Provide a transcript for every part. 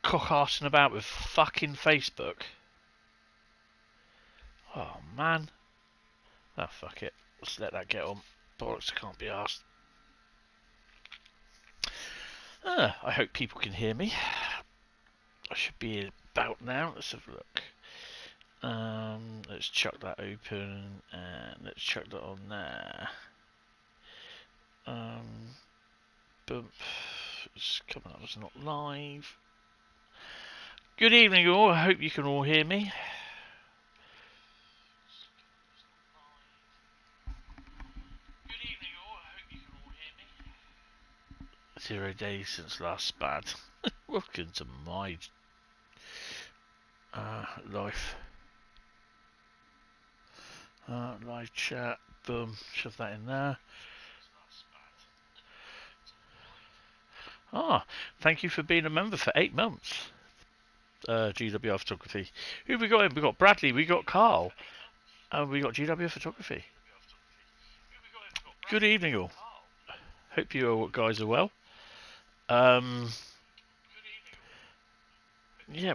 cock-arsing about with fucking Facebook. Oh, man. Oh, fuck it. Let's let that get on. Bollocks, I can't be arsed. I hope people can hear me. I should be about now. Let's have a look. Let's chuck that open and let's chuck that on there. Boom. It's coming up as not live. Good evening all. I hope you can all hear me. Good evening all. I hope you can all hear me. 0 days since last bad. Welcome to my life. Live chat. Boom. Shove that in there. Thank you for being a member for 8 months. GWR Photography. Who we got in? We got Bradley, we got Carl, and we got GWR Photography. Good evening all. Hope you all guys are well. Yeah,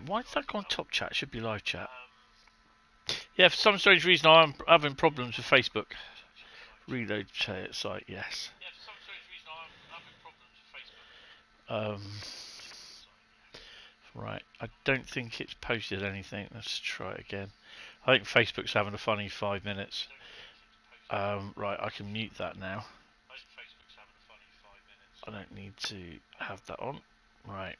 why did that go on top chat? It should be live chat. Yeah, for some strange reason I'm having problems with Facebook. Reload site, yes. Right, I don't think it's posted anything. Let's try it again. I think Facebook's having a funny 5 minutes. Right, I can mute that now. I don't need to have that on. Right.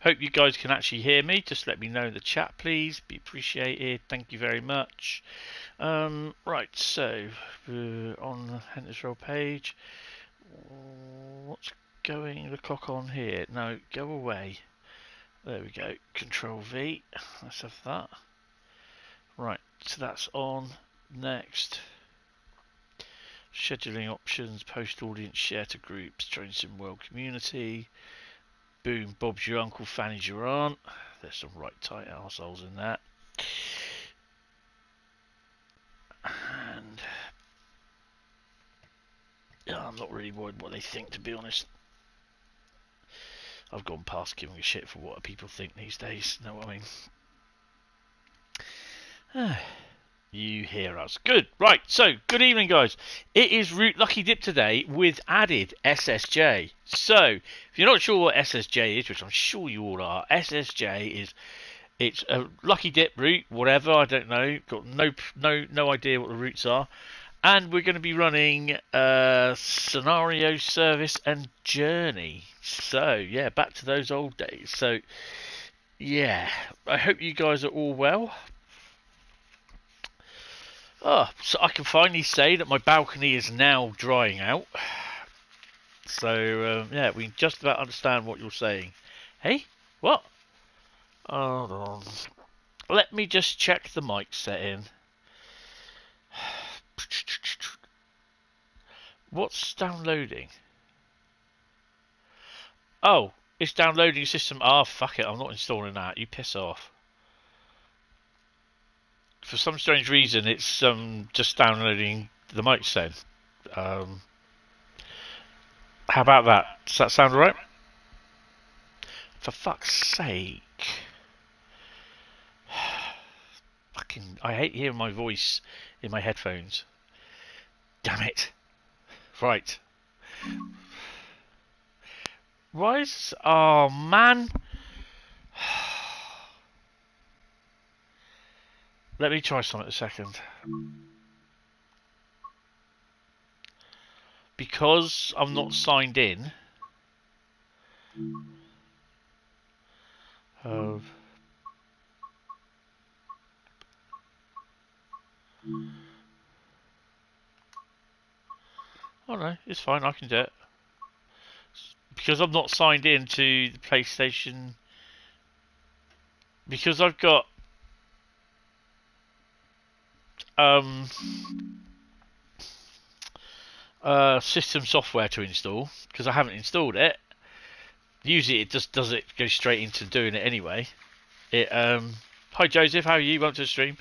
Hope you guys can actually hear me. Just let me know in the chat, please. Be appreciated. Thank you very much. Right, so on the Hentis roll page, what's going the clock on here? No, go away. There we go. Control V. Let's have that. Right, so that's on. Next. Scheduling options, post audience, share to groups, join some world community. Boom, Bob's your uncle, Fanny's your aunt. There's some right tight arseholes in that. And yeah, I'm not really worried what they think, to be honest. I've gone past giving a shit for what people think these days. Know what I mean? You hear us. Good. Right. So, good evening, guys. It is Route Lucky Dip today with added SSJ. So, if you're not sure what SSJ is, which I'm sure you all are, SSJ is it's a Lucky Dip route, whatever. I don't know. Got no idea what the routes are. And we're going to be running scenario, service, and journey. So, yeah, back to those old days. So, yeah, I hope you guys are all well. So I can finally say that my balcony is now drying out. So, yeah, we just about understand what you're saying. Hey, what? Hold on. Let me just check the mic setting. What's downloading? Oh, it's downloading system. Fuck it, I'm not installing that. You piss off. For some strange reason, it's just downloading the mic set. How about that? Does that sound alright? For fuck's sake. Fucking, I hate hearing my voice in my headphones. Damn it. Right. Why is... Oh, man. Let me try something a second. Because I'm not signed in. Oh no, it's fine, I can do it. Because I'm not signed in to the PlayStation. Because I've got system software to install, because I haven't installed it. Usually it just does it, goes straight into doing it anyway. It hi Joseph, how are you? Welcome to the stream.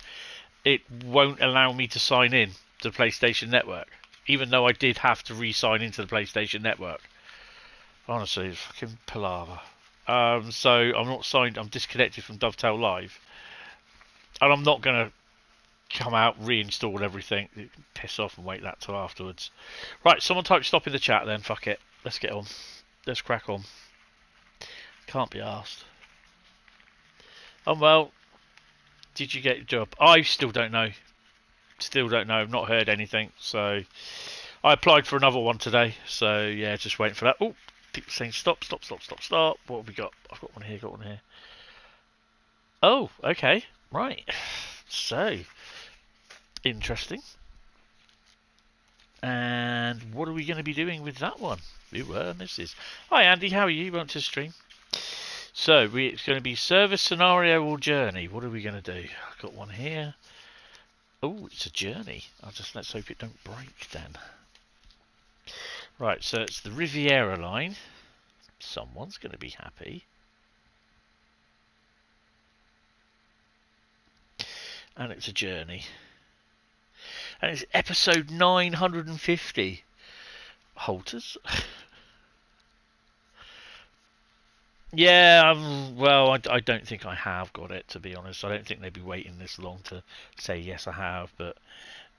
It won't allow me to sign in to the PlayStation Network, even though I did have to re-sign into the PlayStation Network. Honestly, it's fucking palaver. So I'm not signed. I'm disconnected from Dovetail Live, and I'm not gonna come out, reinstall everything. Piss off and wait that till afterwards. Right, someone type stop in the chat then. Fuck it. Let's get on. Let's crack on. Can't be asked. Oh well. Did you get your job? I still don't know. Still don't know. I've not heard anything. So I applied for another one today. So yeah, just waiting for that. Oh, people saying stop, stop, stop, stop, stop. What have we got? I've got one here. Got one here. Oh, okay, right. So interesting. And what are we going to be doing with that one? Mrs. Hi Andy, how are you? Welcome to the stream. So it's going to be service, scenario, or journey. What are we going to do? I've got one here. Oh, it's a journey. Let's hope it don't break then. Right, so it's the Riviera Line. Someone's going to be happy. And it's a journey. And it's episode 950. Halters? Yeah, well, I don't think I have got it, to be honest. I don't think they'd be waiting this long to say, yes, I have. But,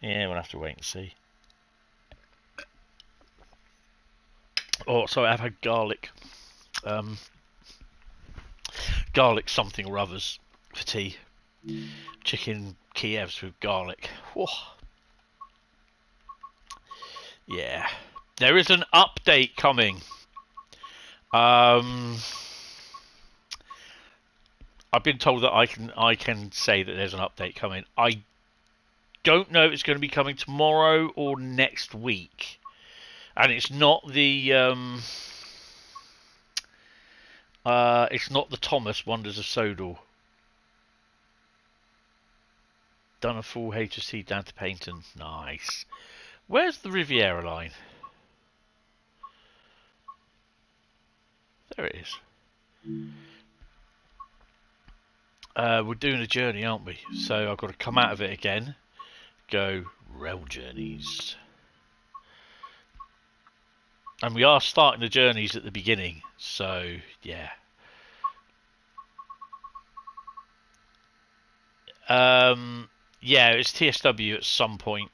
yeah, we'll have to wait and see. Oh, sorry, I've had garlic. Garlic something or others for tea. Chicken Kievs with garlic. Whoa. Yeah. There is an update coming. I've been told that I can say that there's an update coming. I don't know if it's going to be coming tomorrow or next week. And it's not the Thomas Wonders of Sodor. Done a full HST down to Paynton. Nice. Where's the Riviera Line? There it is. We're doing a journey, aren't we? So I've got to come out of it again. Go rail journeys. And we are starting the journeys at the beginning. So, yeah. Yeah, it's TSW at some point.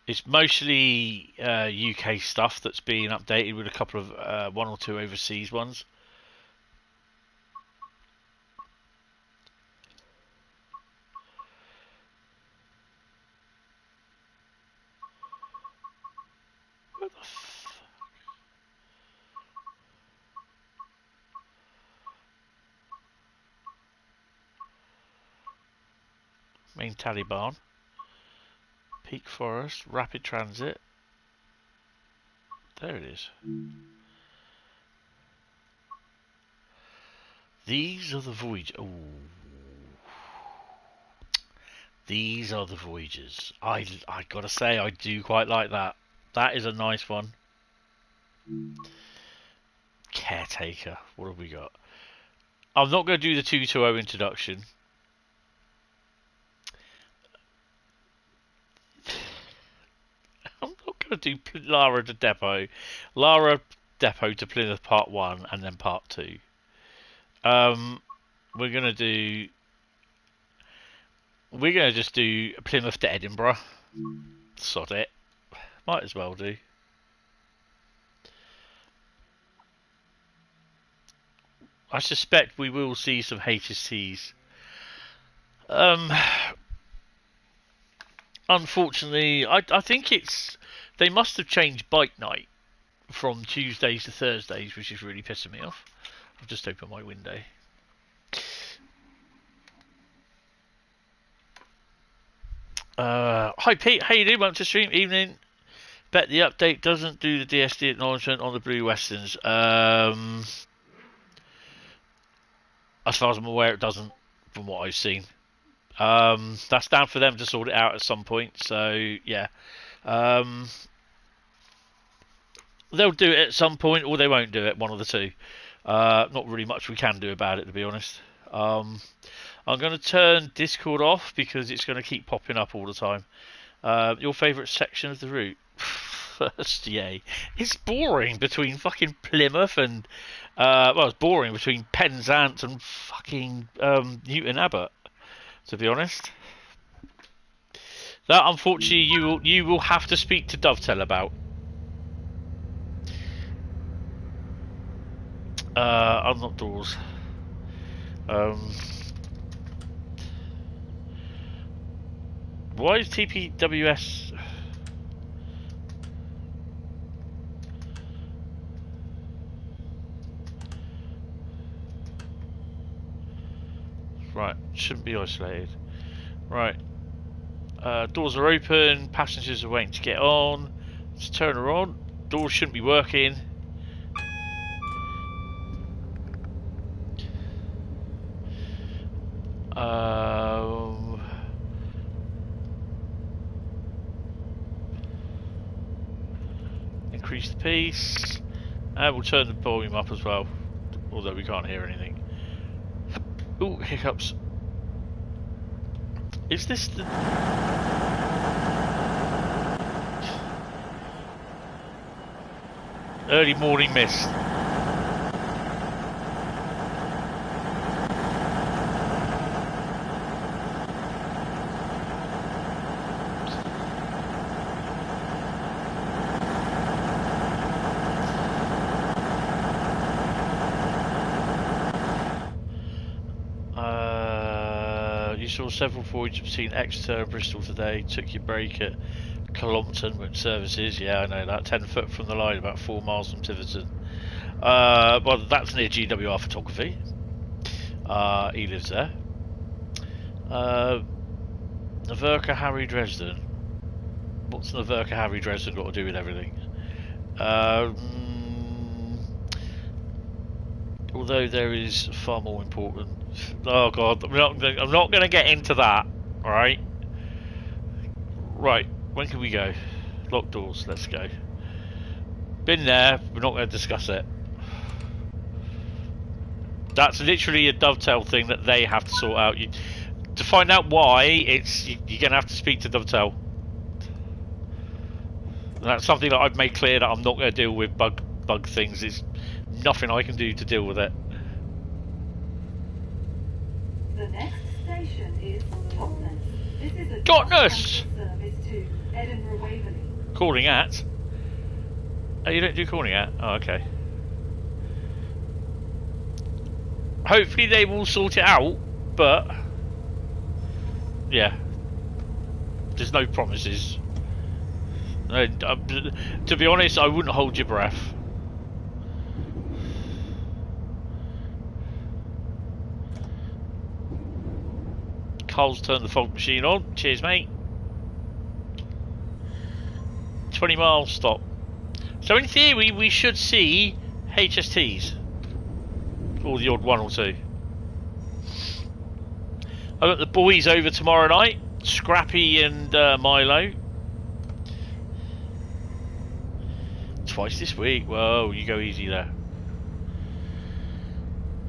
It's mostly UK stuff that's being updated with a couple of one or two overseas ones. Where the fuck? Main Taliban. Peak Forest, Rapid Transit. There it is. These are the voyages. Oh, these are the voyages. I gotta say, I do quite like that. That is a nice one. Caretaker. What have we got? I'm not going to do the 220 introduction. I'm not going to do Lara to Depot. Lara Depot to Plymouth Part 1 and then Part 2. We're going to just do Plymouth to Edinburgh. Sod it. Might as well do. I suspect we will see some HSTs. Unfortunately, I think they must have changed bike night from Tuesdays to Thursdays, which is really pissing me off. I've just opened my window. Hi Pete, how you doing? Welcome to stream. Evening. Bet the update doesn't do the DSD acknowledgement on the Blue Westerns. As far as I'm aware, it doesn't, from what I've seen. That's down for them to sort it out at some point. So yeah, they'll do it at some point, or they won't do it. One of the two. Not really much we can do about it, to be honest. I'm going to turn Discord off because it's going to keep popping up all the time. Your favourite section of the route? first, yay. It's boring between fucking Plymouth and well, it's boring between Penzance and fucking Newton Abbot, to be honest. That, unfortunately, you will have to speak to Dovetail about. Unlock doors. Why is TPWS? Right, shouldn't be isolated. Right. Doors are open, passengers are waiting to get on. Let's turn her on. Doors shouldn't be working. Increase the pace. And we'll turn the volume up as well, although we can't hear anything. Ooh, hiccups. Is this the... early morning mist? Saw several voyages between Exeter and Bristol today. Took your break at Colompton with services. Yeah, I know that. 10 foot from the line, about 4 miles from Tiverton. Well, that's near GWR Photography. He lives there. Naverka Harry Dresden. What's Naverka Harry Dresden got to do with everything? Although there is far more important. Oh god, I'm not going to get into that. All right. Right. When can we go? Lock doors. Let's go. Been there. We're not going to discuss it. That's literally a Dovetail thing that they have to sort out. To find out why, you're going to have to speak to Dovetail. And that's something that I've made clear that I'm not going to deal with bug things. It's nothing I can do to deal with it. The next station is Totnes. This is a Totnes! service to Edinburgh Waverley. Calling at? Oh, you don't do calling at? Oh, okay. Hopefully they will sort it out, but yeah, there's no promises. To be honest, I wouldn't hold your breath. Cole's turned the fog machine on. Cheers, mate. 20 miles stop. So in theory, we should see HSTs. Or the odd one or two. I've got the boys over tomorrow night. Scrappy and Milo. Twice this week. Whoa, you go easy there.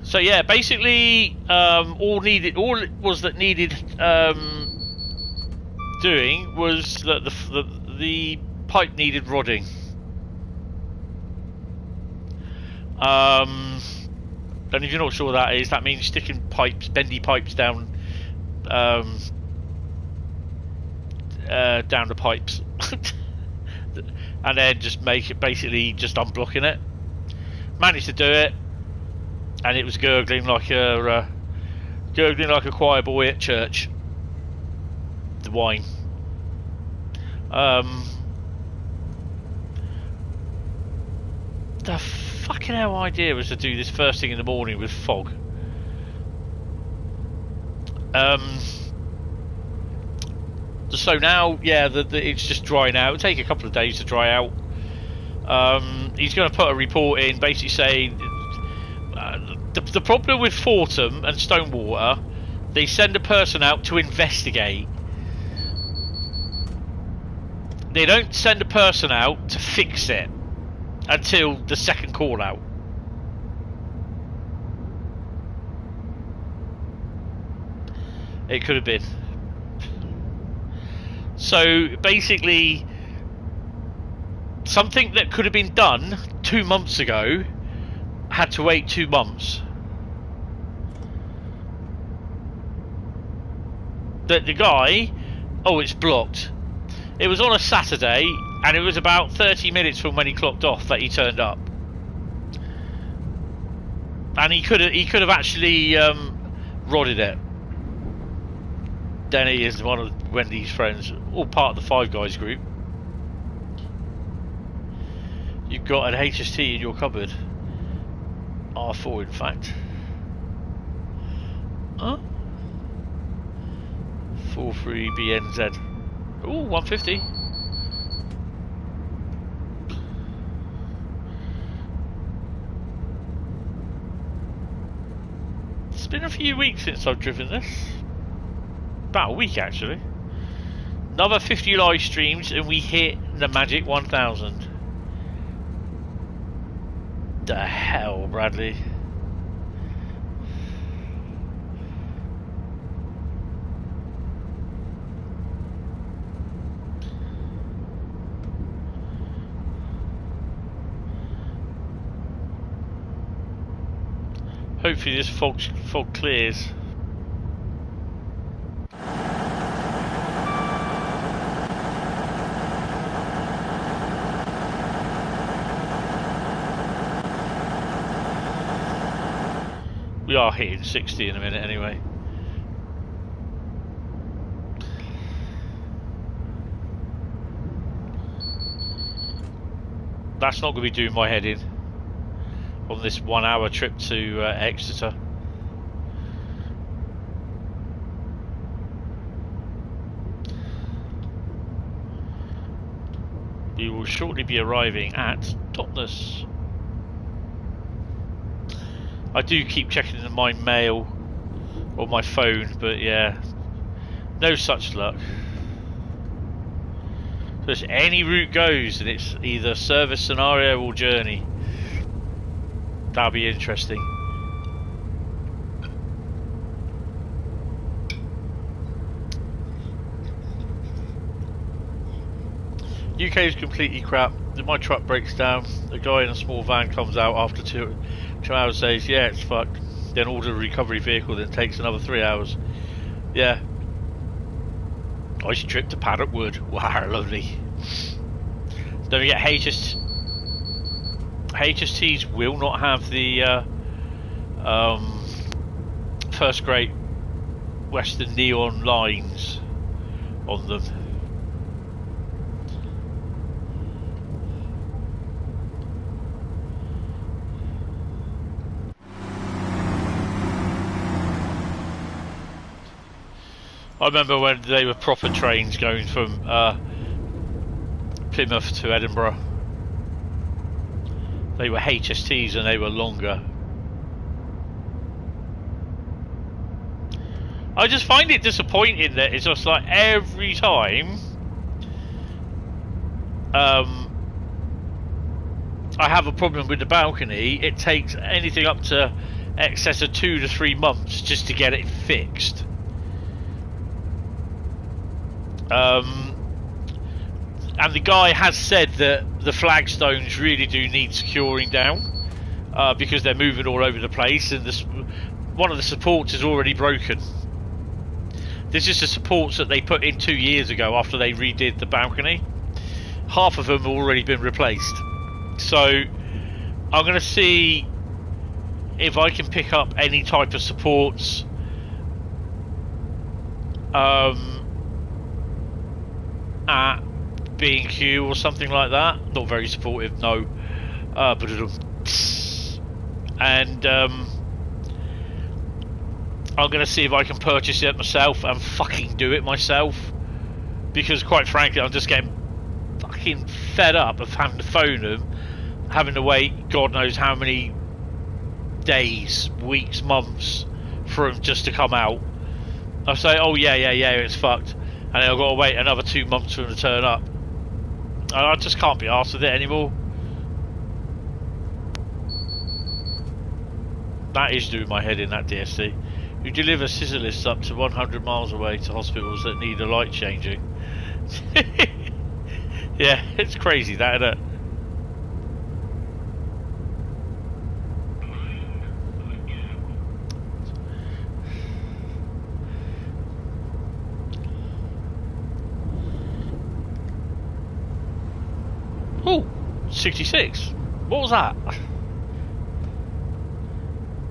So yeah, basically, all it was that needed doing was that the pipe needed rodding. And if you're not sure what that is, that means sticking pipes, bendy pipes down, down the pipes, and then just make it basically just unblocking it. Managed to do it. And it was gurgling like a choir boy at church. The wine. The fucking hell idea was to do this first thing in the morning with fog. So now, yeah, it's just drying out. It'll take a couple of days to dry out. He's going to put a report in, basically saying. The problem with Fortum and Stonewater, they send a person out to investigate. They don't send a person out to fix it until the second call out. It could have been. So basically, Something that could have been done 2 months ago had to wait 2 months. The guy, oh, it's blocked. It was on a Saturday, and it was about 30 minutes from when he clocked off that he turned up. And he could have actually rodded it. Denny is one of Wendy's friends, all part of the Five Guys group. You've got an HST in your cupboard. R4, in fact. Huh? 43BNZ. Ooh, 150. It's been a few weeks since I've driven this. About a week, actually. Another 50 live streams and we hit the magic 1000. The hell, Bradley. Hopefully this fog clears. We are hitting 60 in a minute anyway. That's not going to be doing my head in on this 1 hour trip to Exeter. We will shortly be arriving at Totnes. I do keep checking my mail or my phone, but yeah, no such luck. So if any route goes and it's either service scenario or journey, that'll be interesting. UK is completely crap. My truck breaks down. The guy in a small van comes out after two hours, says, yeah, it's fucked. Then order a recovery vehicle, then takes another 3 hours. Yeah. Nice trip to Paddock Wood. Wow, lovely. Don't forget, HSTs will not have the first great Western neon lines on them. I remember when they were proper trains going from Plymouth to Edinburgh. They were HSTs and they were longer. I just find it disappointing that it's just like every time I have a problem with the balcony, it takes anything up to excess of 2 to 3 months just to get it fixed. And the guy has said that the flagstones really do need securing down because they're moving all over the place, and one of the supports is already broken. This is the supports that they put in 2 years ago after they redid the balcony. Half of them have already been replaced. So I'm going to see if I can pick up any type of supports at B&Q or something like that. Not very supportive, no. And I'm going to see if I can purchase it myself and fucking do it myself, because quite frankly I'm just getting fucking fed up of having to phone them, having to wait God knows how many days, weeks, months for them just to come out. I say, oh yeah, it's fucked, and then I've got to wait another 2 months for them to turn up. I just can't be arsed with it anymore. That is doing my head in, that DSC. You deliver scissor lifts up to 100 miles away to hospitals that need a light changing. Yeah, it's crazy that, isn't it? 66. What was that?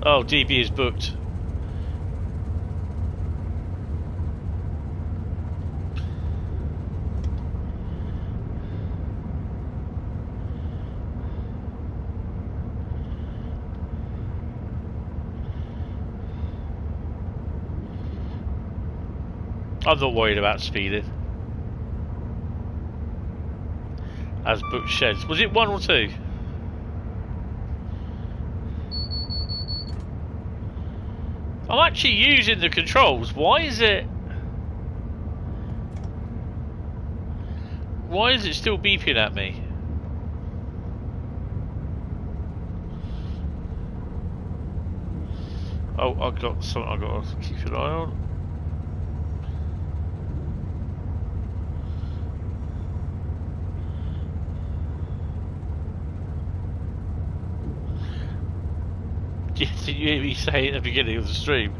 Oh, DB is booked. I'm not worried about speeding. As booked sheds. Was it 1 or 2? I'm actually using the controls. Why is it still beeping at me? Oh, I've got something I've got to keep an eye on. Did you hear me say at the beginning of the stream?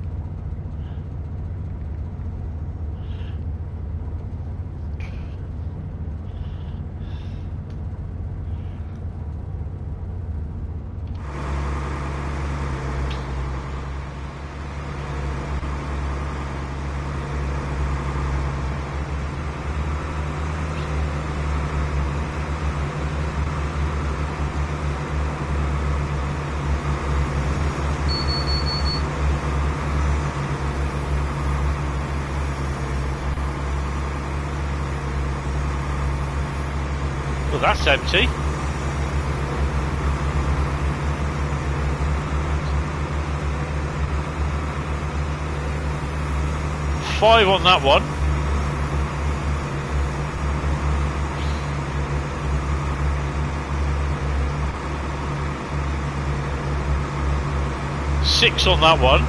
That's empty. Five on that one. Six on that one.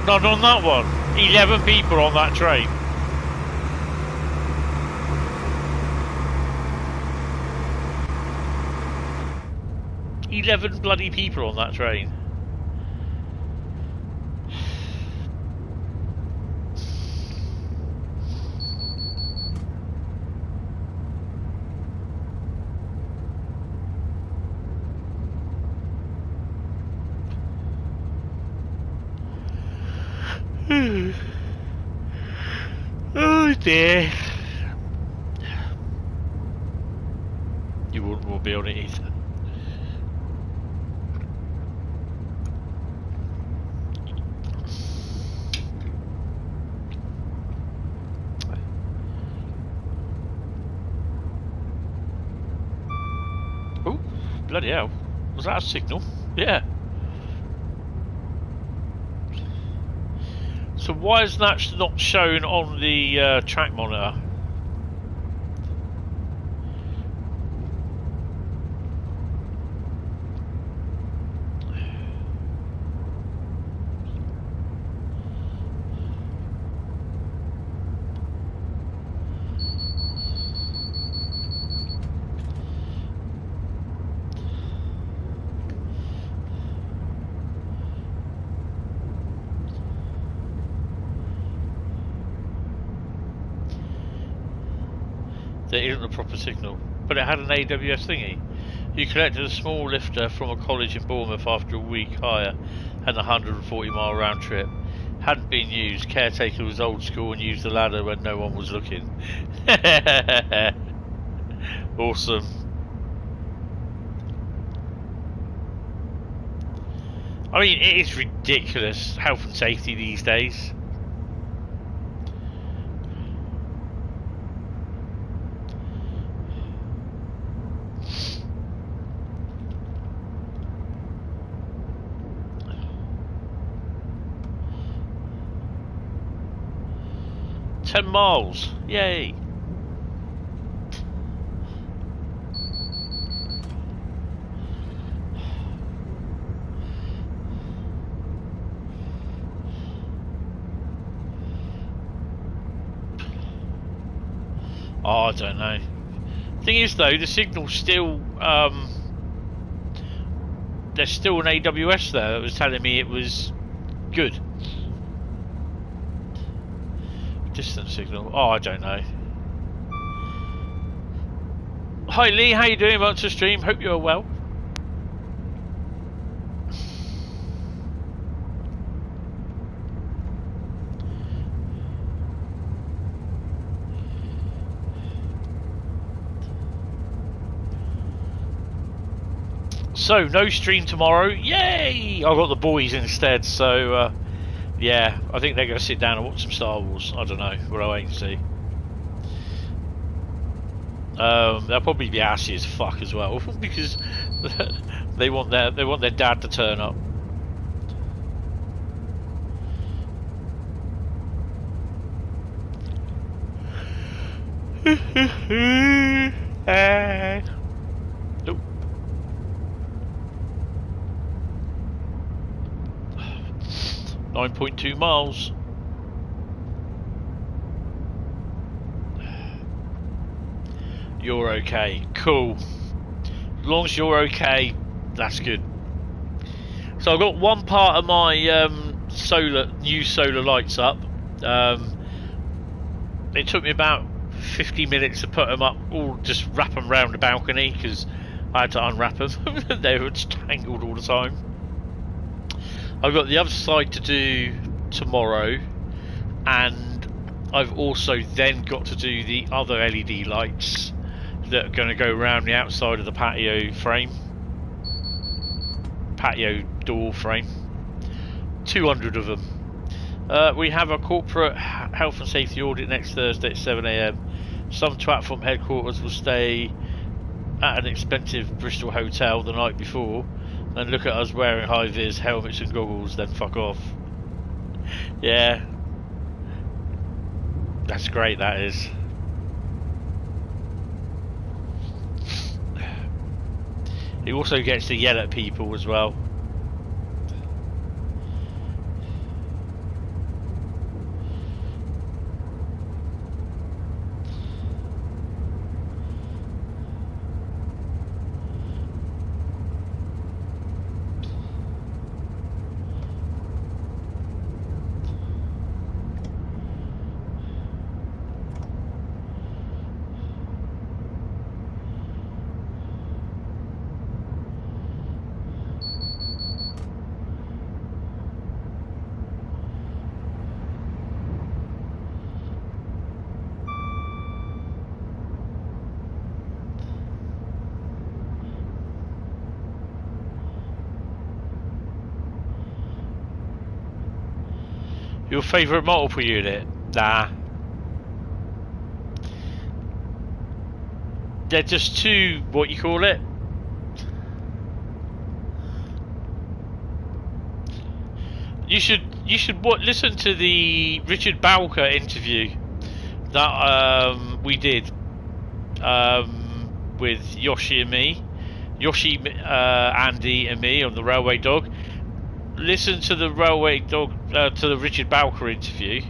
None on that one. 11 people on that train. $11 bloody people on that train. Oh dear. You wouldn't want to be on it either. Oh, bloody hell. Was that a signal? Yeah. So why is that not shown on the track monitor? There isn't a proper signal, but it had an AWS thingy. You collected a small lifter from a college in Bournemouth after a week hire and a 140-mile round trip. Hadn't been used. Caretaker was old school and used the ladder when no one was looking. Awesome. I mean, it is ridiculous, health and safety these days. $10 miles, yay! Oh, I don't know. Thing is, though, the signal still there's still an AWS there that was telling me it was good. Distance signal. Oh, I don't know. Hi Lee, how you doing? Welcome to the stream. Hope you're well. So, no stream tomorrow. Yay! I've got the boys instead, so yeah, I think they're going to sit down and watch some Star Wars. I don't know. We'll wait and see. They'll probably be assy as fuck as well because they want their dad to turn up. Nope. 9.2 miles. You're okay. Cool. As long as you're okay, that's good. So I've got one part of my new solar lights up. It took me about 50 minutes to put them up, all just wrap them around the balcony because I had to unwrap them. They were just tangled all the time. I've got the other side to do tomorrow, and I've also then got to do the other LED lights that are going to go around the outside of the patio door frame. 200 of them. We have a corporate health and safety audit next Thursday at 7 AM. Some twat from headquarters will stay at an expensive Bristol hotel the night before and look at us wearing high-vis helmets and goggles, then fuck off. Yeah. That's great, that is. He also gets to yell at people as well. Your favourite multiple unit? Nah. They're just too, what you call it? You should listen to the Richard Bowker interview that we did with Yoshi and me. Yoshi, Andy and me on the Railway Dog. Listen to the Railway Dog, to the Richard Bowker interview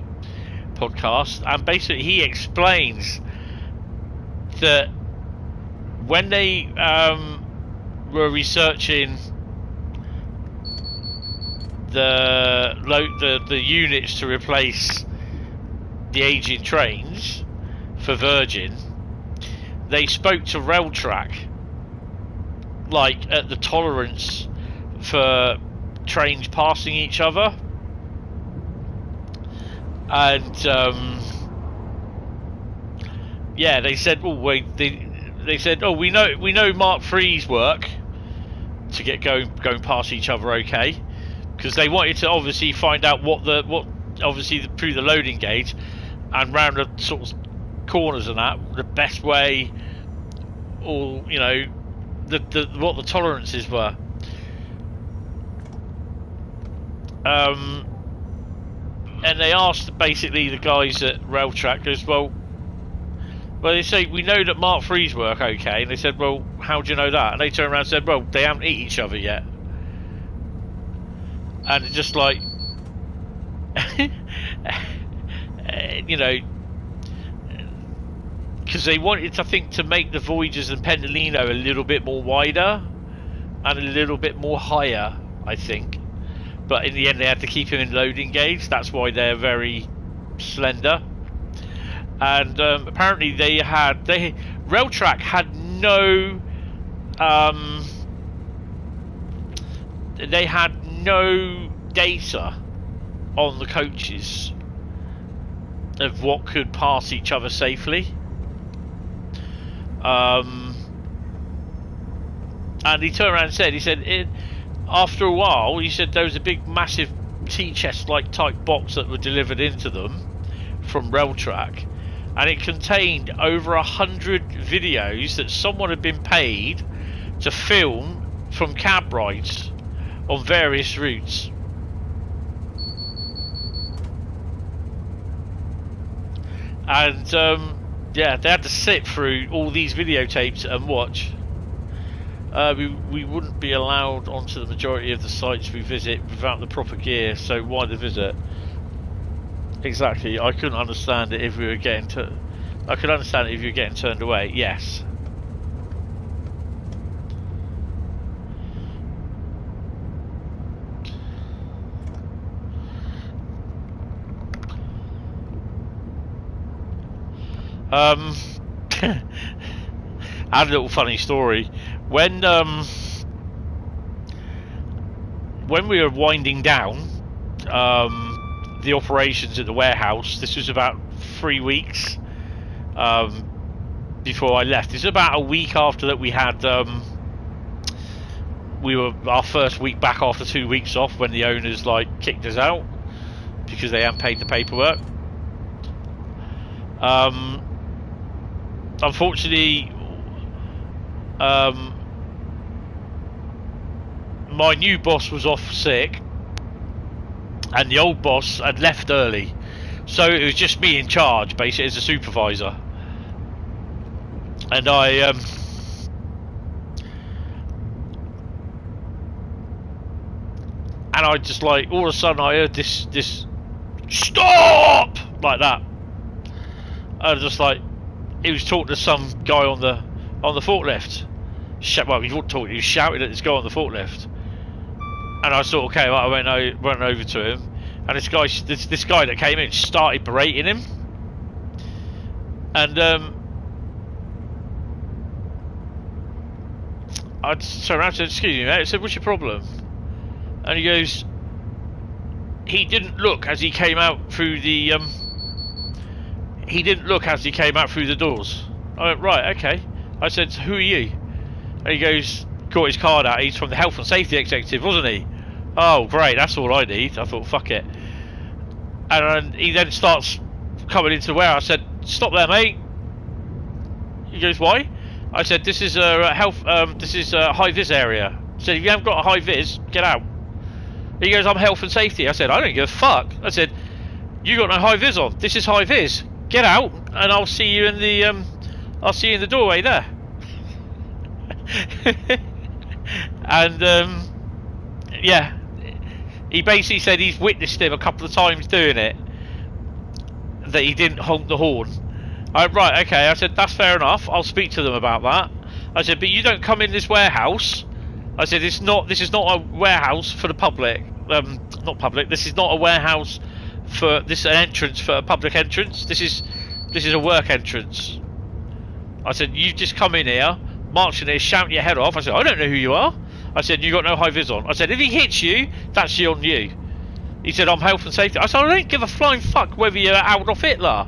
podcast, and basically he explains that when they were researching the units to replace the aging trains for Virgin, they spoke to Railtrack, like at the tolerance for trains passing each other, and yeah, they said, oh wait, they said, oh, we know Mark III's work to get going past each other okay, because they wanted to obviously find out what obviously through the loading gauge and round the sort of corners and that, the best way, or you know, what the tolerances were. And they asked basically the guys at Railtrack, goes, well, they say, we know that Mark III's work okay, and they said, well, how do you know that? And they turned around and said, well, they haven't eaten each other yet. And it's just like, you know, because they wanted, I think, to make the Voyagers and Pendolino a little bit more wider, and a little bit more higher, I think. But in the end, they had to keep him in loading gauge. That's why they're very slender. And apparently, Railtrack had no. They had no data on the coaches of what could pass each other safely. And he turned around and said, after a while, he said there was a big, massive tea chest-like type box that were delivered into them from Railtrack, and it contained over 100 videos that someone had been paid to film from cab rides on various routes. And yeah, they had to sit through all these videotapes and watch. We wouldn't be allowed onto the majority of the sites we visit without the proper gear, so why the visit? Exactly, I couldn't understand it if we were getting I could understand it if you were getting turned away, yes. I had a little funny story. When we were winding down the operations at the warehouse, this was about 3 weeks before I left. This was about a week after that we had our first week back after 2 weeks off, when the owners like kicked us out because they hadn't paid the paperwork. Unfortunately, my new boss was off sick, and the old boss had left early, so it was just me in charge, basically, as a supervisor. And I just, like, all of a sudden I heard this stop, like that. I was just like, he was talking to some guy on the forklift. Well, he wasn't talking, he was shouting at this guy on the forklift. And I sort of came up, I went over to him, and this guy that came in started berating him. And I turned around and said, "Excuse me, mate." I said, "What's your problem?" And he goes, "He didn't look as he came out through the doors." I went, "Right, okay." I said, "Who are you?" And he goes, got his card out. He's from the health and safety executive, wasn't he? Oh, great, that's all I need. I thought, fuck it. And he then starts coming into the warehouse. I said, "Stop there, mate." He goes, "Why?" I said, "This is a high vis area." I said, "If you haven't got a high vis, get out." He goes, "I'm health and safety." I said, "I don't give a fuck." I said, "You got no high vis on. This is high vis. Get out, and I'll see you in the doorway there." And yeah, he basically said he's witnessed him a couple of times doing it, that he didn't honk the horn. Right, okay. I said, "That's fair enough. I'll speak to them about that." I said, "But you don't come in this warehouse." I said, "This is not a warehouse for the public. Not public. This is not a warehouse for this, an entrance for a public entrance. This is a work entrance." I said, "You just come in here, marching here, shouting your head off." I said, "I don't know who you are." I said, "You got no high vis on." I said, "If he hits you, that's on you." He said, "I'm health and safety." I said, "I don't give a flying fuck whether you're Adolf Hitler.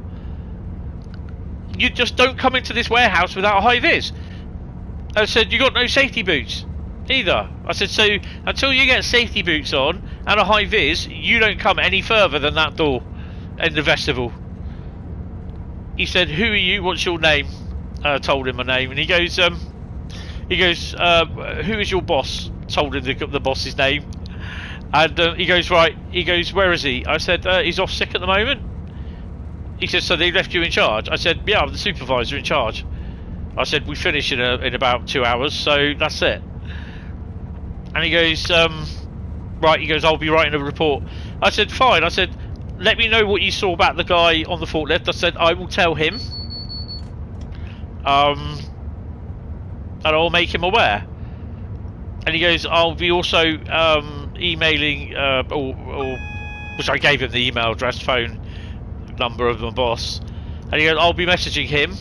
You just don't come into this warehouse without a high vis." I said, "You got no safety boots either." I said, "So until you get safety boots on and a high vis, you don't come any further than that door in the vestibule." He said, "Who are you? What's your name?" I told him my name, and he goes, "Who is your boss?" Told him the boss's name, and he goes, "Right." He goes, "Where is he?" I said, "He's off sick at the moment." He said, "So they left you in charge?" I said, "Yeah, I'm the supervisor in charge." I said, "We finish in about 2 hours, so that's it." And he goes, "Right." He goes, "I'll be writing a report." I said, "Fine." I said, "Let me know what you saw about the guy on the forklift." I said, "I will tell him. And I'll make him aware." And he goes, I'll be also emailing, or which I gave him the email address, phone number of my boss. And he goes, I'll be messaging him,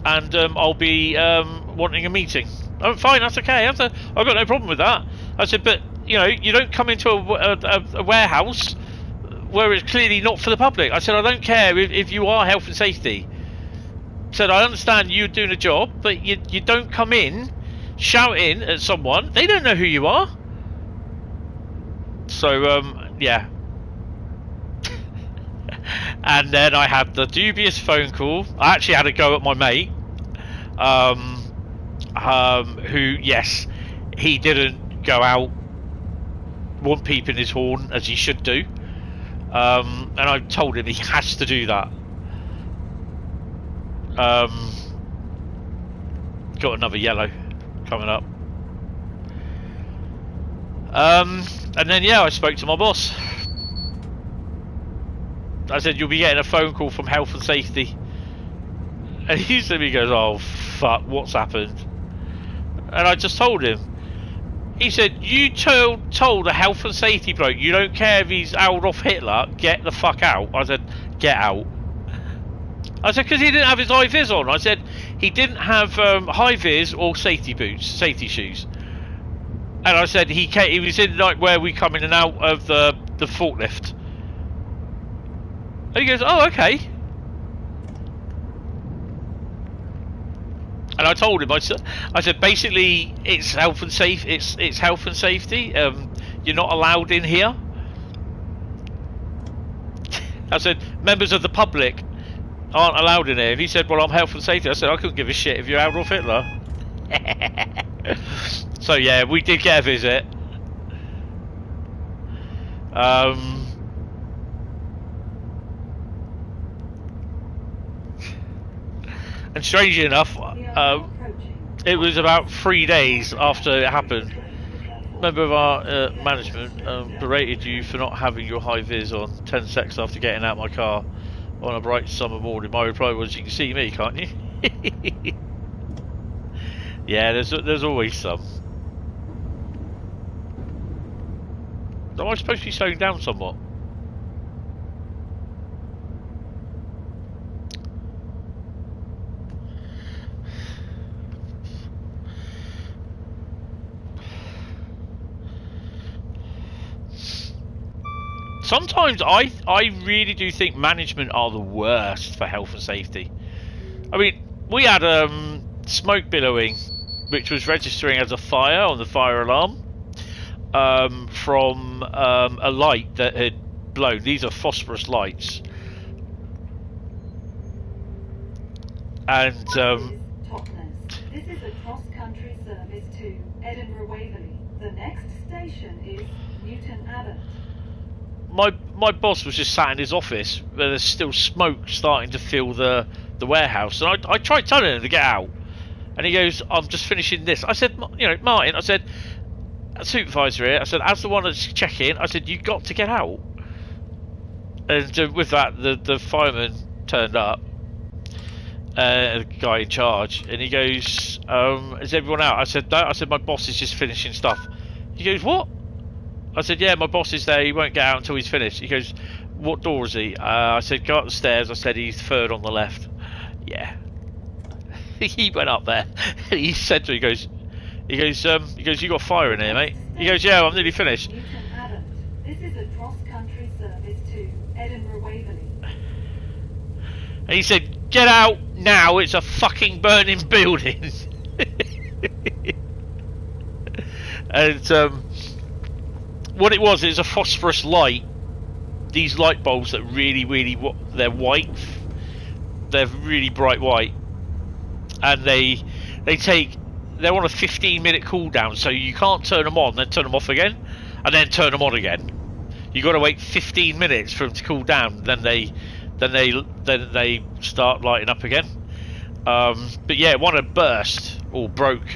and I'll be wanting a meeting. Oh, fine, that's okay. I've got no problem with that. I said, but you know, you don't come into a warehouse where it's clearly not for the public. I said, I don't care if you are health and safety. I said, I understand you're doing a job, but you don't come in shouting at someone. They don't know who you are. So yeah. And then I had the dubious phone call. I actually had a go at my mate, who, yes, he didn't go out one peep in his horn as he should do, and I told him he has to do that. Got another yellow coming up, and then yeah, I spoke to my boss. I said, you'll be getting a phone call from health and safety. And he said, he goes, oh fuck, what's happened? And I just told him. He said, you told a health and safety bloke you don't care if he's Adolf Hitler, get the fuck out. I said, get out. I said, because he didn't have his high vis on. I said, he didn't have high vis or safety boots, safety shoes. And I said, he was in like where we come in and out of the forklift. And he goes, oh, okay. And I told him, I said, basically, it's health and it's health and safety. You're not allowed in here. I said, members of the public aren't allowed in here. And he said, well, I'm health and safety. I said, I couldn't give a shit if you're Adolf Hitler. So yeah, we did get a visit. And strangely enough, it was about 3 days after it happened. A member of our management berated you for not having your high vis on 10 seconds after getting out of my car on a bright summer morning. My reply was, you can see me, can't you? Yeah, there's always some. Am I supposed to be slowing down somewhat? Sometimes I really do think management are the worst for health and safety. I mean, we had smoke billowing, which was registering as a fire on the fire alarm from a light that had blown. These are phosphorus lights. And this is a cross-country service to Edinburgh Waverley. The next station is Newton Abbot. My boss was just sat in his office where there's still smoke starting to fill the warehouse, and I tried telling him to get out, and he goes, I'm just finishing this. I said, you know, Martin, I said, supervisor here, I said, as the one that's checking, I said, you've got to get out. And with that, the fireman turned up, the guy in charge, and he goes, is everyone out? I said, no. I said, my boss is just finishing stuff. He goes, what? I said, yeah, my boss is there, he won't get out until he's finished. He goes, what door is he? I said, go up the stairs. I said, he's third on the left. Yeah. He went up there, and he said to me, he goes, you got fire in here, mate? He goes, yeah, I'm nearly finished. This is a cross-country service to Edinburgh Waverley. And he said, get out now, it's a fucking burning building. And what it was is a phosphorus light. These light bulbs that really, they're white. They're really bright white, and they're on a 15-minute cooldown, so you can't turn them on, then turn them off again, and then turn them on again. You got to wait 15 minutes for them to cool down. Then they start lighting up again. But yeah, one had burst or broke,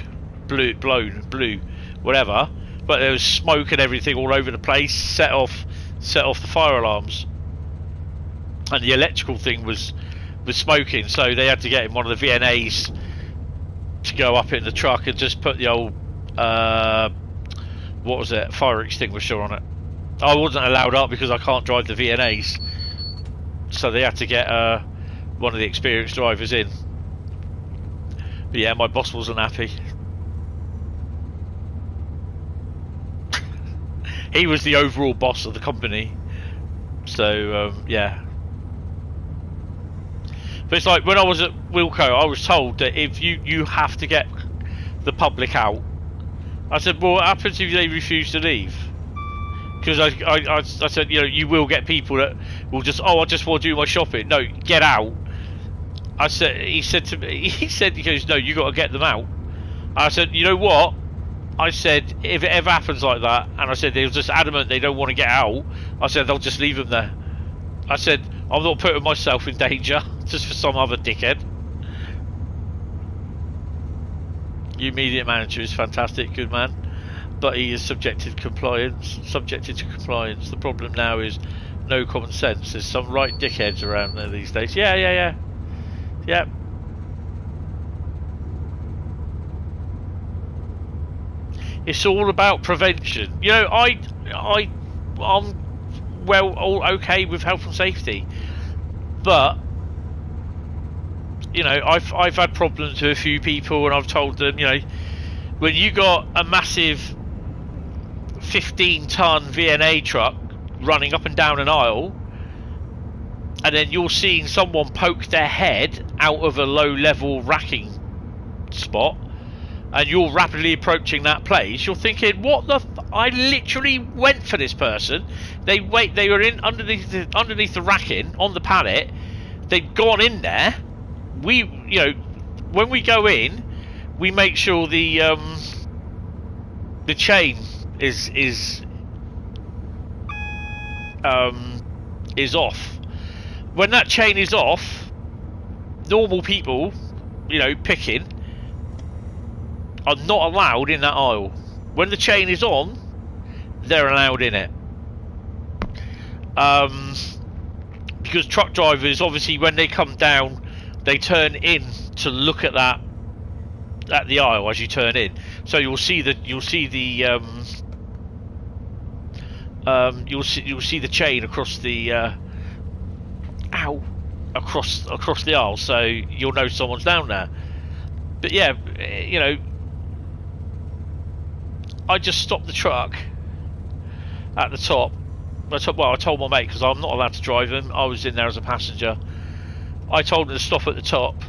blown, blew, whatever. But there was smoke and everything all over the place. Set off the fire alarms, and the electrical thing was smoking. So they had to get in one of the VNAs to to go up in the truck and just put the old what was it, fire extinguisher on it. I wasn't allowed up because I can't drive the VNAs, so they had to get one of the experienced drivers in. But yeah, my boss wasn't happy. He was the overall boss of the company, so yeah. But it's like when I was at Wilco, I was told that if you have to get the public out. I said, well, what happens if they refuse to leave? Because I said, you know, you will get people that will just, oh, I just want to do my shopping. No, get out. I said, he said to me, he goes, no, you got to get them out. I said, you know what? I said, if it ever happens like that, and I said they're just adamant they don't want to get out, I said they'll just leave them there. I said, I'm not putting myself in danger just for some other dickhead. Your immediate manager is fantastic, good man, but he is subjected to compliance. The problem now is no common sense. There's some right dickheads around there these days. Yeah. It's all about prevention. You know, I'm well, all okay with health and safety, but you know, I've had problems with a few people, and I've told them, you know, when you got a massive 15-ton VNA truck running up and down an aisle, and then you're seeing someone poke their head out of a low-level racking spot, and you're rapidly approaching that place, you're thinking, what the I literally went for this person. They were in underneath the racking on the pallet. They'd gone in there. We, you know, when we go in, we make sure the chain is off. When that chain is off, normal people, you know, picking, are not allowed in that aisle. When the chain is on, they're allowed in it. Because truck drivers, obviously, when they come down, they turn in to look at that, at the aisle as you turn in. So you'll see the chain across the across the aisle, so you'll know someone's down there. But yeah, you know, I just stopped the truck at the top. I told my mate, because I'm not allowed to drive him. I was in there as a passenger. I told him to stop at the top,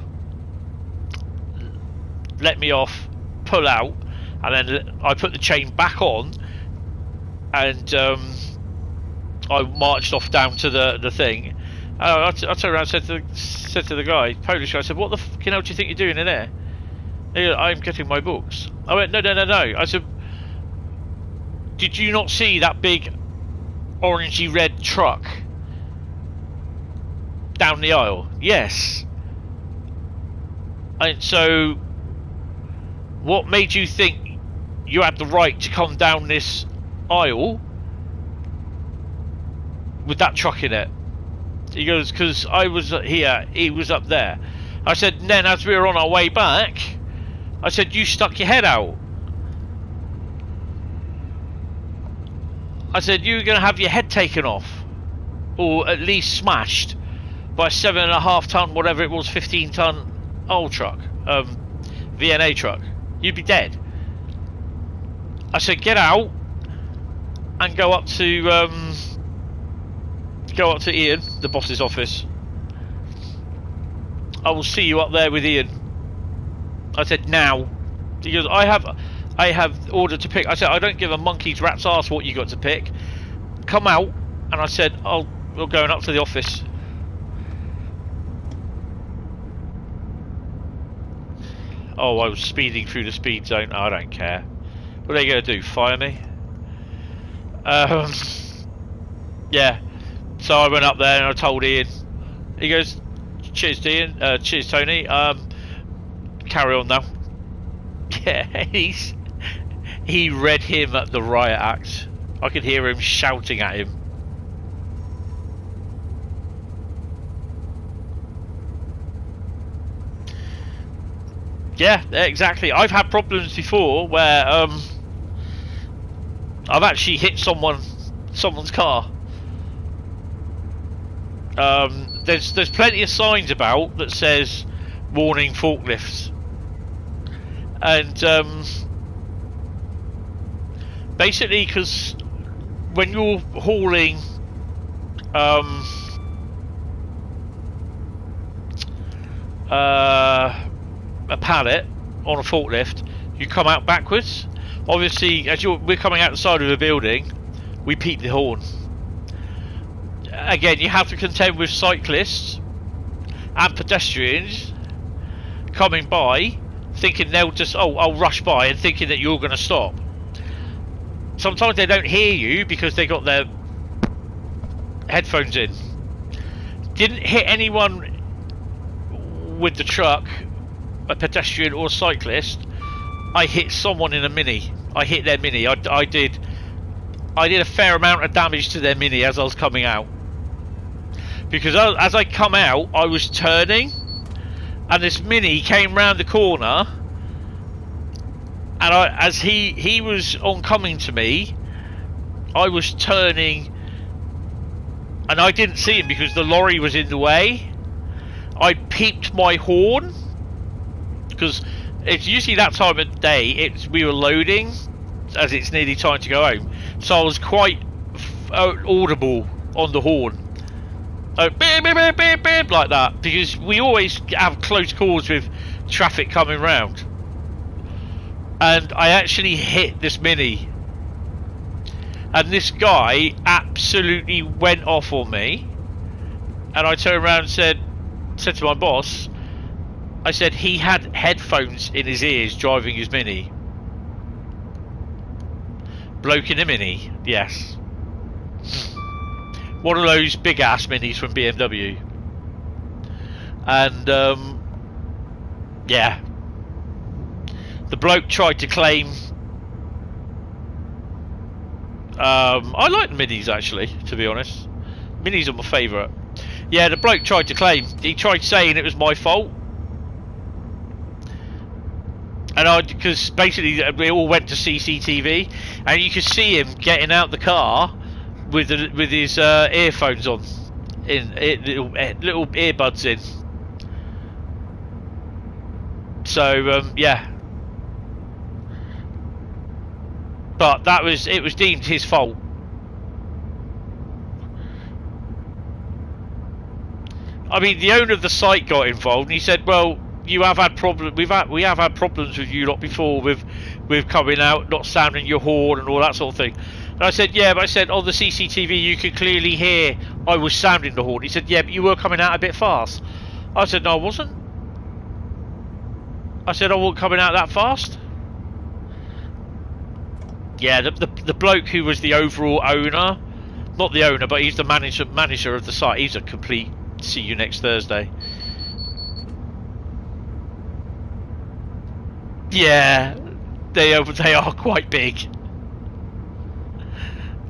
let me off, pull out, and then I put the chain back on, and I marched off down to the thing. I turned around and said to the guy, Polish guy, I said, what the fucking hell do you think you're doing in there? He goes, I'm getting my books. I went, no. I said, did you not see that big orangey red truck down the aisle? Yes. And so what made you think you had the right to come down this aisle with that truck in it? He goes, because I was here, he was up there. I said, then as we were on our way back, I said, you stuck your head out. I said, you're going to have your head taken off, or at least smashed by a 7.5 ton, whatever it was, 15 ton old truck, VNA truck. You'd be dead. I said, get out and go up to Ian, the boss's office. I will see you up there with Ian. I said, now. He goes, I have ordered to pick. I said, I don't give a monkey's rat's ass what you got to pick. Come out. And I said, we're going up to the office. Oh, I was speeding through the speed zone. I don't care. What are they going to do? Fire me? Yeah. So I went up there and I told Ian. He goes, cheers, Ian. Cheers, Tony. Carry on now. Yeah, he read him at the riot act. I could hear him shouting at him. Yeah, exactly. I've had problems before where I've actually hit someone's car. There's plenty of signs about that says warning forklifts, and basically because when you're hauling a pallet on a forklift, you come out backwards. Obviously, as we're coming out the side of a building, we peep the horn. Again, you have to contend with cyclists and pedestrians coming by, thinking they'll just, I'll rush by, and thinking that you're going to stop. Sometimes they don't hear you because they got their headphones in. Didn't hit anyone with the truck, a pedestrian or a cyclist. I hit someone in a Mini. I hit their Mini. I did a fair amount of damage to their Mini as I was coming out, because as I come out, I was turning, and this Mini came round the corner, and as he was oncoming to me, I was turning, and I didn't see him because the lorry was in the way. I peeped my horn, because it's usually that time of day. We were loading, as it's nearly time to go home, so I was quite audible on the horn, beep, beep, beep, beep, beep, like that, because we always have close calls with traffic coming round. And I actually hit this Mini, and this guy absolutely went off on me, and I turned around and said to my boss, I said he had headphones in his ears driving his Mini. Bloke in a Mini, yes. One of those big ass Minis from BMW. And yeah, the bloke tried to claim, I like the Minis actually, to be honest. Minis are my favourite. Yeah, the bloke tried to claim, he tried saying it was my fault. And because basically we all went to CCTV, and you could see him getting out the car with his earphones on, little earbuds in. So yeah, but it was deemed his fault. I mean, the owner of the site got involved, and he said, "Well, you have had problems. We have had problems with you lot before with coming out, not sounding your horn and all that sort of thing." And I said, "Yeah," but I said on the CCTV you could clearly hear I was sounding the horn. He said, "Yeah, but you were coming out a bit fast." I said, "No, I wasn't." I said, "I wasn't coming out that fast." Yeah, the bloke who was the overall owner, not the owner, but he's the manager of the site. He's a complete see you next Thursday. Yeah, they are quite big.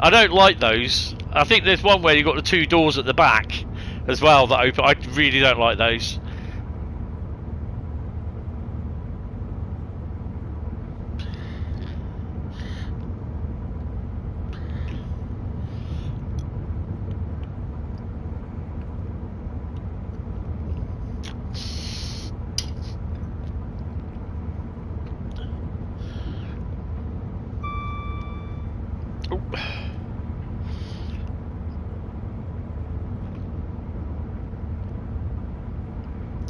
I don't like those. I think there's one where you've got the two doors at the back as well that open. I really don't like those.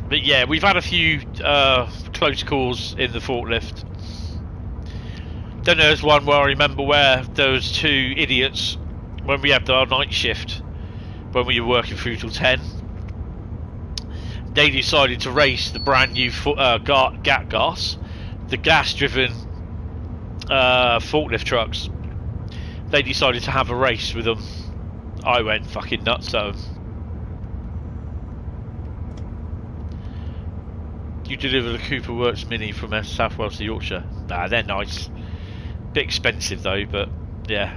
But yeah, we've had a few close calls in the forklift. Then there's one where I remember where there was two idiots when we had our night shift, when we were working through till 10. They decided to race the brand new the gas-driven forklift trucks. They decided to have a race with them. I went fucking nuts at them. You deliver the Cooper Works Mini from South Wales to Yorkshire. Nah, they're nice. Bit expensive though, but yeah.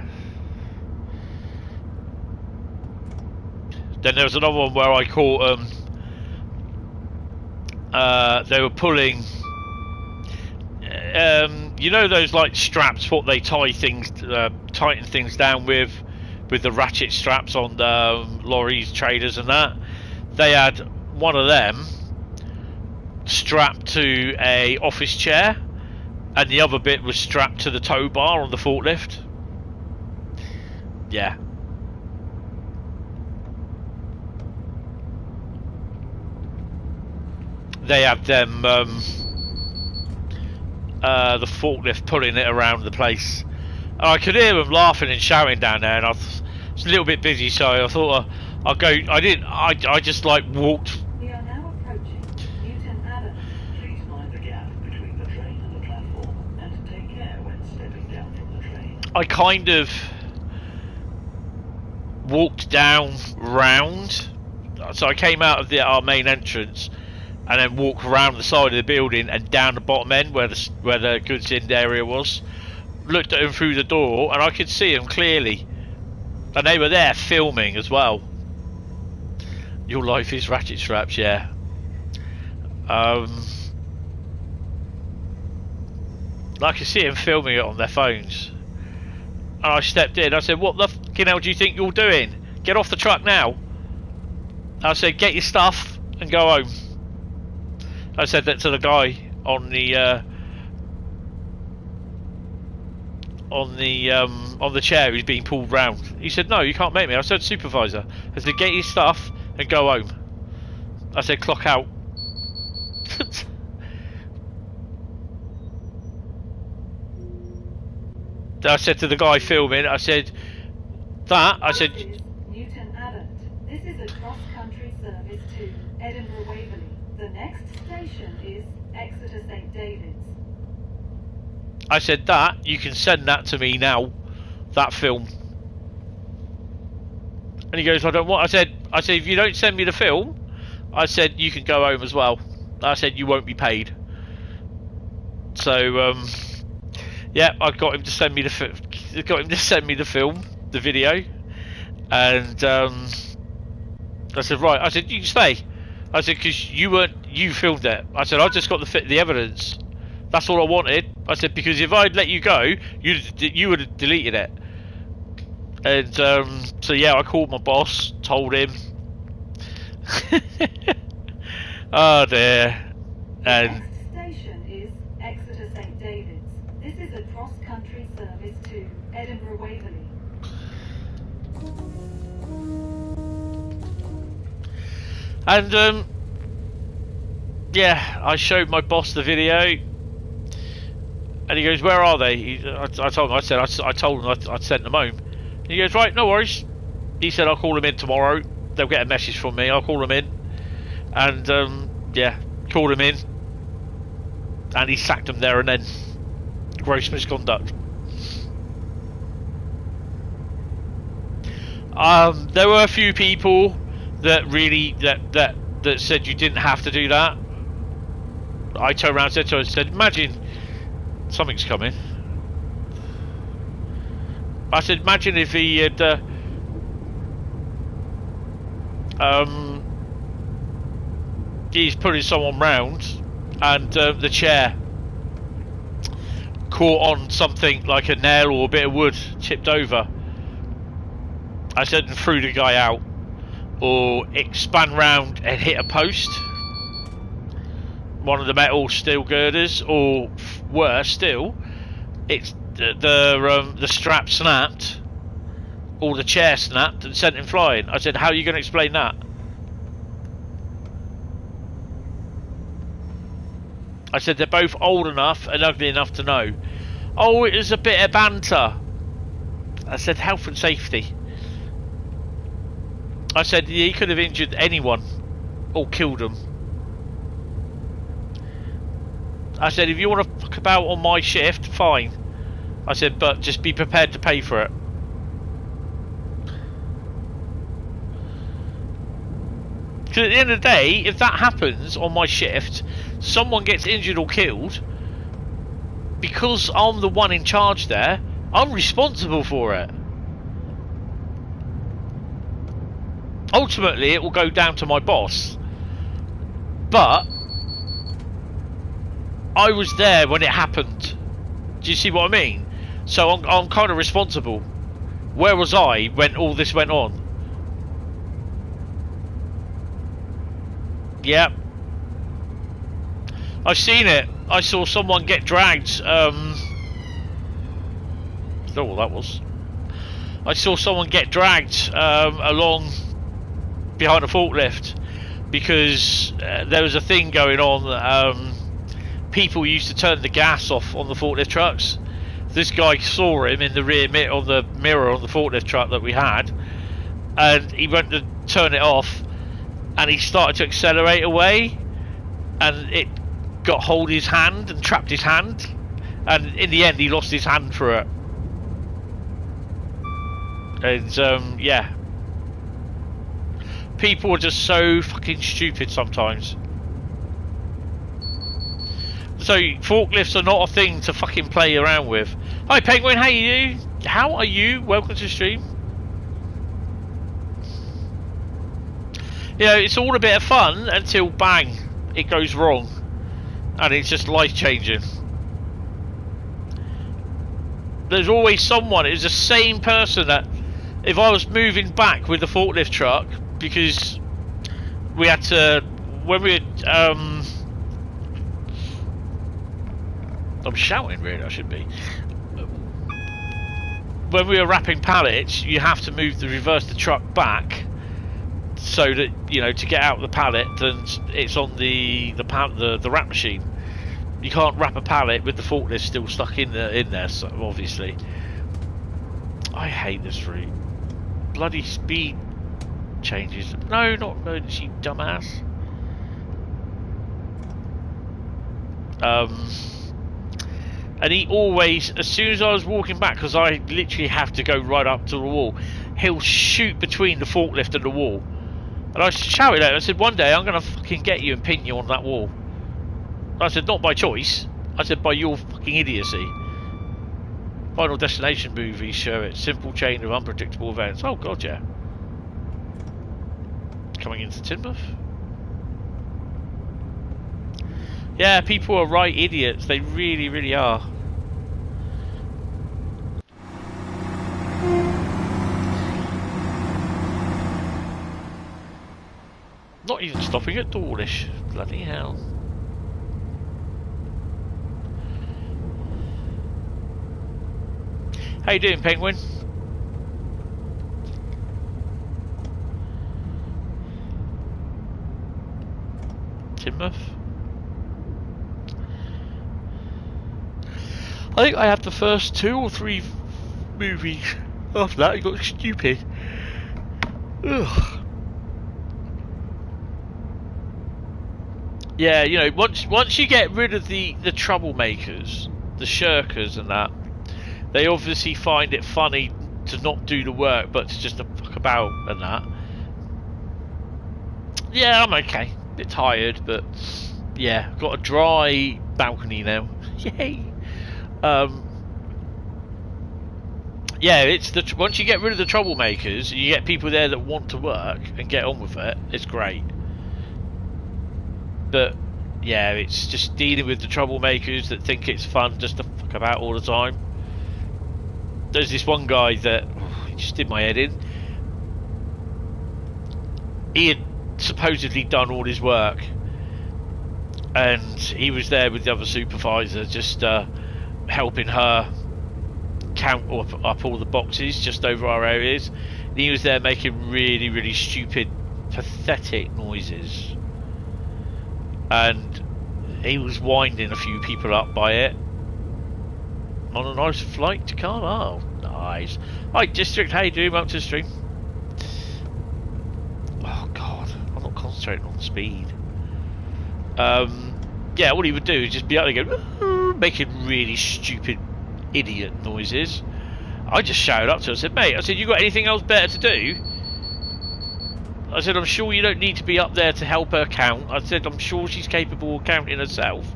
Then there was another one where I caught they were pulling you know those like straps, what they tie things, tighten things down with the ratchet straps on lorries, trailers, and that. They had one of them strapped to a office chair, and the other bit was strapped to the tow bar on the forklift. Yeah. They had them, the forklift pulling it around the place. And I could hear them laughing and shouting down there, and I was a little bit busy, so I thought I'll go. I just like walked. We are now approaching Newton Abbot. Please mind the gap between the train and the platform, and take care when stepping down from the train. I kind of walked down round, so I came out of our main entrance, and then walked around the side of the building and down the bottom end where the goods in area was. Looked at them through the door, and I could see them clearly, and they were there filming as well. Your life is ratchet straps, yeah. I could see them filming it on their phones, and I stepped in. I said, "What the fucking hell do you think you're doing? Get off the truck now!" I said, "Get your stuff and go home." I said that to the guy on the chair who's being pulled round. He said, "No, you can't make me." I said, "Supervisor." I said, "Get your stuff and go home." I said, "Clock out." I said to the guy filming, I said, This is Newton Abbot. This is a cross-country service to Edinburgh Waverley. The next station is Exeter St David's. I said that, you can send that to me now, that film. And he goes, "I don't want." I said, "If you don't send me the film," I said, "you can go home as well." I said, "You won't be paid." So, yeah, I got him to send me the film, the video, and I said, "Right," I said, "You can stay." I said, "Because you filmed it." I said, "I just got the evidence. That's all I wanted." I said, "Because if I'd let you go, you would have deleted it." And so yeah, I called my boss, told him. Oh dear. And The next station is Exeter St David's. This is a cross-country service to Edinburgh Waverley. And yeah, I showed my boss the video, and he goes, "Where are they?" I told him. I said I told him I'd sent them home. And he goes, "Right, no worries." He said, "I'll call them in tomorrow. They'll get a message from me. I'll call them in." And yeah, called him in, and he sacked them there and then. Gross misconduct. There were a few people that really that said you didn't have to do that. I turned around and said to her, "Imagine something's coming." I said, "Imagine if he had he's putting someone round and the chair caught on something like a nail or a bit of wood, tipped over." I said, "And threw the guy out, or it spun round and hit a post, one of the metal steel girders, or worse still, it's the strap snapped, or the chair snapped and sent him flying." I said, "How are you going to explain that?" I said, "They're both old enough and ugly enough to know." "Oh, it was a bit of banter." I said, "Health and safety." I said, "He could have injured anyone or killed them." I said, "If you want to fuck about on my shift, fine." I said, "But just be prepared to pay for it." Because at the end of the day, if that happens on my shift, someone gets injured or killed, because I'm the one in charge there, I'm responsible for it. Ultimately, it will go down to my boss, but I was there when it happened. Do you see what I mean? So I'm kind of responsible. Where was I when all this went on? Yep. I've seen it. I saw someone get dragged. I don't know what that was. I saw someone get dragged along behind a forklift because there was a thing going on. People used to turn the gas off on the forklift trucks. This guy saw him in the rear on the mirror on the forklift truck that we had, and he went to turn it off, and he started to accelerate away, and it got hold of his hand and trapped his hand, and in the end he lost his hand for it. And yeah, people are just so fucking stupid sometimes. So forklifts are not a thing to fucking play around with. Hi Penguin, how you? How are you? Welcome to the stream. You know, it's all a bit of fun until bang, it goes wrong, and it's just life changing. There's always someone. It's the same person that, if I was moving back with the forklift truck, because we had to, when we had, I'm shouting really, I should be. When we were wrapping pallets, you have to reverse the truck back, so that, you know, to get out the pallet, then it's on the wrap machine. You can't wrap a pallet with the forklift still stuck in there, so obviously. I hate this route. Bloody speed changes. No, not emergency, dumbass. And he always, as soon as I was walking back, because I literally have to go right up to the wall, he'll shoot between the forklift and the wall. And I shouted at him, I said, one day I'm going to fucking get you and pin you on that wall. I said, not by choice. I said, by your fucking idiocy. Final Destination movies show it. Simple chain of unpredictable events. Oh god, yeah. Coming into Teignmouth. Yeah, people are right idiots. They really, really are. Not even stopping at Dawlish. Bloody hell. How you doing, Penguin? Teignmouth? I think I had the first 2 or 3 movies. After that, it got stupid. Ugh. Yeah, you know, once you get rid of the troublemakers, the shirkers and that, they obviously find it funny to not do the work, but to just fuck about and that. Yeah, I'm okay. A bit tired, but yeah, got a dry balcony now. Yay! Yeah, it's once you get rid of the troublemakers, you get people there that want to work and get on with it. It's great. But yeah, it's just dealing with the troublemakers that think it's fun just to fuck about all the time. There's this one guy that he just did my head in. He had supposedly done all his work, and he was there with the other supervisor, just helping her count up all the boxes just over our areas. And he was there making really, really stupid, pathetic noises, and he was winding a few people up by it. On a nice flight to Carlisle. Nice. Hi, District, how you doing? Welcome to the stream. Oh, God. I'm not concentrating on the speed. Yeah, all he would do is just be out there going, making really stupid idiot noises. I just shouted up to him. I said, mate, I said, you got anything else better to do? I said, I'm sure you don't need to be up there to help her count. I said, I'm sure she's capable of counting herself.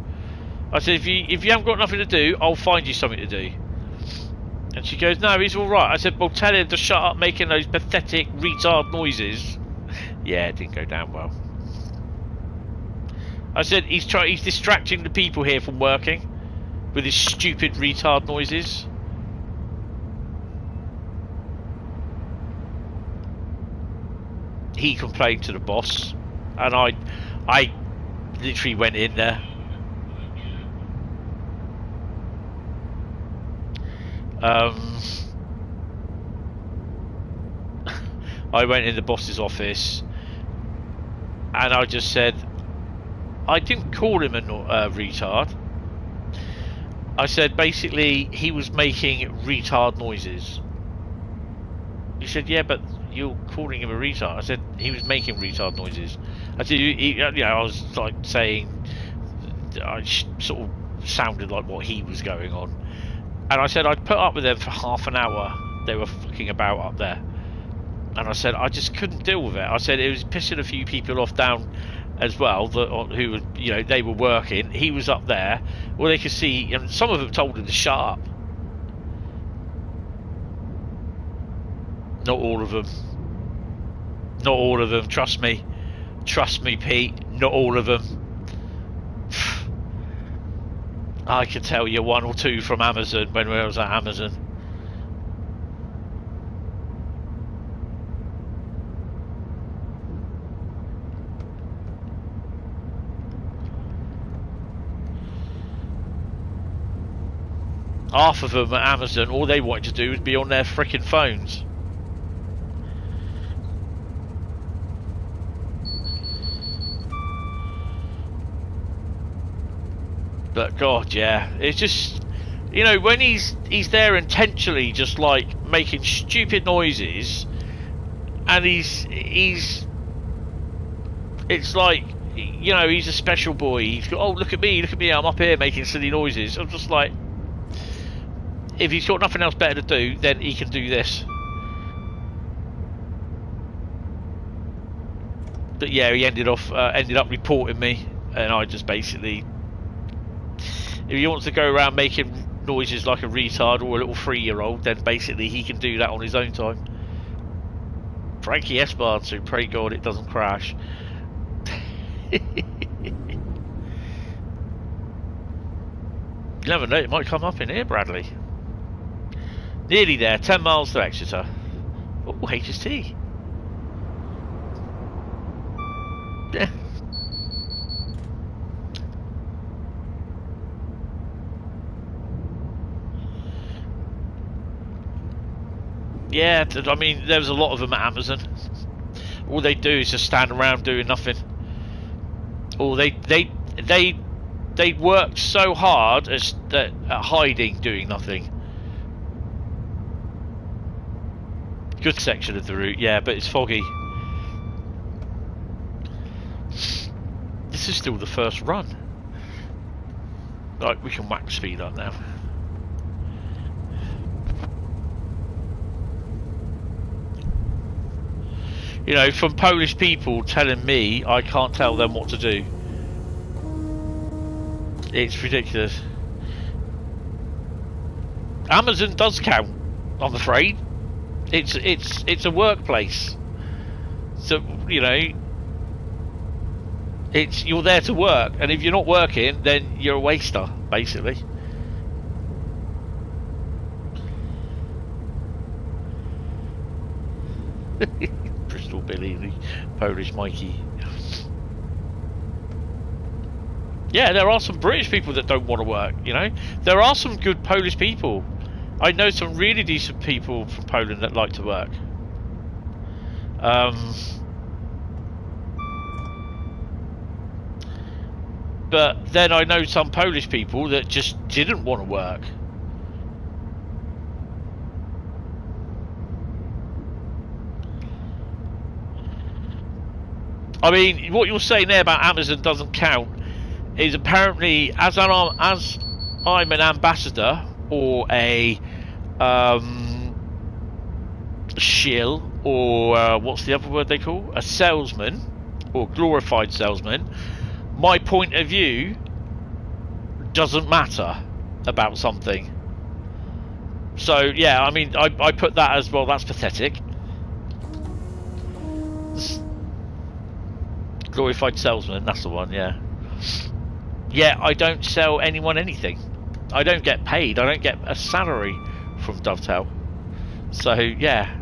I said, if you haven't got nothing to do, I'll find you something to do. And she goes, no, he's alright. I said, well, tell him to shut up making those pathetic retard noises. Yeah, it didn't go down well. I said he's distracting the people here from working with his stupid retard noises. He complained to the boss, and I literally went in there. I went in the boss's office, and I just said, I didn't call him a retard. I said basically he was making retard noises. He said, yeah, but you're calling him a retard. I said he was making retard noises. I said, I was like saying, I sort of sounded like what he was going on. And I said I'd put up with them for half an hour. They were fucking about up there. And I said I just couldn't deal with it. I said it was pissing a few people off down as well, who were, you know, they were working. He was up there. Well, they could see, and some of them told him to shut up. Not all of them. Not all of them, trust me. Trust me, Pete, not all of them. I could tell you one or two from Amazon when I was at Amazon. Half of them at Amazon, all they wanted to do was be on their frickin' phones. But God, yeah, it's just, you know, when he's there intentionally just like making stupid noises, and it's like, you know, he's a special boy. He's got, oh, look at me, I'm up here making silly noises. I'm just like, if he's got nothing else better to do, then he can do this. But yeah, he ended up reporting me, and I just basically, if he wants to go around making noises like a retard or a little 3-year-old, then basically he can do that on his own time. Frankie Esbarn, so pray God it doesn't crash. You never know, it might come up in here, Bradley. Nearly there, 10 miles to Exeter. Oh, HST. Yeah. Yeah, I mean, there was a lot of them at Amazon. All they do is just stand around doing nothing. Or they work so hard at hiding, doing nothing. Good section of the route, yeah, but it's foggy. This is still the first run. Right, we can whack speed up now. You know, from Polish people telling me I can't tell them what to do. It's ridiculous. Amazon does count, I'm afraid. It's a workplace. So, you know, you're there to work, and if you're not working, then you're a waster, basically. Bristol Billy, the Polish Mikey. Yeah, there are some British people that don't want to work, you know. There are some good Polish people. I know some really decent people from Poland that like to work. But then I know some Polish people that just didn't want to work. I mean, what you're saying there about Amazon doesn't count is apparently, as I'm an ambassador or a shill, or what's the other word they call? A salesman, or glorified salesman, my point of view doesn't matter about something. So yeah, I mean, I put that as, well, that's pathetic. Glorified salesman, that's the one, yeah. yet I don't sell anyone anything. I don't get paid. I don't get a salary from Dovetail. So yeah.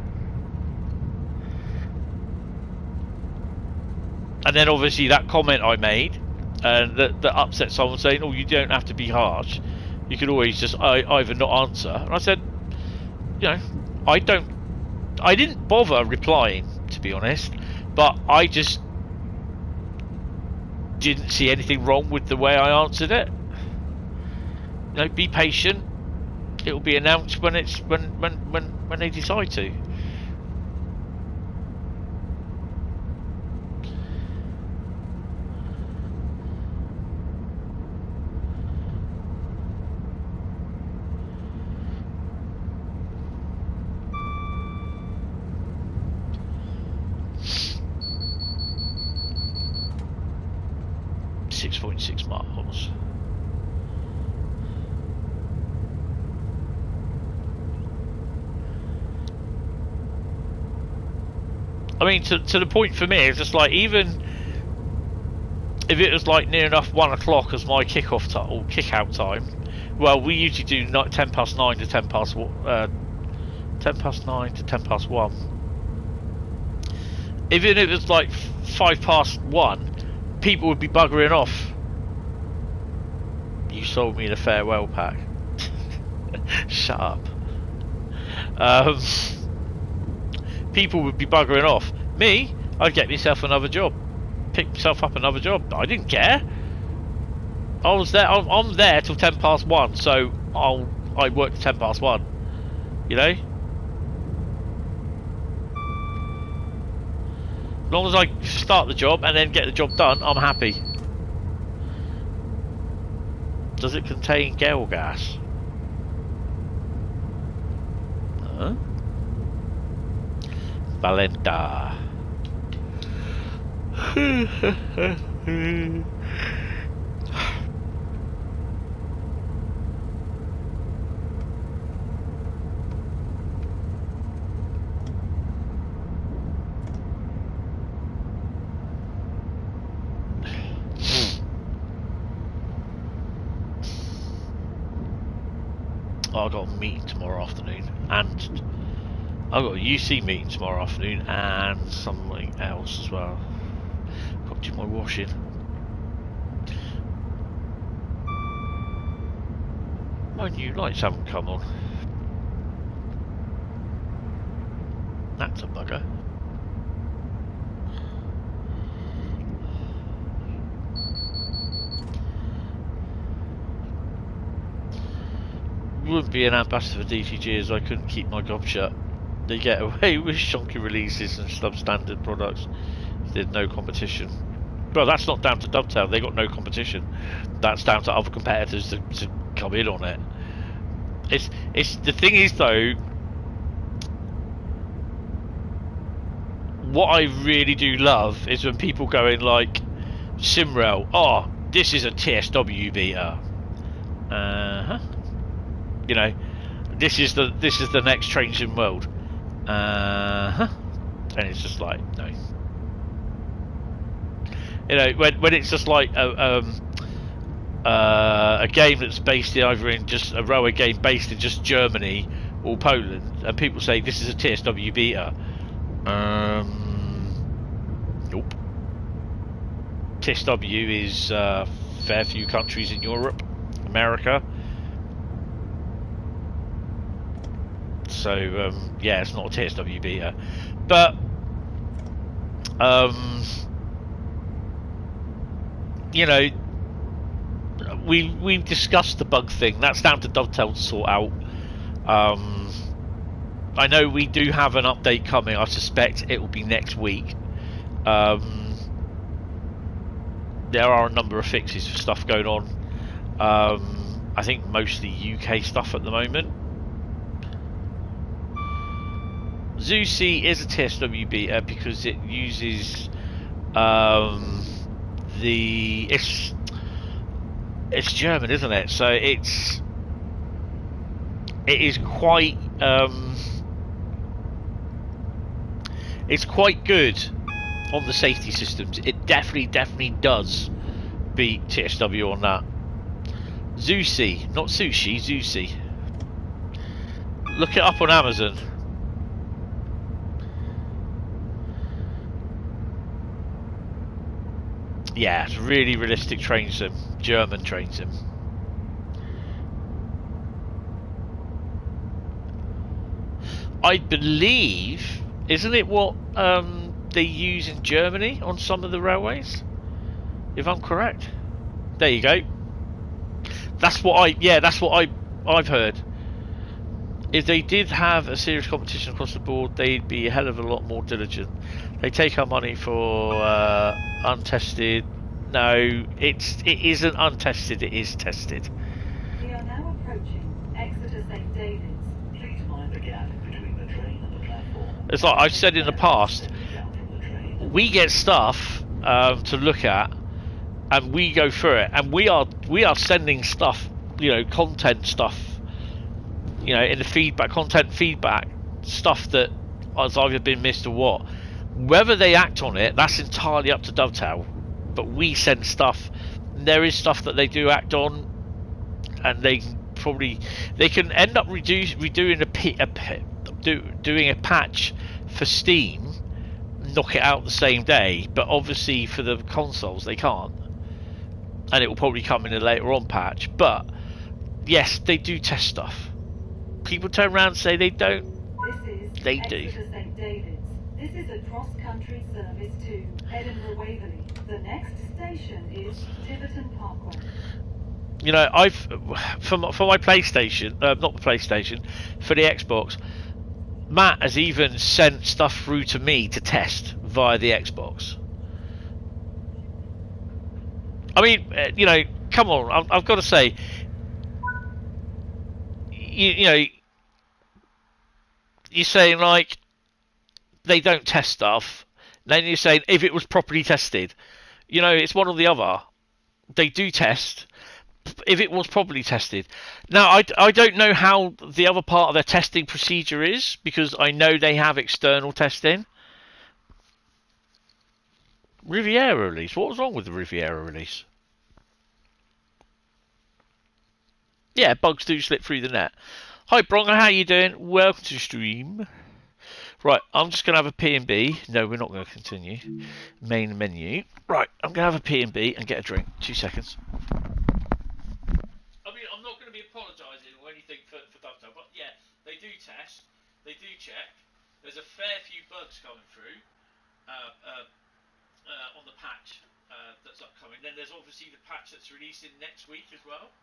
And then obviously that comment I made, that upset someone, saying, "Oh, you don't have to be harsh. You could always just either not answer." And I said, you know, I didn't bother replying, to be honest, but I just didn't see anything wrong with the way I answered it. You know, be patient. It will be announced when it's when they decide to. .6 miles. I mean, to the point for me, it's just like, even if it was like near enough 1 o'clock as my kick-off time or kick-out time. Well, we usually do 9 to 10 past 9 to 10 past 1. Even if it was like 5 past 1, people would be buggering off. You sold me the farewell pack. Shut up. People would be buggering off. Me, I'd get myself another job. Pick myself up another job. I didn't care. I was there. I'm there till 10 past 1, so I work till 10 past 1. You know. As long as I start the job and then get the job done, I'm happy. Does it contain gale gas? Huh? Valenta. I've got a meeting tomorrow afternoon, and I've got a UC meeting tomorrow afternoon, and something else as well. Got to do my washing. My new lights haven't come on. That's a bugger. Wouldn't be an ambassador for DTG as I couldn't keep my gob shut. They get away with shonky releases and substandard products. There's no competition. Well, that's not down to Dovetail. They got no competition. That's down to other competitors to come in on it. It's the thing is though, what I really do love is when people go in like Simrail. Oh, this is a TSW beta. You know, this is the next train sim world. And it's just like, no. You know, when it's just like a game that's based in either in just a railway game based in just Germany or Poland, and people say this is a TSW beta. Nope. TSW is fair few countries in Europe, America. So yeah, it's not a TSW beta, but you know, we've discussed the bug thing. That's down to Dovetail to sort out. I know we do have an update coming. I suspect it will be next week. There are a number of fixes for stuff going on. I think mostly UK stuff at the moment. Zusi is a TSW beta because it uses it's German, isn't it? So it is quite it's quite good on the safety systems. It definitely does beat TSW on that. Zusi, not sushi, Zusi. Look it up on Amazon. Yeah, it's really realistic train sim. German train sim. I believe, isn't it what they use in Germany on some of the railways? If I'm correct. There you go. That's what I've heard. If they did have a serious competition across the board, they'd be a hell of a lot more diligent. They take our money for untested. No, it isn't untested. It is tested. We are now approaching Exeter St David's. Please mind the gap between the train and the platform. It's like I've said in the past. We get stuff to look at, and we go through it, and we are sending stuff, content stuff, in the feedback, content feedback, stuff that has either been missed or what. Whether they act on it, that's entirely up to Dovetail. But we send stuff. There is stuff that they do act on, and they can end up doing a patch for Steam, knock it out the same day. But obviously for the consoles they can't, and it will probably come in a later on patch. But yes, they do test stuff. People turn around and say they don't. They do. St David's. This is a cross-country service to Edinburgh Waverley. The next station is Tiverton Parkway. I've for my PlayStation, not the PlayStation, for the Xbox, Matt has even sent stuff through to me to test via the Xbox. I mean, come on, I've got to say, you're saying like they don't test stuff. Then you're saying if it was properly tested, it's one or the other. They do test if it was properly tested. Now I don't know how the other part of their testing procedure is, because I know they have external testing. Riviera release. What was wrong with the Riviera release? Yeah, bugs do slip through the net. Hi Bronco, how you doing? Welcome to the stream. Right, I'm just going to have a P&B. No, we're not going to continue. Main menu. Right, I'm going to have a P&B and get a drink. 2 seconds. I mean, I'm not going to be apologising or anything for Dovetail, but yeah, they do test. They do check. There's a fair few bugs coming through on the patch that's upcoming. Then there's obviously the patch that's releasing next week as well.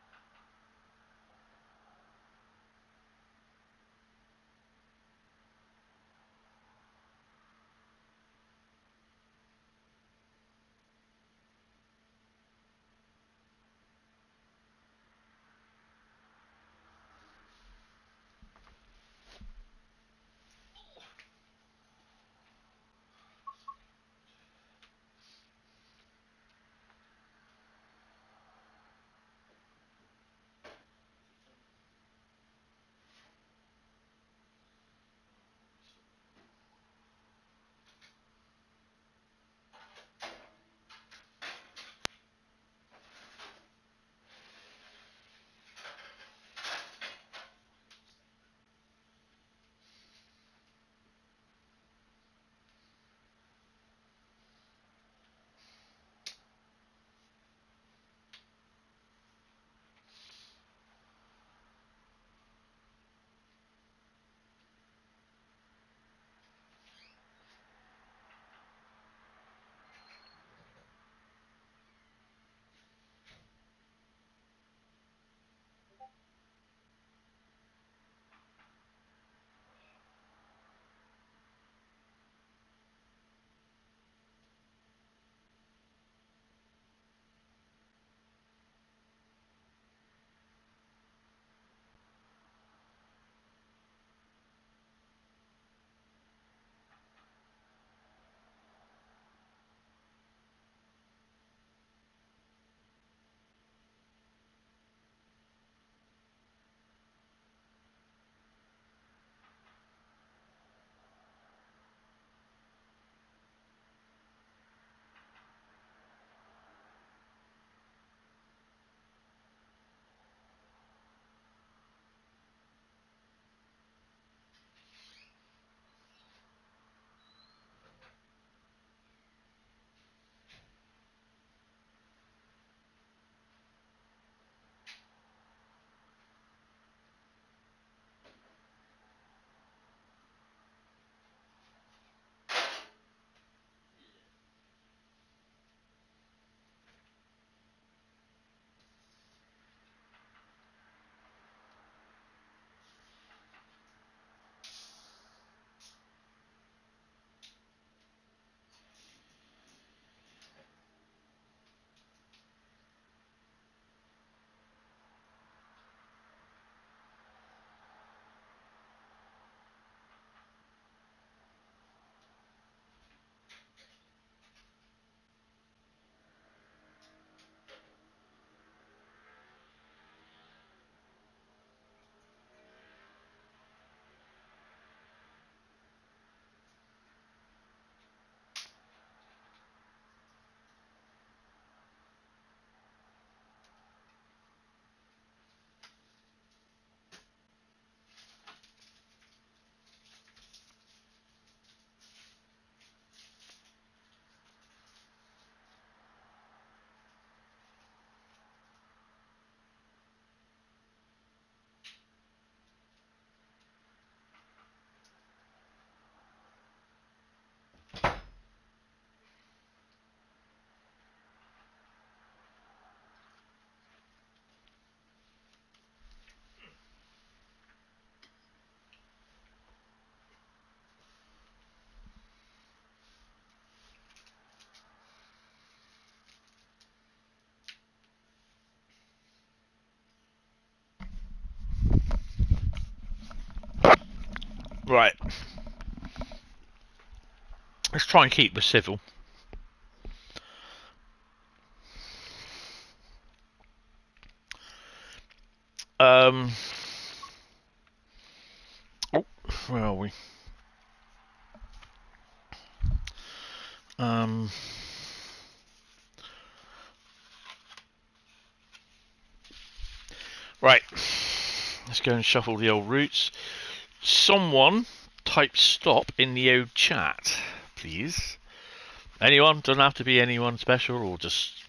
Right. Let's try and keep the civil. Oh, where are we? Right. Let's go and shuffle the old routes. Someone type stop in the old chat, please. Anyone? Doesn't have to be anyone special, or just...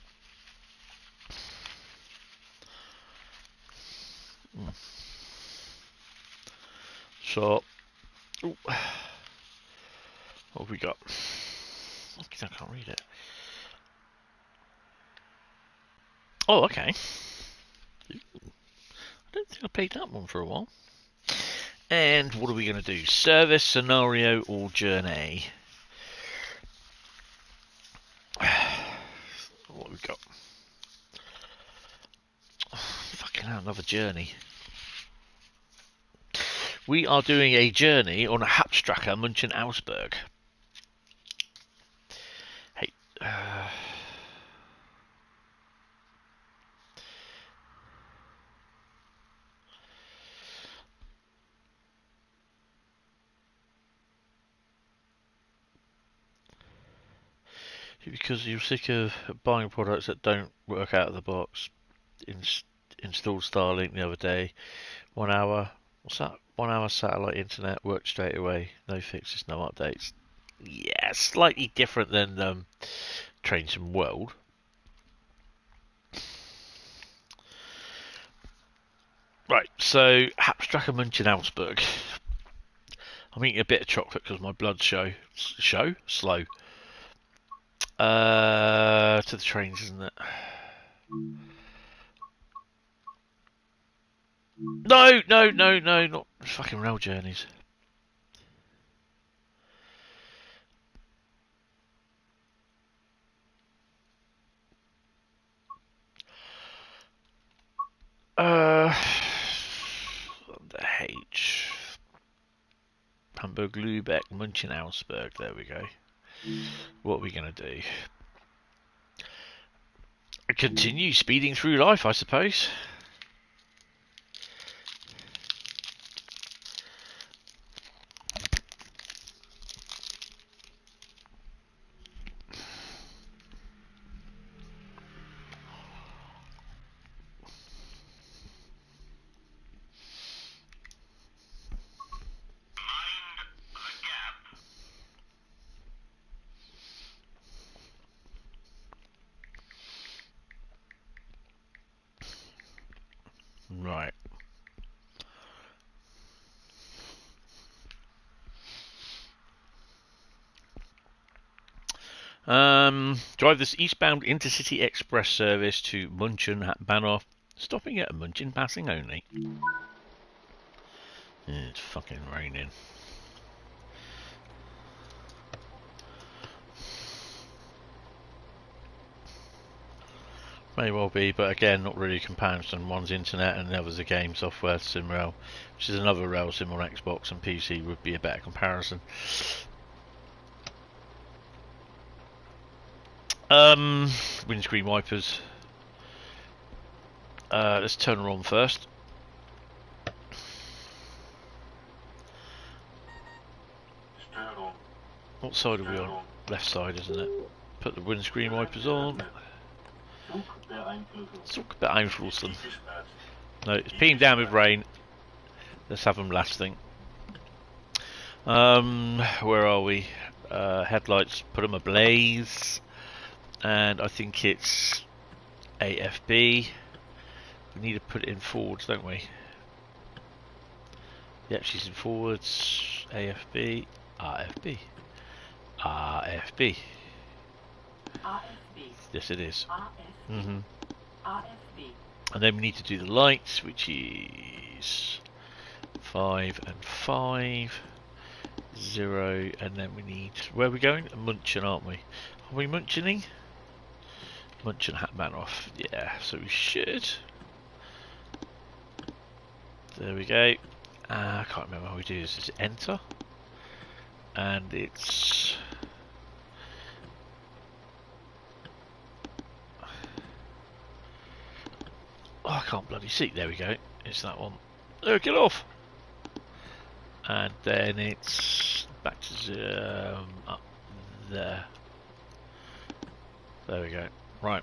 So, ooh. What have we got? I can't read it. Oh, okay. I don't think I played that one for a while. And what are we going to do? Service, scenario, or journey? What have we got? Oh, fucking hell, another journey. We are doing a journey on a Hauptstrecke, Munchen Ausburg. Hey, because you're sick of buying products that don't work out of the box. Installed Starlink the other day. 1 hour. What's that? 1 hour satellite internet, worked straight away. No fixes, no updates. Yeah, slightly different than Trains from World. Right, so Hauptstrecke Munchen Ausburg. I'm eating a bit of chocolate because my blood's slow. To the trains, isn't it? No, not fucking rail journeys. The H. Hamburg, Lübeck, Munchen Ausburg. There we go. What are we going to do? Continue speeding through life, I suppose. Right. Drive this eastbound intercity express service to Munchen Bahnhof, stopping at Munchen passing only. It's fucking raining. May well be, but again, not really a comparison. One's internet and the other's a game software, SimRail, which is another rail sim on Xbox and PC, would be a better comparison. Windscreen wipers. Let's turn her on first. What side are we on? Left side, isn't it? Put the windscreen wipers on. Talk about beeinflussen. No, it's peeing down with rain. Let's have them lasting. Where are we? Headlights, put them ablaze. And I think it's AFB. We need to put it in forwards, don't we? Yep, she's in forwards. AFB. RFB. RFB. RFB. Yes, it is. RFB. And then we need to do the lights, which is 5 and 5. 0, and then we need... Where are we going? Munchen, aren't we? Are we munchening? Munchen Bahnhof. Yeah, so we should... There we go. I can't remember how we do this. Is it enter? And it's... Oh, I can't bloody see. There we go. It's that one. Oh, get off! And then it's back to up there. There we go. Right.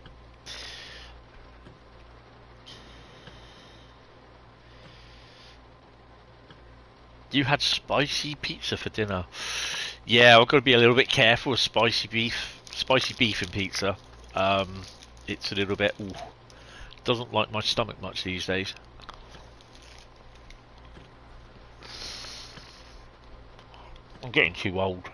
You had spicy pizza for dinner. Yeah, I've got to be a little bit careful with spicy beef. Spicy beef in pizza. It's a little bit... Ooh, doesn't like my stomach much these days. I'm getting too old.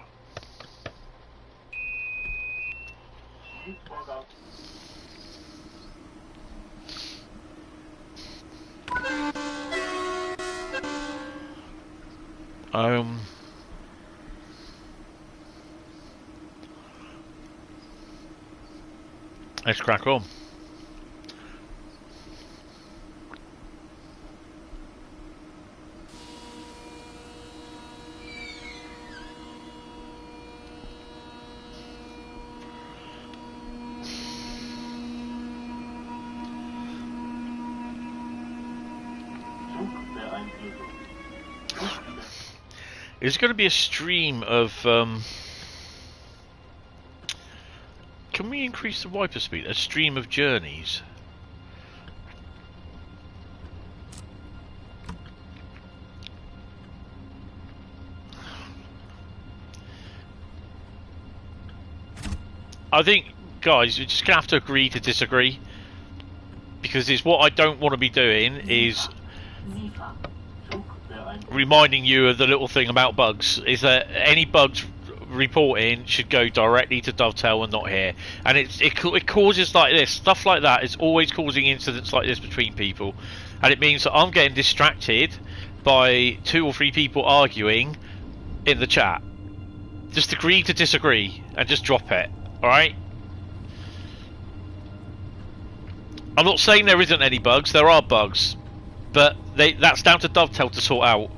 Let's crack on. There's going to be a stream of... Can we increase the wiper speed? A stream of journeys. I think, guys, we're just going to have to agree to disagree. Because it's what I don't want to be doing is... reminding you of the little thing about bugs, is that any bugs reporting should go directly to Dovetail and not here, and it causes like this stuff like that. It's always causing incidents like this between people, and it means that I'm getting distracted by 2 or 3 people arguing in the chat. Just agree to disagree and just drop it, alright? I'm not saying there isn't any bugs, there are bugs, but that's down to Dovetail to sort out.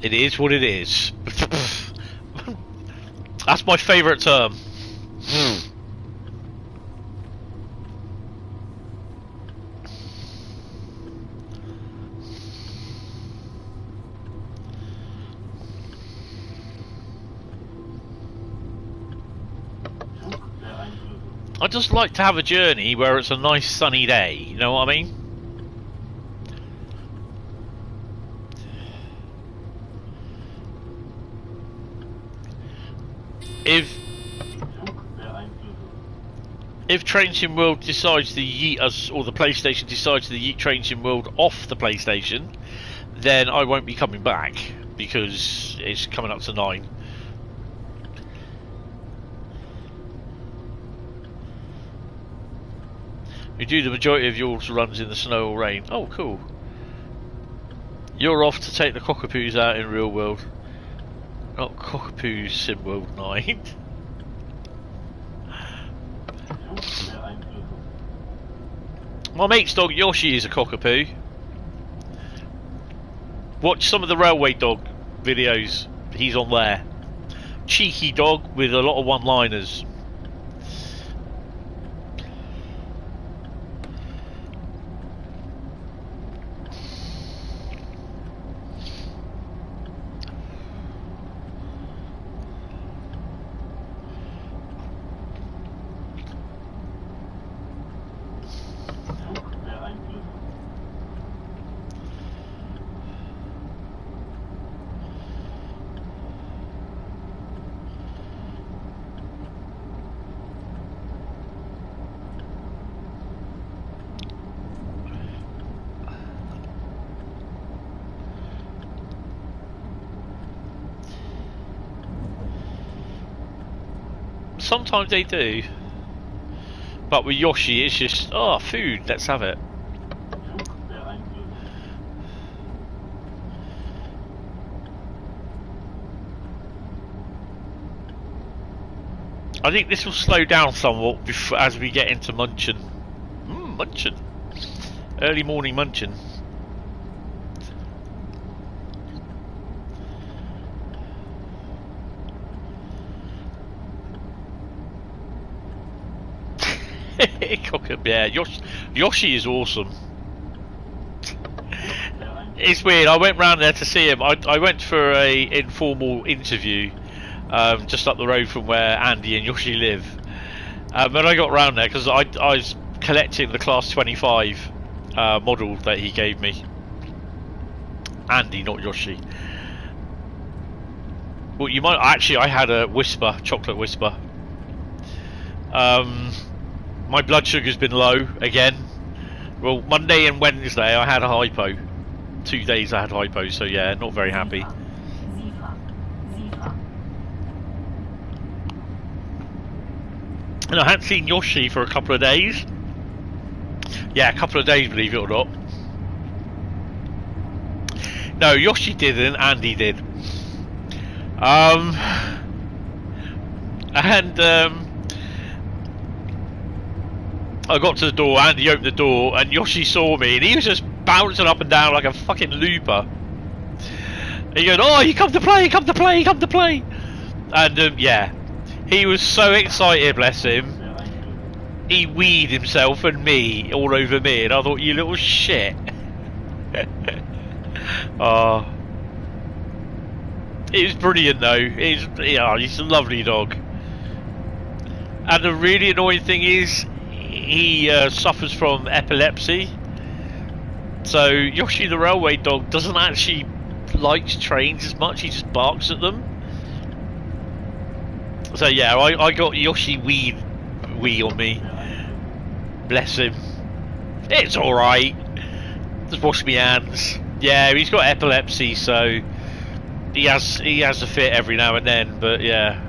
It is what it is. That's my favourite term. I just like to have a journey where it's a nice sunny day, you know what I mean? If Train Sim World decides to yeet us, or the PlayStation decides to yeet Train Sim World off the PlayStation, then I won't be coming back, because it's coming up to 9. You do the majority of yours runs in the snow or rain. Oh, cool. You're off to take the cockapoos out in real world. Not Cockapoo Sim World 9. My mate's dog Yoshi is a cockapoo. Watch some of the Railway Dog videos. He's on there. Cheeky dog with a lot of one-liners. Sometimes they do, but with Yoshi it's just, oh, food, let's have it. I think this will slow down somewhat as we get into Munchen. Munchen. Early morning Munchen. Yeah, Yoshi is awesome. It's weird. I went round there to see him. I went for a informal interview just up the road from where Andy and Yoshi live. When I got round there, because I was collecting the Class 25 model that he gave me. Andy, not Yoshi. Well, you might actually. I had a Whisper, chocolate Whisper. My blood sugar's been low again. Well, Monday and Wednesday I had a hypo. 2 days I had hypo, so yeah, not very happy. And I hadn't seen Yoshi for a couple of days. Yeah, a couple of days, believe it or not. No, Yoshi didn't, Andy did. I got to the door, Andy opened the door, and Yoshi saw me, and he was just bouncing up and down like a fucking looper. And he goes, "Oh, you come to play, come to play, come to play!" And yeah, he was so excited, bless him. He weed himself and me all over me, and I thought, you little shit. Oh, it was brilliant though. He's a lovely dog. And the really annoying thing is, he suffers from epilepsy. So Yoshi the railway dog doesn't actually like trains as much. He just barks at them. So yeah, I got Yoshi wee on me. Bless him. It's all right. Just wash me hands. Yeah, he's got epilepsy, so he has a fit every now and then. But yeah.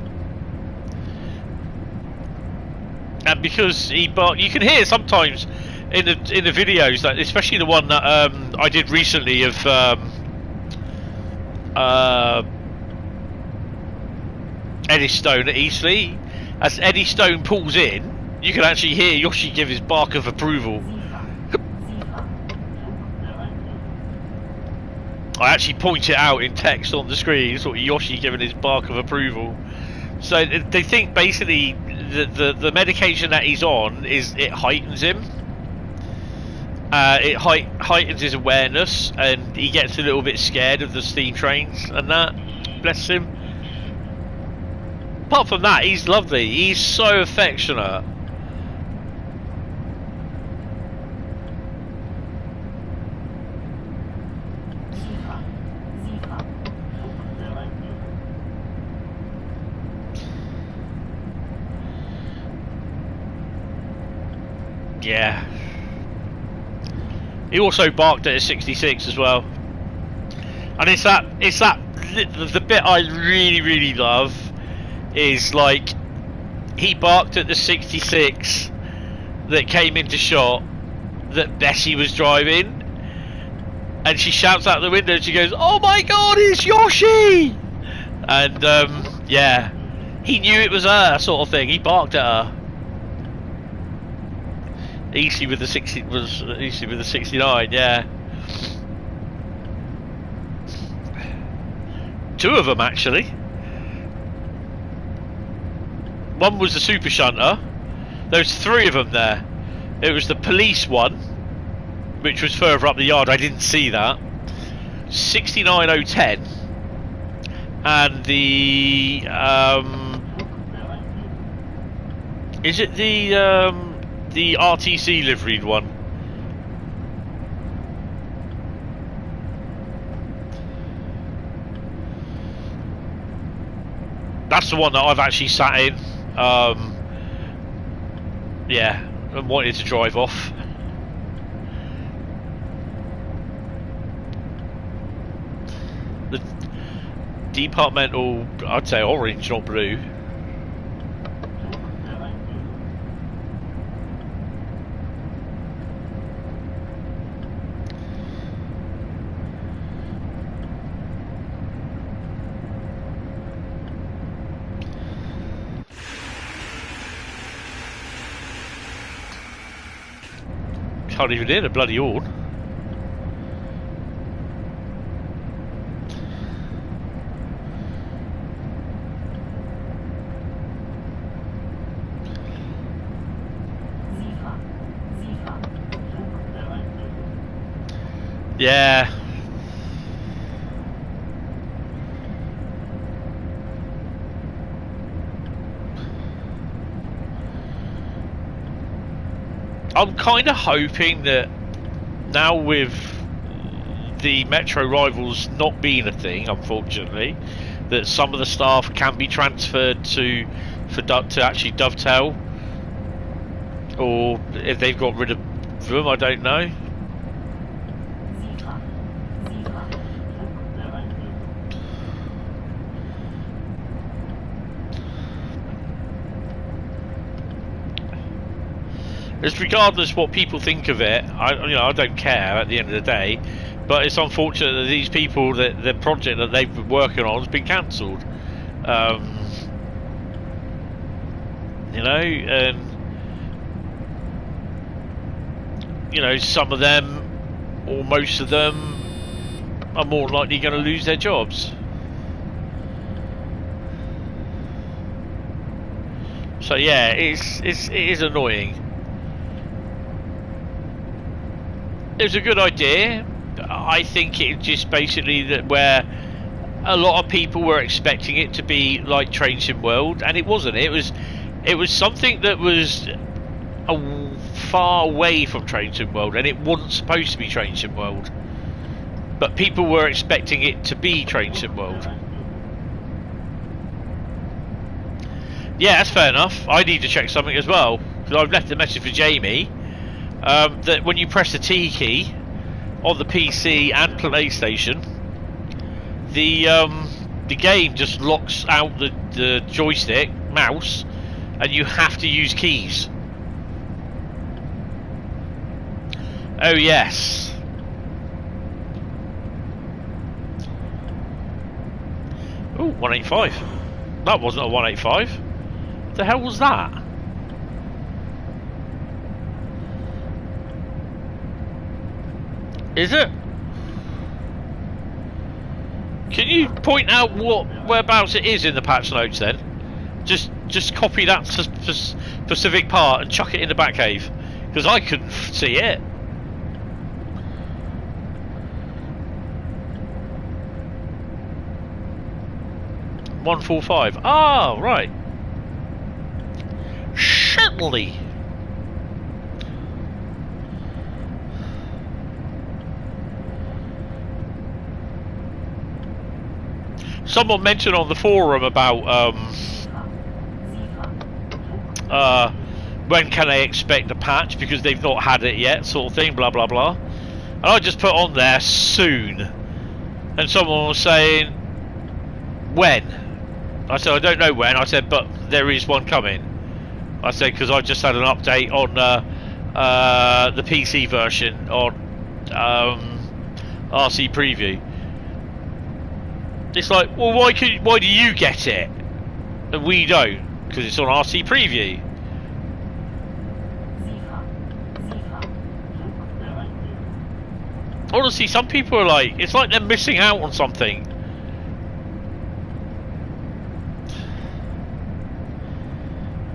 And because he barks, you can hear sometimes in the videos, that especially the one that I did recently of Eddystone at Eastleigh. As Eddystone pulls in, you can actually hear Yoshi give his bark of approval. I actually point it out in text on the screen, sort of Yoshi giving his bark of approval. So they think basically the medication that he's on it heightens him. It heightens his awareness, and he gets a little bit scared of the steam trains and that. Bless him. Apart from that, he's lovely. He's so affectionate. Yeah. He also barked at a 66 as well. And it's that the bit I really love is, like, he barked at the 66 that came into shot that Bessie was driving, and she shouts out the window and she goes, "Oh my god, it's Yoshi!" And yeah, he knew it was her, sort of thing. He barked at her. Easy with the 69, yeah. Two of them actually. One was the super shunter. There was three of them there. It was the police one, which was further up the yard. I didn't see that. 69010, and the is it the RTC liveried one? That's the one that I've actually sat in. Yeah, and wanted to drive off. The departmental, I'd say orange, not blue. Can't even hear the bloody horn. Yeah. I'm kind of hoping that now with the Metro Rivals not being a thing, unfortunately, that some of the staff can be transferred to actually Dovetail, or if they've got rid of them, I don't know. It's regardless what people think of it. I don't care at the end of the day, but it's unfortunate that these people, that the project that they've been working on has been cancelled. You know, and you know, some of them, or most of them, are more likely going to lose their jobs. So yeah, it is annoying. It was a good idea. I think it just basically that where a lot of people were expecting it to be like Train Sim World, and it wasn't. It was something that was far away from Train Sim World, and it wasn't supposed to be Train Sim World. But people were expecting it to be Train Sim World. Yeah, that's fair enough. I need to check something as well, because I've left a message for Jamie. That when you press the T key on the PC and PlayStation, the game just locks out the joystick, mouse, and you have to use keys. Oh yes. Oh, 185. That wasn't a 185. The hell was that? Is it? Can you point out whereabouts it is in the patch notes then? Just copy that specific part and chuck it in the back cave, because I couldn't see it. $145. Ah, right. Certainly. Someone mentioned on the forum about when can they expect a patch, because they've not had it yet, sort of thing, blah blah blah. And I just put on there soon, and someone was saying when. I said I don't know when. I said but there is one coming. I said because I just had an update on the PC version on RC Preview. It's like, well, why do you get it and we don't? Because it's on RC Preview. Honestly, some people are like, it's like they're missing out on something.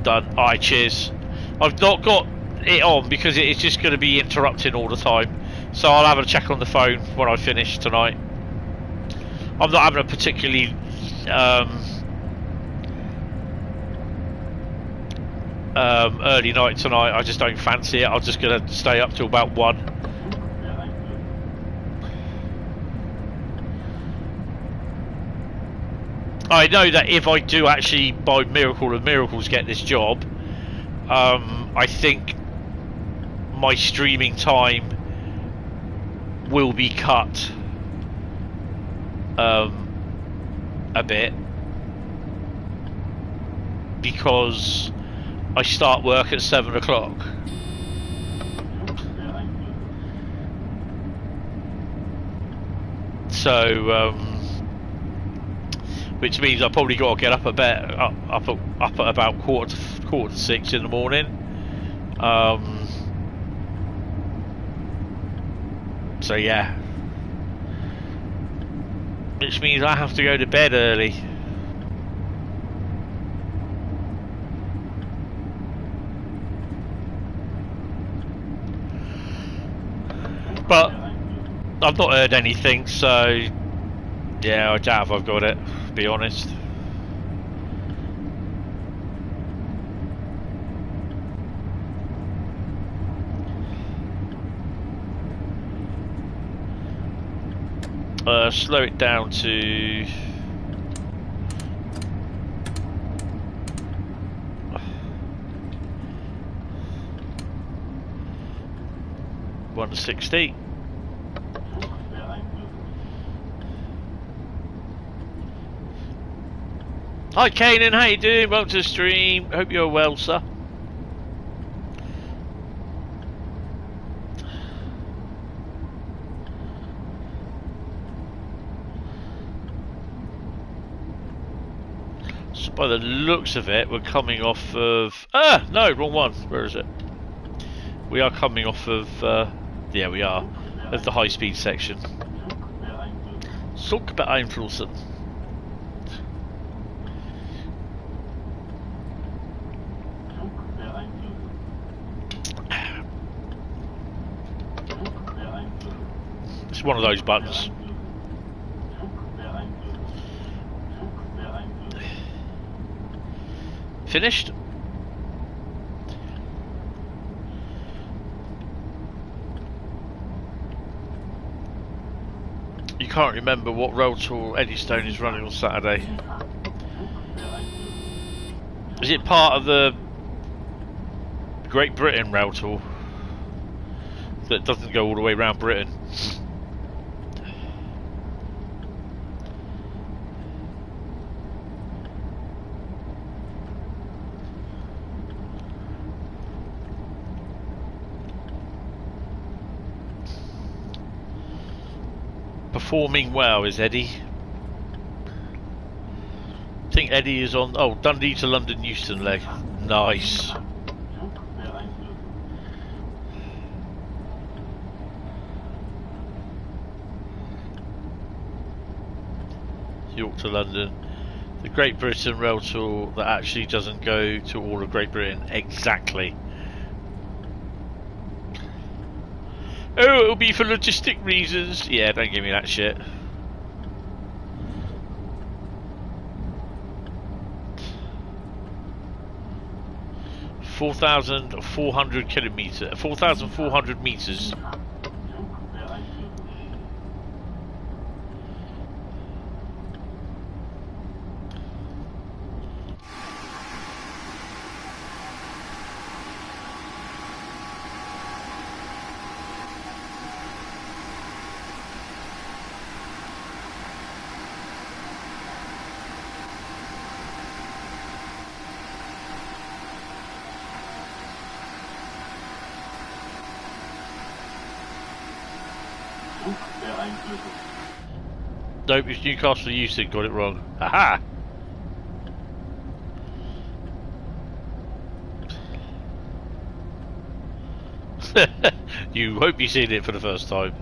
Done. Alright, cheers. I've not got it on because it's just going to be interrupting all the time. So I'll have a check on the phone when I finish tonight. I'm not having a particularly early night tonight. I just don't fancy it. I'm just going to stay up till about 1. I know that if I do actually, by miracle of miracles, get this job, I think my streaming time will be cut a bit, because I start work at 7 o'clock. So which means I've probably got to get up a bit up at about quarter to 6 in the morning. So yeah. Which means I have to go to bed early. But I've not heard anything, so yeah, I doubt if I've got it, to be honest. Slow it down to 160. Hi Kanan, how you doing? Welcome to the stream. Hope you're well, sir. So by the looks of it, we're coming off of... Ah! No, wrong one. Where is it? We are coming off of... yeah, we are. Of the high-speed section. Zug beeinflussen. It's one of those buttons. Finished? You can't remember what rail tour Eddystone is running on Saturday. Is it part of the Great Britain rail tour that doesn't go all the way around Britain? Performing well is Eddie. I think Eddie is on... Oh, Dundee to London Euston leg. Nice. York to London. The Great Britain rail tour that actually doesn't go to all of Great Britain. Exactly. Oh, it'll be for logistic reasons. Yeah, don't give me that shit. (4,400 kilometers, 4,400 meters. Nope, it's Newcastle Euston, got it wrong. Haha! You hope you've seen it for the first time.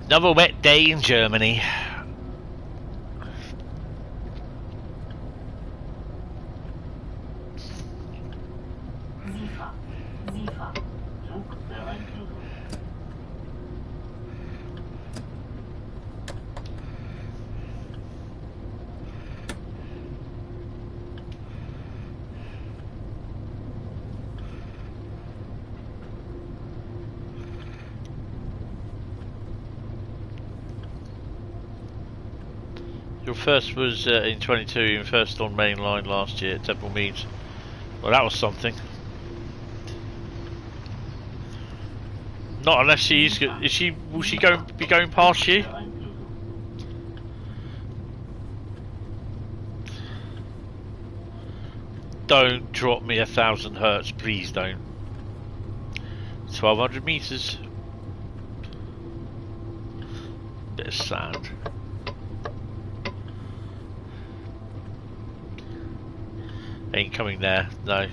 Another wet day in Germany. Your first was in 22, and first on main line last year at Temple Meads. Well, that was something. Not unless she's... Is she? Will she be going past you? Don't drop me 1,000 hertz, please don't. 1,200 meters. Bit of sand. Ain't coming there, no.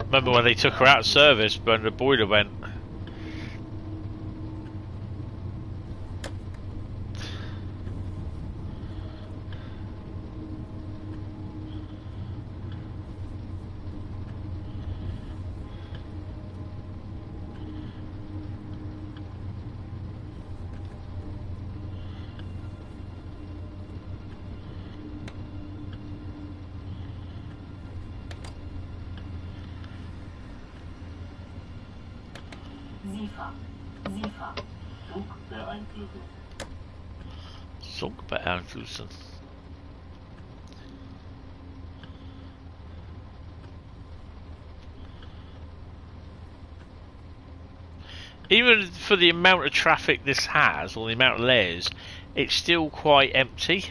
Remember when they took her out of service when the boiler went? Zugbeeinflussen. Even for the amount of traffic this has, or the amount of layers, it's still quite empty.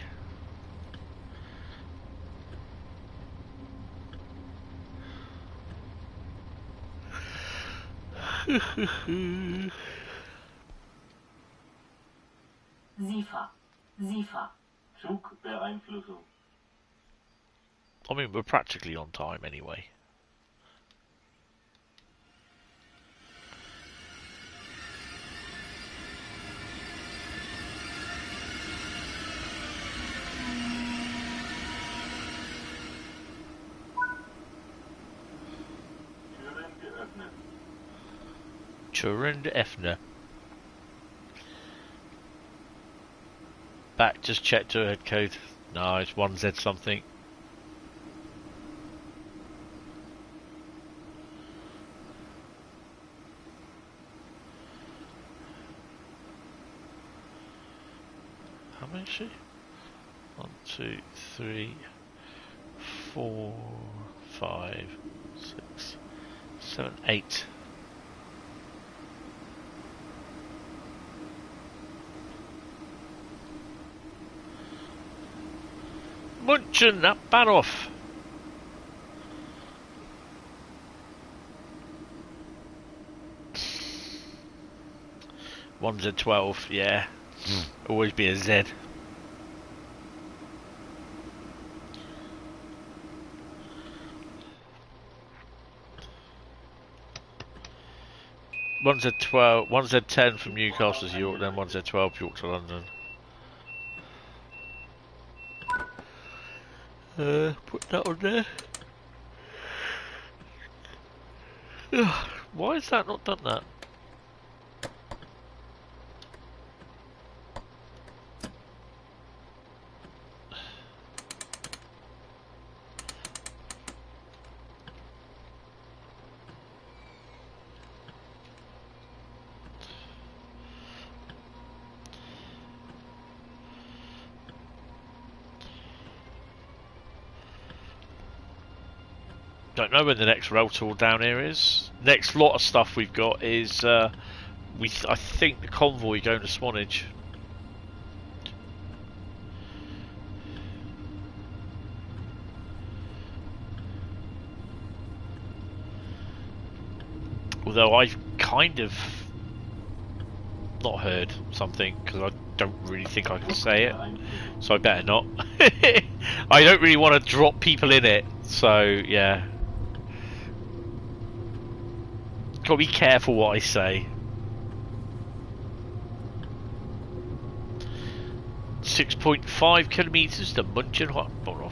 Zugbeeinflussung. I mean, we're practically on time anyway. Türen geöffnet. Back, just check to head code. No, it's 1Z something. How many is she? 1, 2, 3, 4, 5, 6, 7, 8. Munchen, that Bahnhof. One's a 12, yeah. Always be a Z. One's a 12, one's a 10 from Newcastle to York, then one's a 12 York to London. Put that on there. Ugh, why has that not done that? Don't know when the next rail tour down here is. Next lot of stuff we've got is I think the convoy going to Swanage. Although I've kind of not heard something because I don't really think I can say it, so I better not. I don't really want to drop people in it, so yeah. Gotta be careful what I say. 6.5 kilometers to Munchen Ausburg.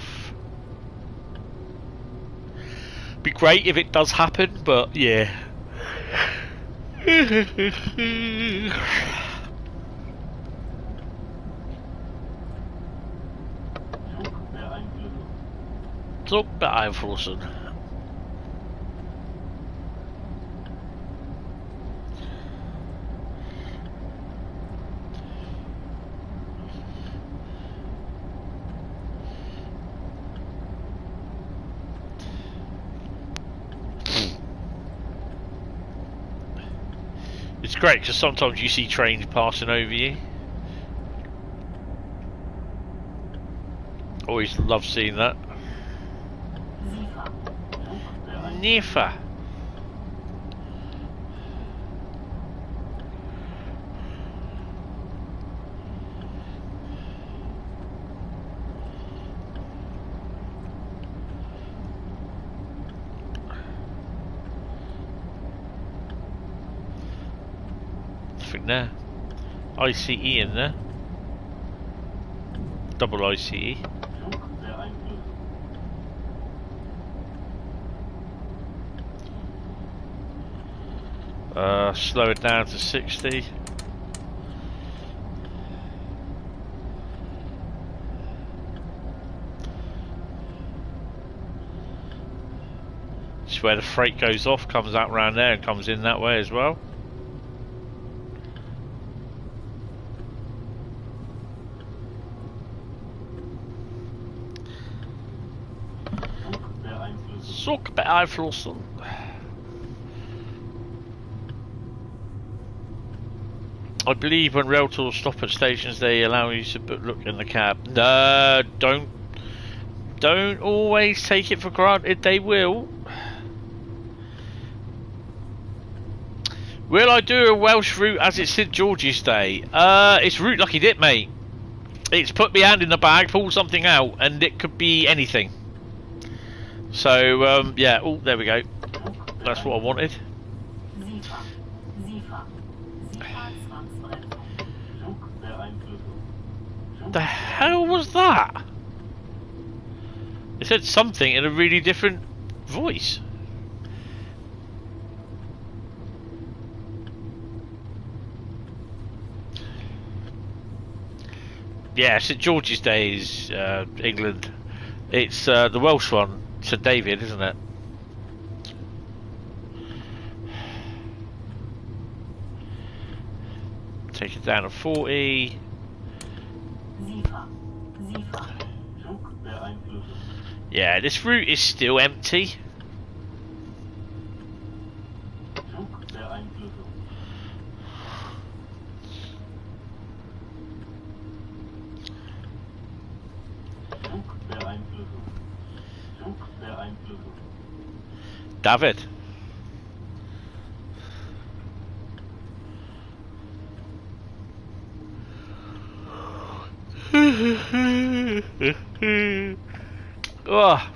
Be great if it does happen, but yeah. Zugbeeinflussen. It's great because sometimes you see trains passing over you. Always love seeing that. Nefa. nothing there. ICE in there. Double ICE. Slow it down to 60. It's where the freight goes off, comes out round there and comes in that way as well. Zug beeinflussen. I believe when rail tours stop at stations, they allow you to look in the cab. No, don't always take it for granted. They will. Will I do a Welsh route as it's St George's Day? It's route lucky dip, mate. It's put my hand in the bag, pull something out, and it could be anything. So yeah. Oh, there we go. That's what I wanted. The hell was that? It said something in a really different voice. Yeah, St George's Day is England. It's the Welsh one, St David, isn't it? Take it down to 40. Yeah, this route is still empty. David. Oh.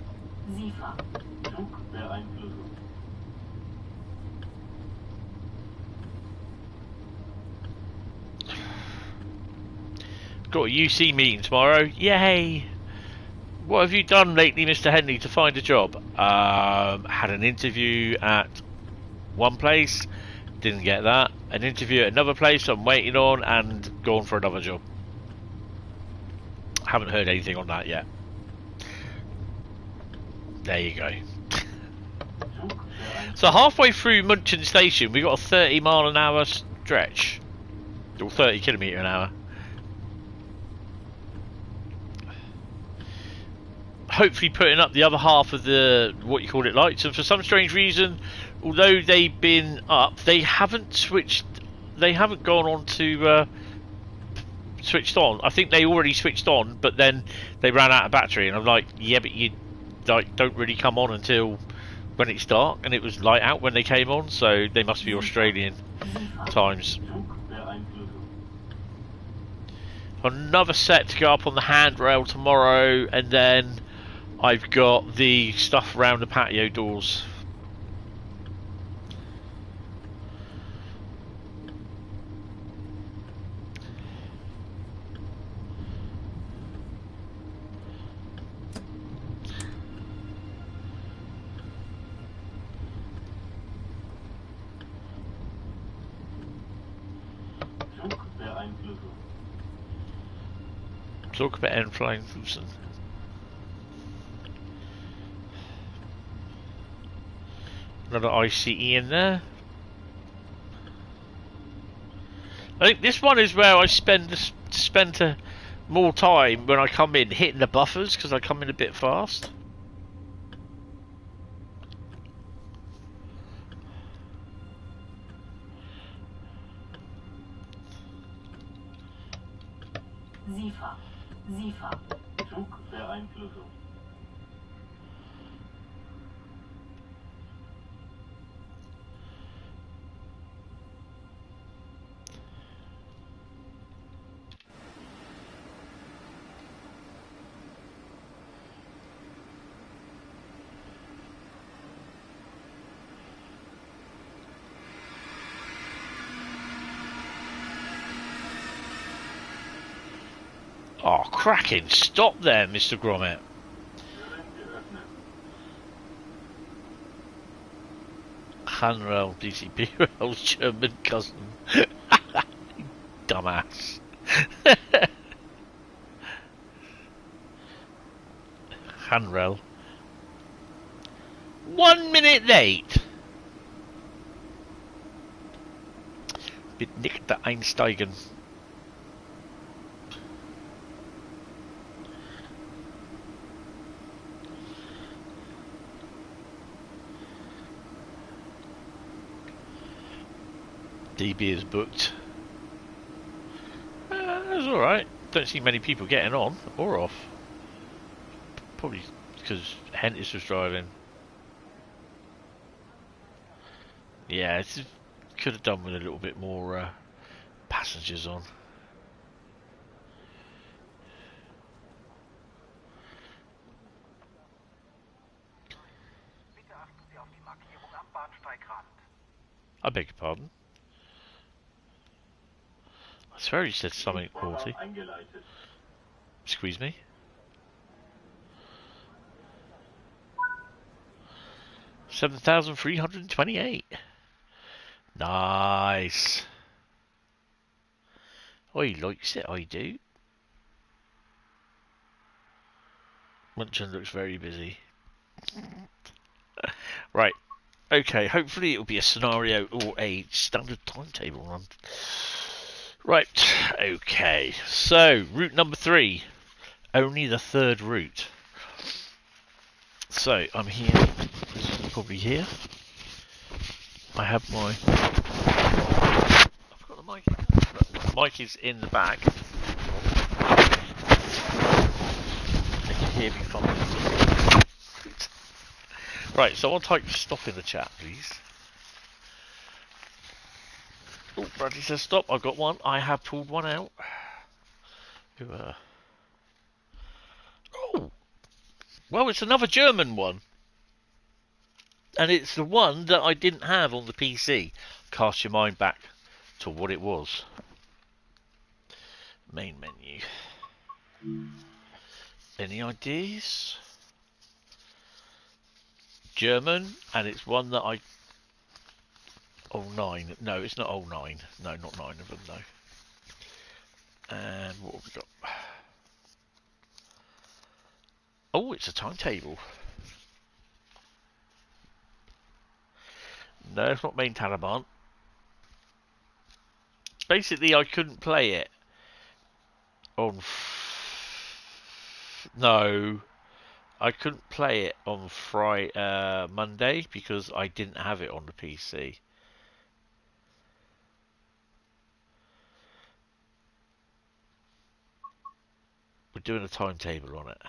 Got a UC meeting tomorrow. Yay! What have you done lately, Mr. Henley, to find a job? Had an interview at one place, didn't get that. An interview at another place I'm waiting on, and gone for another job. Haven't heard anything on that yet. There you go. So halfway through Munchen station, we got a 30-mile-an-hour stretch, or 30 kilometre an hour. Hopefully putting up the other half of the what you call it lights, and for some strange reason, although they've been up, they haven't switched. They haven't gone on to switched on. I think they already switched on, but then they ran out of battery, and I'm like, yeah, but you like don't really come on until when it's dark, and it was light out when they came on, so they must be Australian times. Another set to go up on the handrail tomorrow, and then I've got the stuff around the patio doors. Talk about Einflussen. Another ICE in there. I think this one is where I spend more time when I come in hitting the buffers, because I come in a bit fast. Oh, cracking. Stop there, Mr. Gromit. Hanrail DCP Rail's German cousin. Dumbass. Hanrail. 1 minute late. Bit nicht einsteigen. DB is booked. It's alright. Don't see many people getting on or off. Probably because Hentis was driving. Yeah, it could have done with a little bit more passengers on. I beg your pardon. I swear you said something naughty. Excuse me? $7,328. Nice. Oh, he likes it, I do. Munchen looks very busy. Right. Okay, hopefully it'll be a scenario or a standard timetable run. Right, okay. So, route number 3. Only the third route. So, I'm here. Probably here. I have my... I've got the mic. The mic is in the bag. You can hear me from it. Right, so I'll type stop in the chat, please. Oh, Bradley says stop. I've got one. I have pulled one out. Oh! Well, it's another German one. And it's the one that I didn't have on the PC. Cast your mind back to what it was. Main menu. Any ideas? German, and it's one that I... Oh, 9. No, it's not 09. No, not 9 of them, no. And what have we got? Oh, it's a timetable. No, it's not main Taliban. Basically, I couldn't play it on... No, I couldn't play it on Monday because I didn't have it on the PC. We're doing a timetable on it.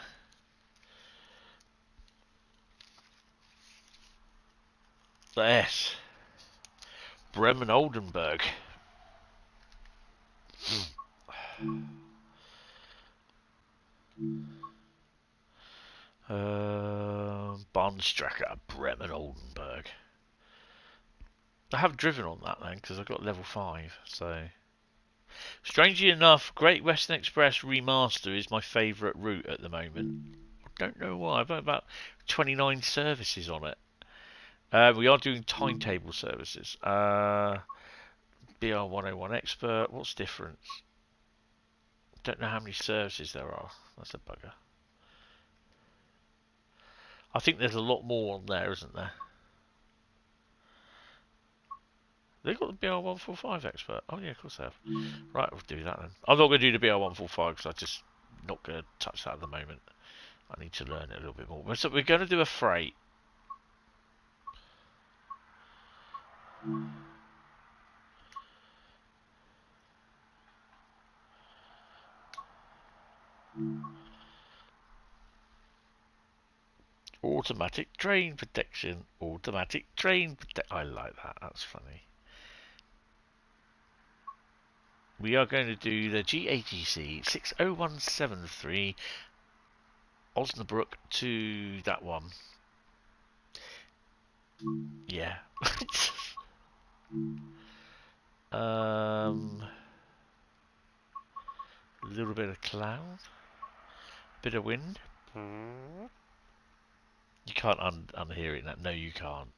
Yes. Bremen Oldenburg. Bahnstrecke, Bremen Oldenburg. I have driven on that then because I've got level 5. So, strangely enough, Great Western Express Remaster is my favourite route at the moment. I don't know why. I've got about 29 services on it. We are doing timetable services. BR101 Expert. What's different? Don't know how many services there are. That's a bugger. I think there's a lot more on there, isn't there? They've got the BR145 Expert. Oh yeah, of course they have. Right, we'll do that then. I'm not going to do the BR145 because I'm just not going to touch that at the moment. I need to learn it a little bit more. So we're going to do a freight. Automatic train protection. Automatic train protection. I like that. That's funny. We are going to do the GATC 60173 Osnabrück to that one. Yeah. A little bit of cloud. Bit of wind. You can't unhear it now. No, you can't.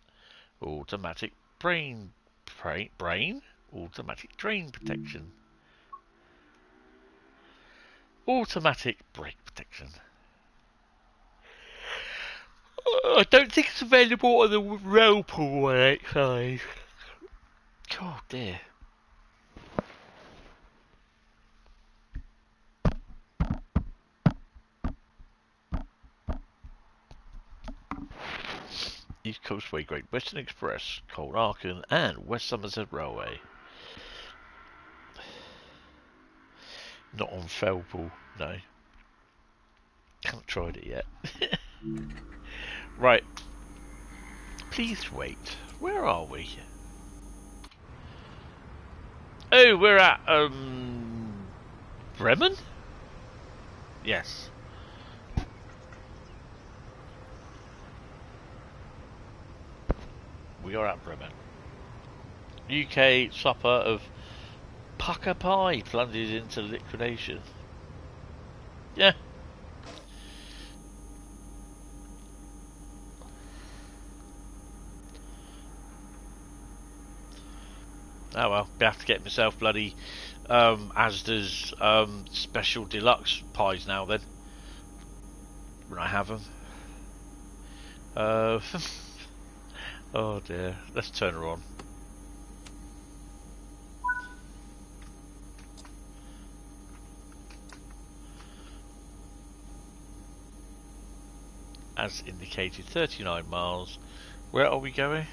Automatic brain. Automatic drain protection. Automatic brake protection. I don't think it's available on the Railpool 185. Oh dear. East Coastway, Great Western Express, Cold Aachen, and West Somerset Railway. Not on Felpool, no. Haven't tried it yet. Right. Please wait. Where are we? Oh, we're at, Bremen? Yes. We are at Bremen. UK supper of pucker pie plunges into liquidation. Yeah. Oh well, I have to get myself bloody Asda's special deluxe pies now then. When I have them. Oh dear, let's turn her on. As indicated, 39 miles. Where are we going?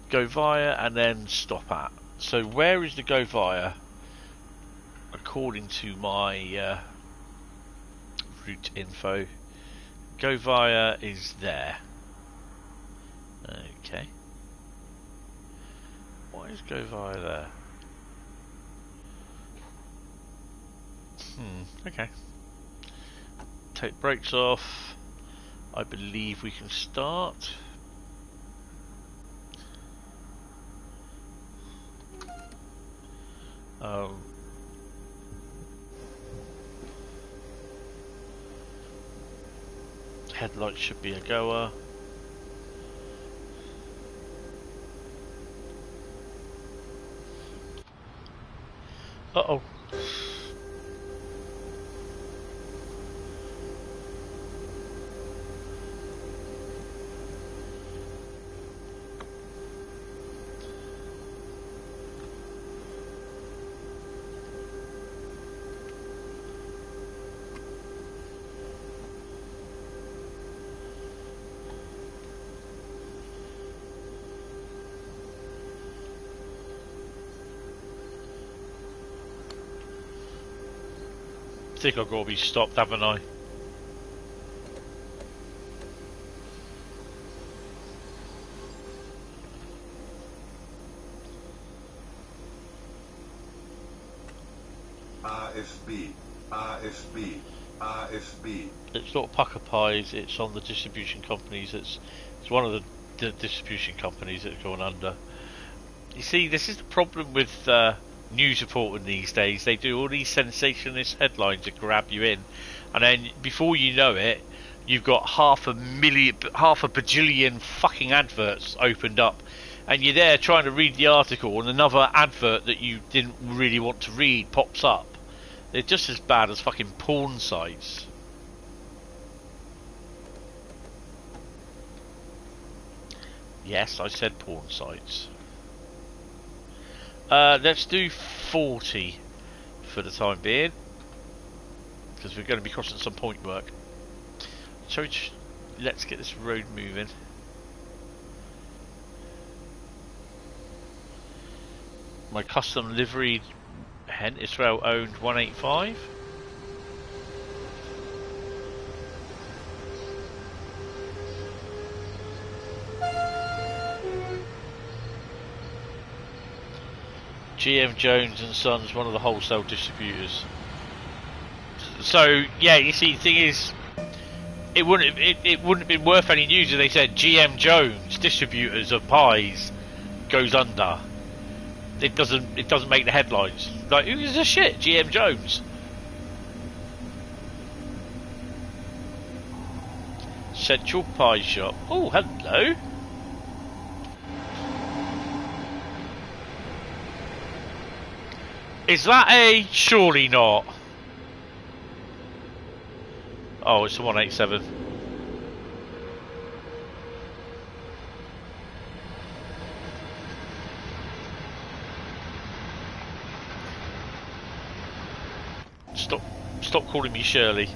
Go via and then stop at. So where is the go via? According to my route info, go via is there. Okay. Why is go via there? Okay. Take brakes off. I believe we can start. Headlights should be a goer. Uh-oh. I think I've got to be stopped, haven't I? RFB. It's not Pucker Pies, it's on the distribution companies. It's one of the distribution companies that's gone under. You see, this is the problem with news reporting these days. They do all these sensationalist headlines to grab you in, and then before you know it, you've got half a bajillion fucking adverts opened up, and you're there trying to read the article, and another advert that you didn't really want to read pops up. They're just as bad as fucking porn sites. Yes, I said porn sites. Let's do 40 for the time being, because we're going to be crossing some point work. So let's get this road moving. My custom liveried Hentis Rail owned 185. GM Jones and Sons, one of the wholesale distributors. So yeah, you see, the thing is, it wouldn't have been worth any news if they said GM Jones, distributors of pies, goes under. it doesn't make the headlines. Like, who gives a shit? GM Jones. Central Pie Shop. Oh, hello. Is that a... Surely not. Oh, it's a 187. Stop calling me Shirley.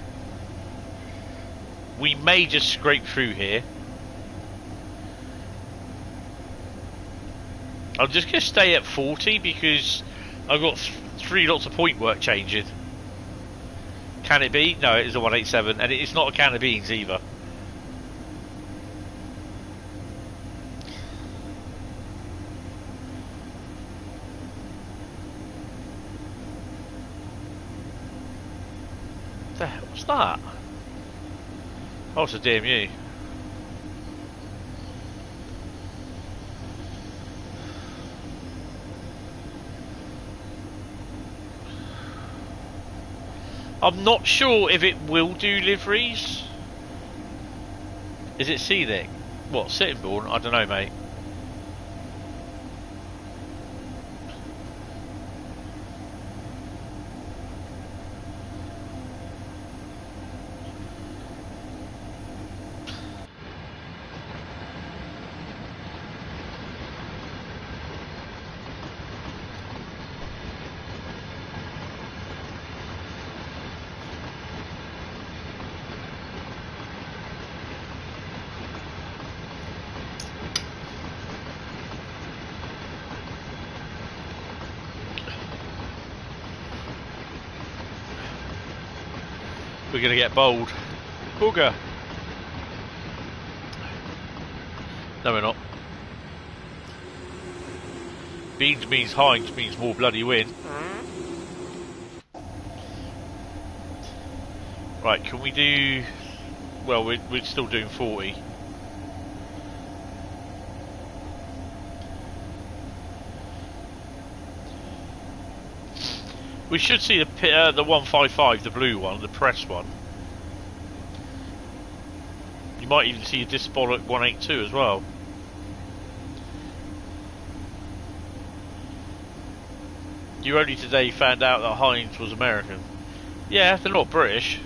We may just scrape through here. I'm just going to stay at 40 because I've got 3 lots of point work changing. Can it be? No, it is a 187, and it's not a can of beans either. What the hell was that? Oh, it's a DMU. I'm not sure if it will do liveries. Is it seething? What, Sittingbourne? I don't know, mate. We're going to get bold. Booger. No, we're not. Beans means Heinz means more bloody win. Right, can we do... Well, we're still doing 40. We should see the 155, the blue one, the press one. You might even see a Dispolic 182 as well. You only today found out that Heinz was American. Yeah, they're not British.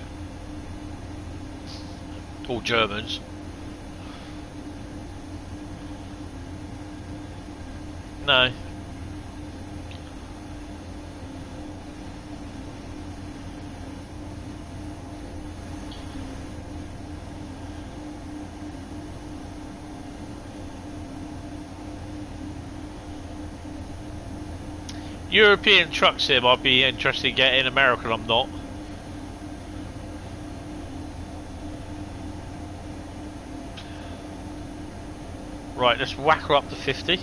Or Germans. No. European truck sim I'd be interested in getting. American I'm not. Right, let's whack her up to 50.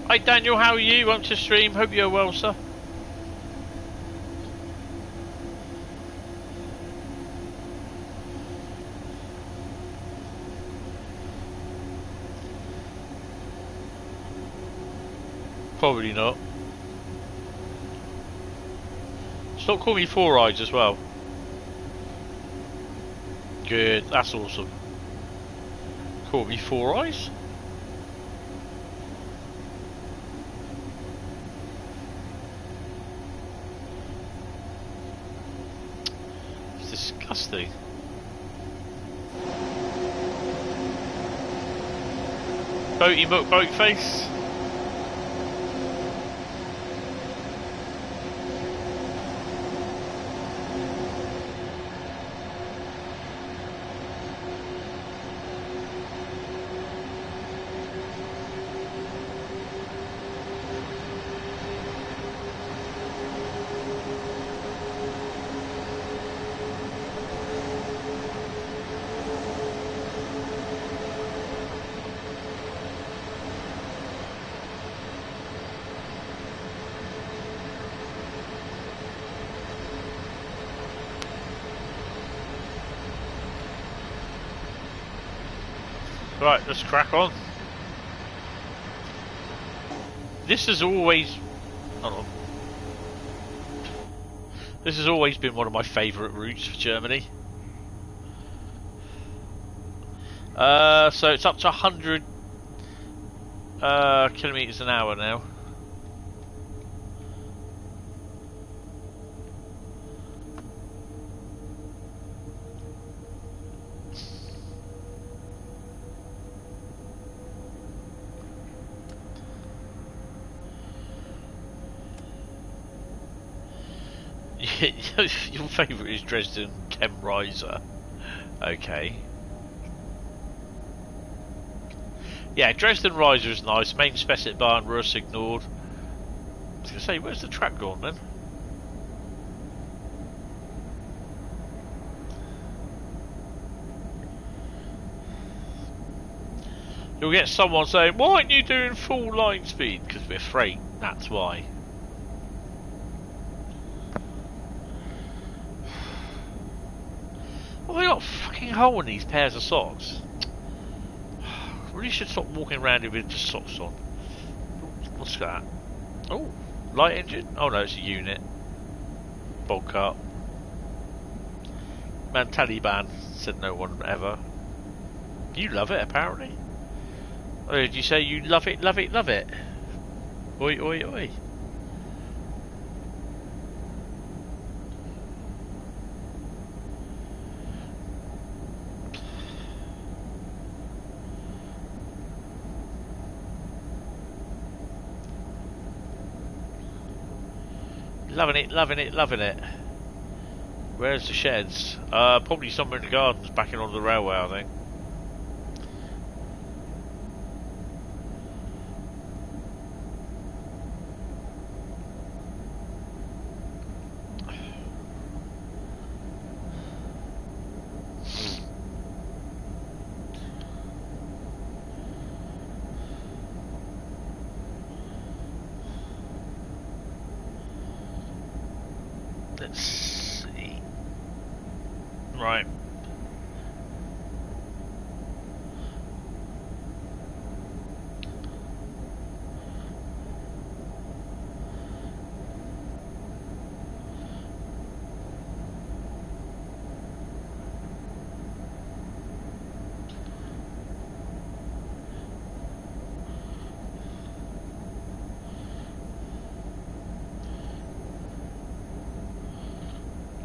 Hi Daniel, how are you? Welcome to stream, hope you're well, sir. Probably not. Stop calling me Four Eyes as well. Good, that's awesome. Call me Four Eyes? It's disgusting. Boaty Muck Boat Face. Right, let's crack on. This has always... Hold on. This has always been one of my favourite routes for Germany. So it's up to 100 kilometres an hour now. Your favourite is Dresden Riesa. Okay. Yeah, Dresden Riesa is nice. Main Semmeringbahn, Ruhr ignored. I was going to say, where's the track gone then? You'll get someone saying, why aren't you doing full line speed? Because we're freight, that's why. Well, they got a fucking hole in these pairs of socks. Really should stop walking around here with just socks on. What's that? Oh, light engine? Oh no, it's a unit. Bog cart. Man, Taliban said no one ever. You love it, apparently. Oh, did you say you love it, love it, love it? Oi, oi, oi. Loving it, loving it, loving it. Where's the sheds? Probably somewhere in the gardens, backing onto the railway, I think. Let's see. Right.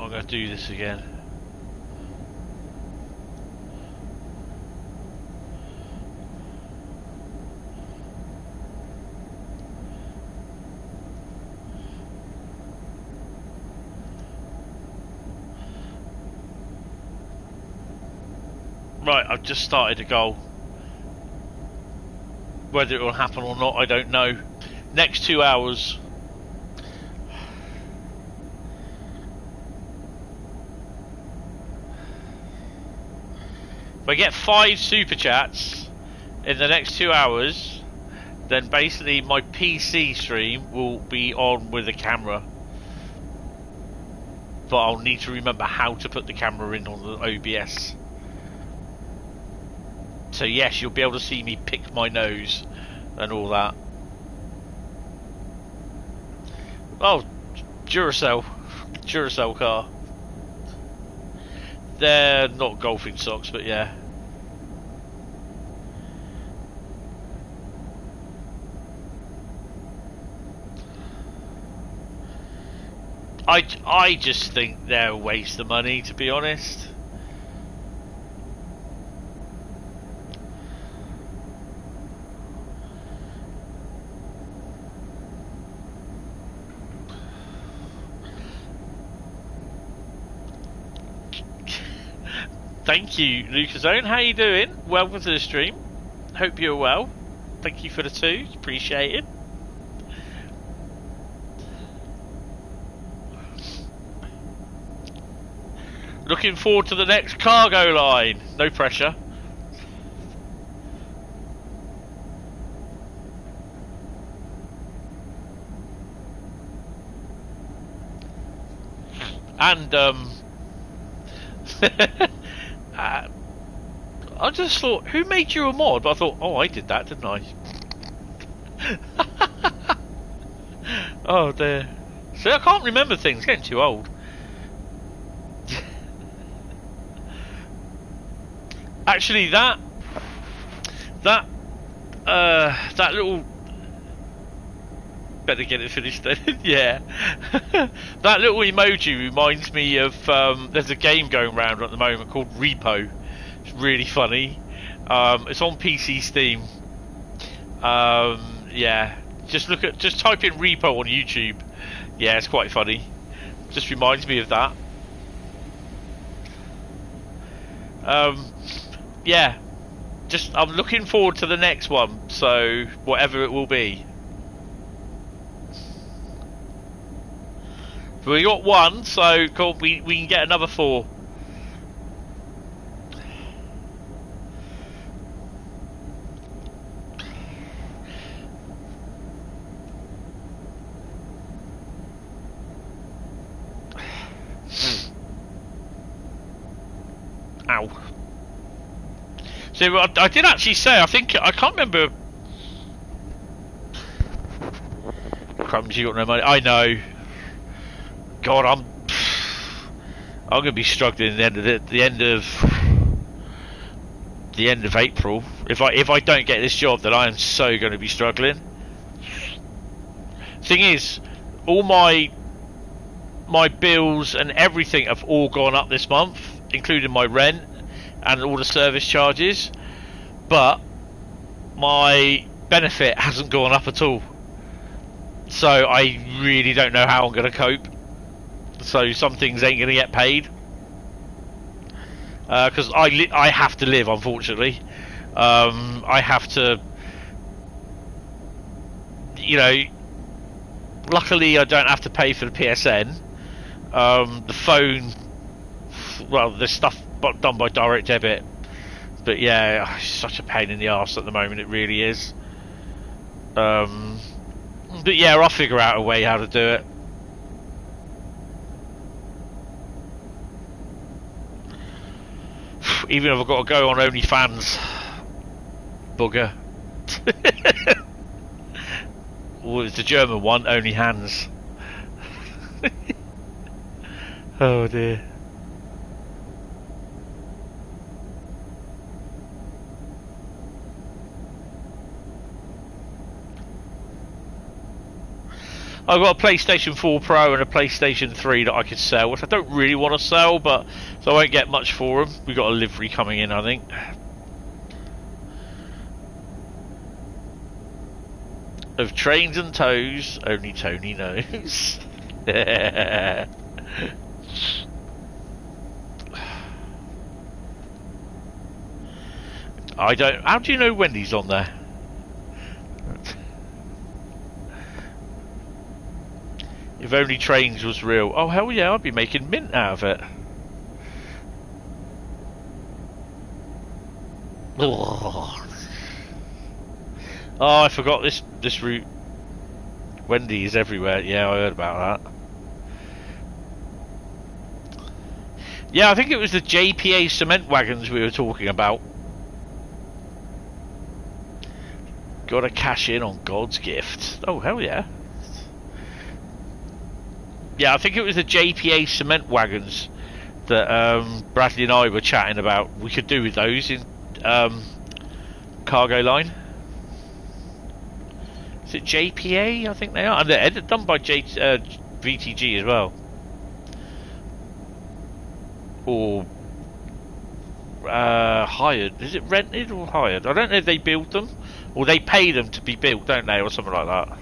I'm going to do this again. Right, I've just started a goal. Whether it will happen or not, I don't know. Next 2 hours. If I get 5 super chats in the next 2 hours, then basically my PC stream will be on with the camera. But I'll need to remember how to put the camera in on the OBS. So yes, you'll be able to see me pick my nose and all that. Oh, Duracell car. They're not golfing socks, but yeah. I just think they're a waste of money, to be honest. Thank you, Lucasone. How you doing? Welcome to the stream. Hope you're well. Thank you for the 2. Appreciate it. Looking forward to the next cargo line. No pressure. And I just thought, who made you a mod? But I thought, oh, I did that, didn't I? Oh dear. See, I can't remember things. Getting too old. Actually, that little. Better get it finished then. Yeah. That little emoji reminds me of. There's a game going around at the moment called Repo. It's really funny. It's on PC Steam. Yeah. Just type in Repo on YouTube. Yeah, it's quite funny. Just reminds me of that. Yeah. I'm looking forward to the next one. So whatever it will be. But we got one, so cool. We can get another 4. Ow. So I did actually say, I can't remember. Crumbs, you got no money. I know. God, I'm gonna be struggling at the end of April. If I don't get this job, then I am so going to be struggling. Thing is, all my bills and everything have all gone up this month, including my rent and all the service charges, but my benefit hasn't gone up at all. So I really don't know how I'm going to cope. So some things ain't going to get paid. Because I have to live, unfortunately. I have to... You know... Luckily, I don't have to pay for the PSN. The phone... Well, there's stuff done by direct debit. But yeah, it's such a pain in the arse at the moment, it really is. But yeah, I'll figure out a way how to do it. Even if I've got to go on OnlyFans. Bugger. Well, it's the German one, Only Hands. Oh dear. I've got a PlayStation 4 Pro and a PlayStation 3 that I could sell, which I don't really want to sell, but so I won't get much for them. We've got a livery coming in, I think. Of trains and toes, only Tony knows. I don't. How do you know Wendy's on there? If only trains was real. Oh hell yeah, I'd be making mint out of it. Oh, I forgot this route. Wendy is everywhere. Yeah, I heard about that. Yeah, I think it was the JPA cement wagons we were talking about. Gotta cash in on God's gift. Oh hell yeah. Yeah, I think it was the JPA cement wagons that Bradley and I were chatting about. We could do with those in cargo line. Is it JPA? I think they are. And they're done by VTG as well. Or hired. Is it rented or hired? I don't know if they build them. Or they pay them to be built, don't they? Or something like that.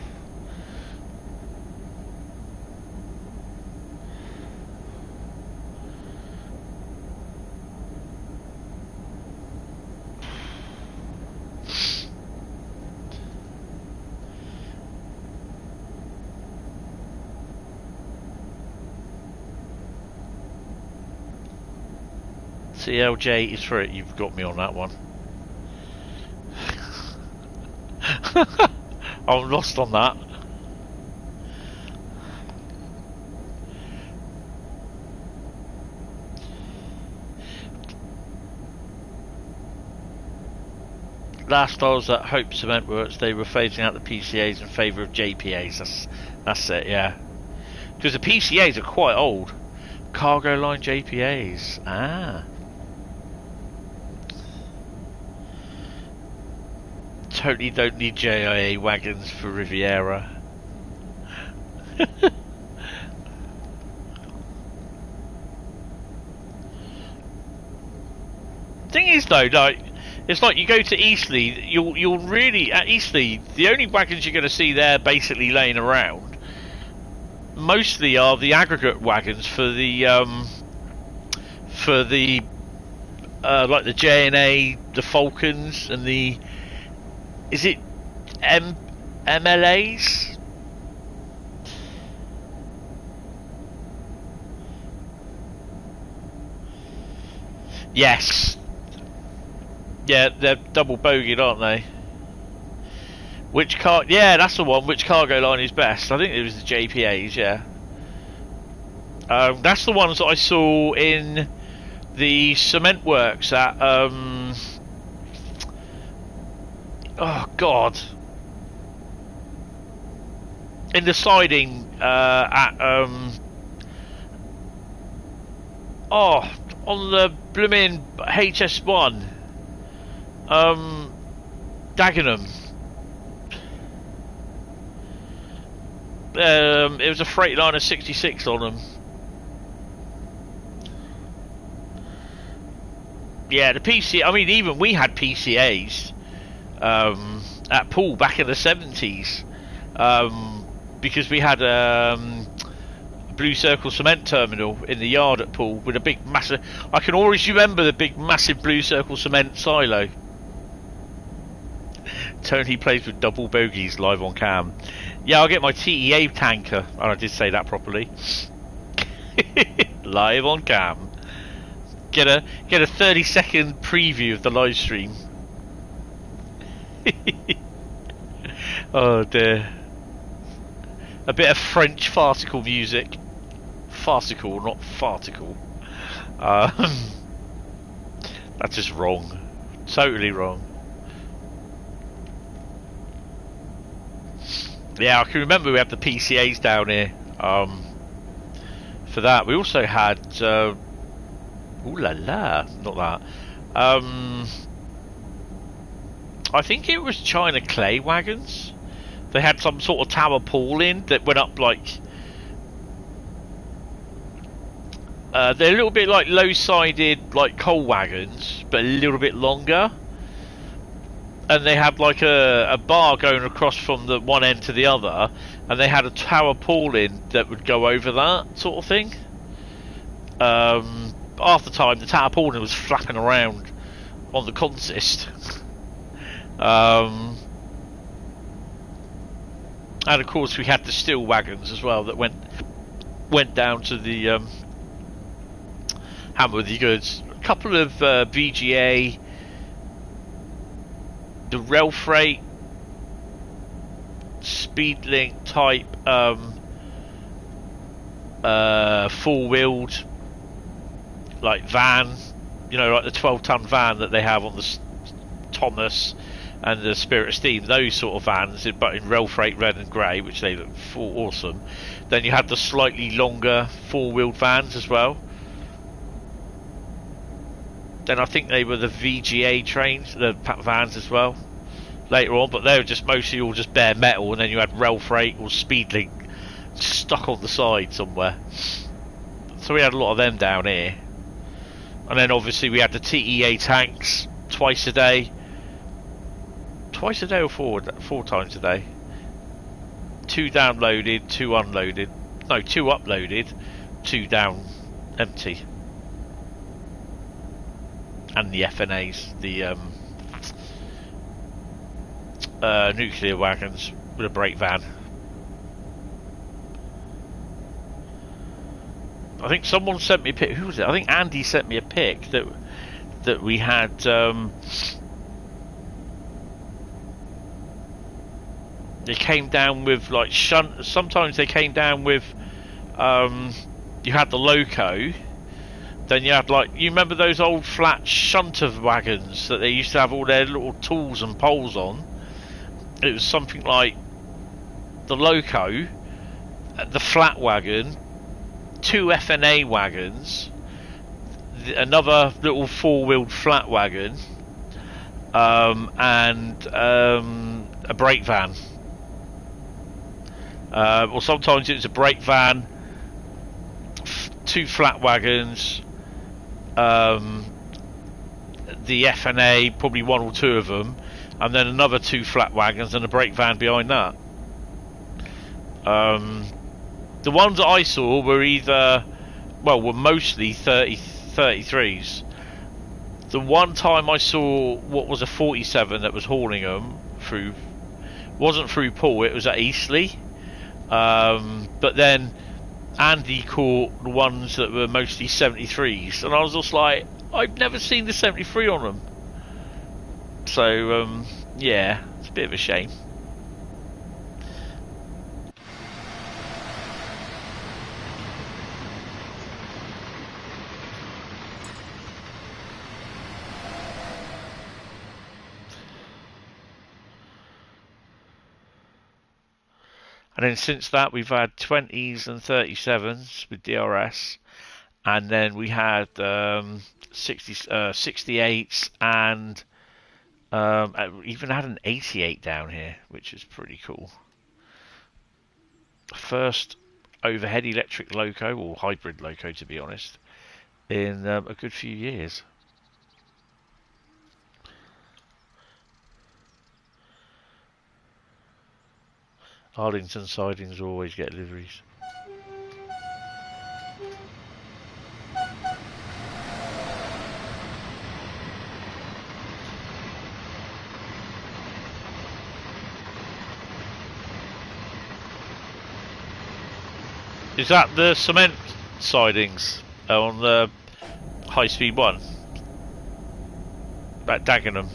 CLJ is for it. You've got me on that one. I'm lost on that. last I was at Hope Cement Works, they were phasing out the PCAs in favour of JPAs. That's it, yeah. Because the PCAs are quite old. Cargo line JPAs. Ah. Totally don't need JIA wagons for Riviera. Thing is though, like, it's like you go to Eastleigh, you'll really, at Eastleigh, the only wagons you're going to see there basically laying around mostly are the aggregate wagons for the like the J&A, the Falcons, and the, is it MLAs? Yes. Yeah, they're double bogeyed, aren't they? Which car? Yeah, that's the one. Which cargo line is best? I think it was the JPAs. Yeah. That's the ones that I saw in the cement works at. Oh God. In the siding at oh, on the blooming HS1. Dagenham. It was a Freightliner 66 on them. Yeah, the PC. I mean, even we had PCAs at Poole back in the 70s because we had Blue Circle cement terminal in the yard at Poole with a big massive. I can always remember the big massive Blue Circle cement silo. Tony plays with double bogies live on cam. Yeah, I'll get my TEA tanker. Oh, I did say that properly. Live on cam. Get a 30-second preview of the live stream. Oh dear. A bit of French farcical music. Farcical, not farticle. That's just wrong. Totally wrong. Yeah, I can remember we had the PCAs down here for that. We also had ooh la la, not that. I think it was China clay wagons. They had some sort of tower pole in that went up like they're a little bit like low-sided like coal wagons, but a little bit longer. And they had like a bar going across from the one end to the other, and they had a tower pole in that would go over that sort of thing. Half the time the tower pole in was flapping around on the consist. And of course we had the steel wagons as well that went down to the Hamworthy goods. A couple of VGA, the rail freight, Speedlink type four-wheeled like van, you know, like the 12-ton van that they have on the Thomas and the Spirit of Steam, those sort of vans, but in rail freight red and grey, which they look awesome. Then you had the slightly longer four-wheeled vans as well. Then I think they were the VGA trains, the vans as well, later on, but they were just mostly all just bare metal, and then you had rail freight or Speedlink stuck on the side somewhere. So we had a lot of them down here. And then obviously we had the TEA tanks twice a day. Twice a day or four times a day? 2 downloaded, 2 unloaded. No, 2 uploaded, 2 down empty. And the FNAs, the nuclear wagons with a brake van. I think someone sent me a pic. Who was it? I think Andy sent me a pic that we had. They came down with like shunt. Sometimes they came down with. You had the loco. Then you had, like, you remember those old flat shunter wagons that they used to have all their little tools and poles on? It was something like the loco, the flat wagon, 2 FNA wagons, another little 4-wheeled flat wagon, and a brake van. Or sometimes it was a brake van, 2 flat wagons, the FNA, probably 1 or 2 of them, and then another 2 flat wagons and a brake van behind that. The ones that I saw were either, well, were mostly 33s. The one time I saw what was a 47 that was hauling them through, wasn't through Poole, it was at Eastleigh. But then Andy caught the ones that were mostly 73s, and I was just like, I've never seen the 73 on them. So, yeah, it's a bit of a shame. And then since that, we've had 20s and 37s with DRS, and then we had 68s, and even had an 88 down here, which is pretty cool. First overhead electric loco, or hybrid loco to be honest, in a good few years. Arlington sidings always get liveries. Is that the cement sidings on the Highspeed 1? At Dagenham?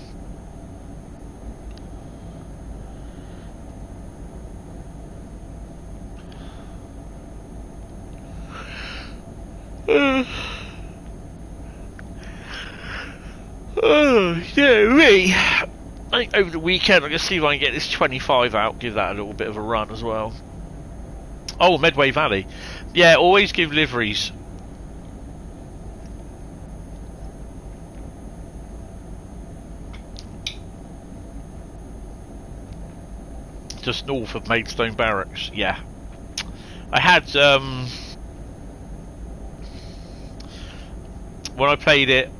Oh, yeah, me. I think over the weekend I'm going to see if I can get this 25 out, give that a little bit of a run as well. Oh, Medway Valley. Yeah, always give liveries. Just north of Maidstone Barracks, yeah. I had, when I played it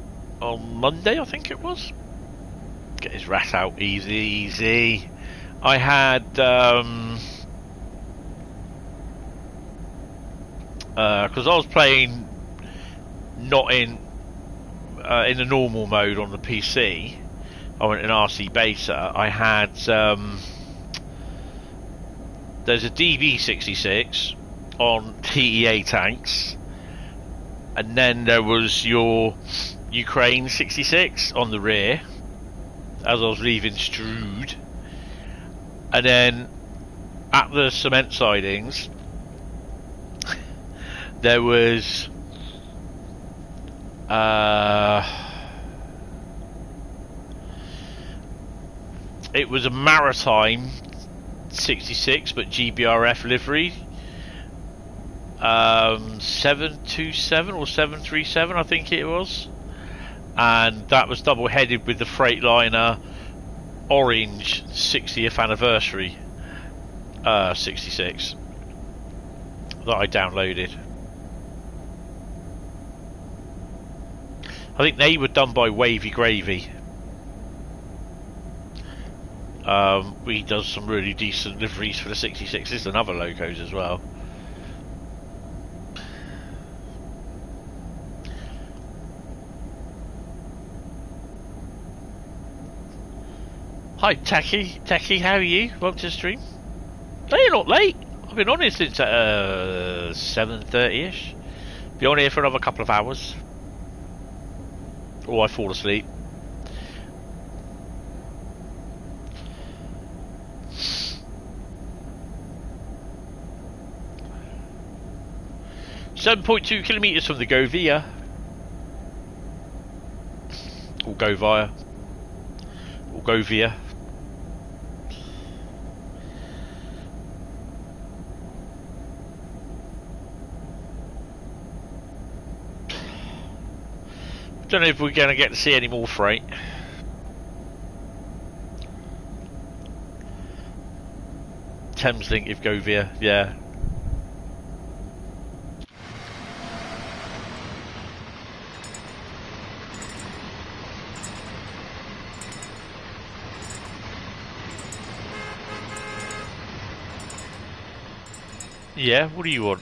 on Monday, I think it was. Get his rat out, easy, easy. I had, because I was playing not in the normal mode on the PC. I went in RC Beta. I had there's a DB66 on TEA tanks, and then there was your Ukraine 66 on the rear as I was leaving Strood, and then at the cement sidings there was it was a maritime 66 but GBRF livery, 727 or 737 I think it was, and that was double headed with the Freightliner orange 60th anniversary 66 that I downloaded. I think they were done by Wavy Gravy. He does some really decent liveries for the 66s and other locos as well. Hi Techie, how are you? Welcome to the stream. No, you're not late. I've been on here since 7:30ish. Be on here for another couple of hours. Or I fall asleep. .2 kilometres from the Govia. go via. Or go via. Don't know if we're going to get to see any more freight. Thameslink if go via, yeah. Yeah, what do you want?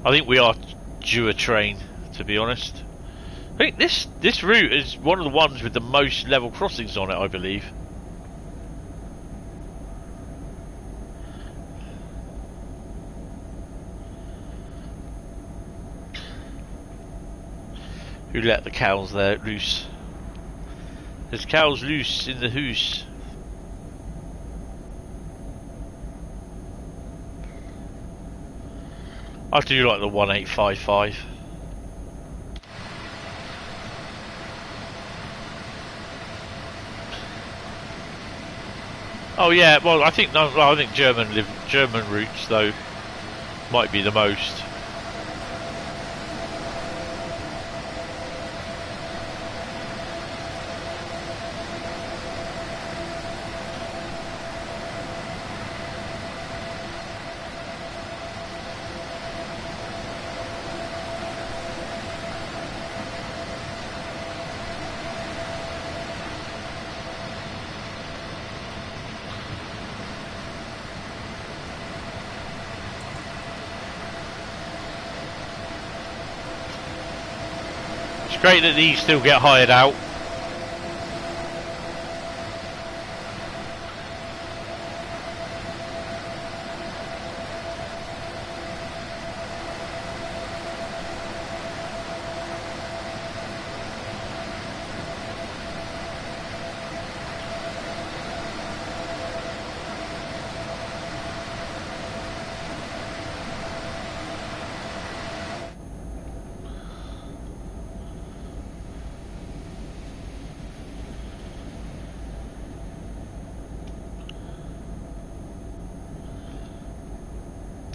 I think we are due a train, to be honest. I think this route is one of the ones with the most level crossings on it, I believe. Who let the cows there loose? There's cows loose in the hoose. I do like the 1855. Oh yeah, well I think German routes though might be the most. It's great that these still get hired out.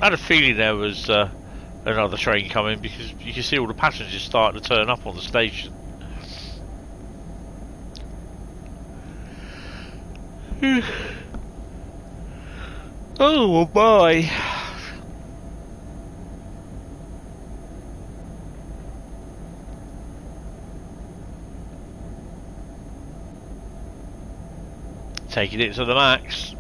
I had a feeling there was another train coming because you can see all the passengers starting to turn up on the station. Oh, bye. Taking it to the max.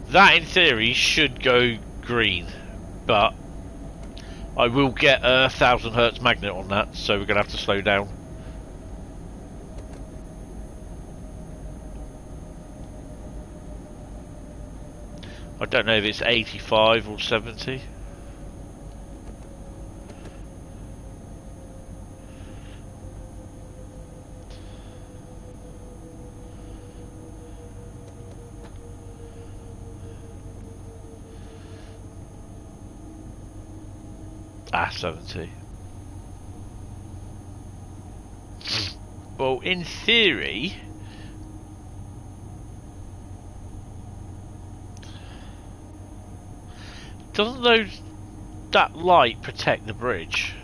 That in theory should go green, but I will get a 1000 hertz magnet on that, so we're going to have to slow down. I don't know if it's 85 or 70. Ah, 70. Well, in theory, doesn't that light protect the bridge?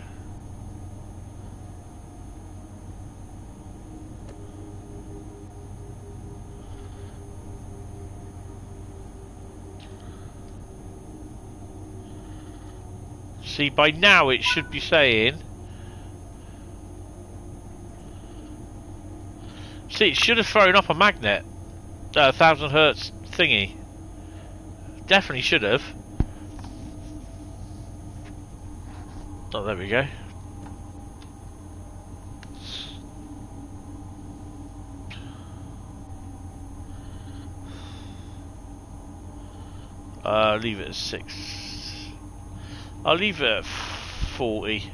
See, by now it should be saying. See, it should have thrown up a magnet, 1000 hertz thingy. Definitely should have. Oh, there we go. Leave it at 6. I'll leave it at 40.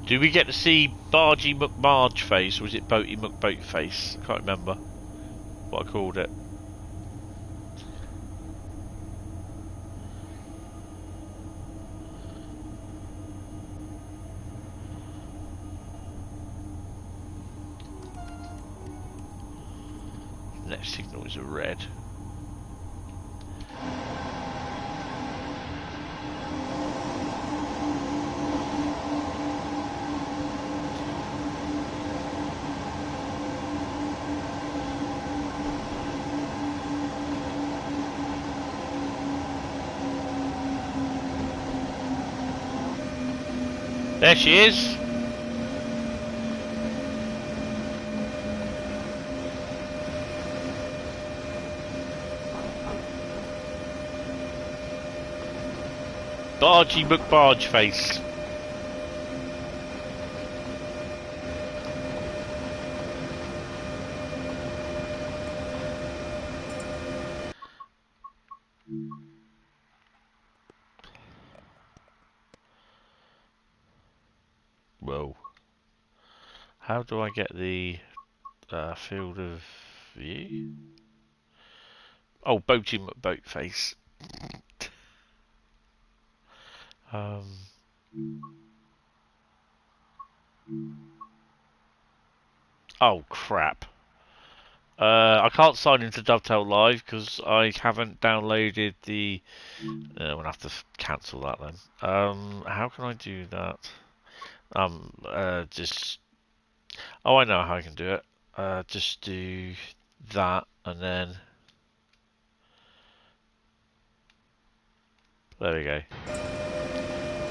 Do we get to see Bargy McBarge face, or was it Boaty McBoat face? I can't remember what I called it. Next signal is a red. There she is. Bargy McBarge face. Whoa. How do I get the field of view? Oh, Boaty McBoat face. Oh crap. I can't sign into Dovetail Live because I haven't downloaded the... I'm going to have to cancel that then. How can I do that? Just... Oh, I know how I can do it. Just do that and then... There we go.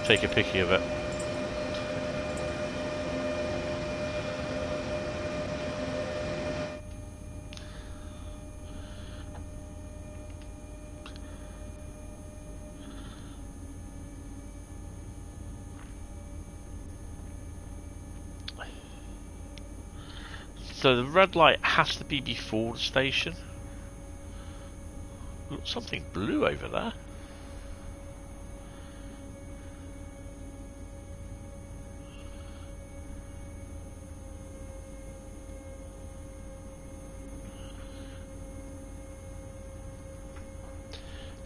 Take a picky of it. So the red light has to be before the station. Got something blue over there.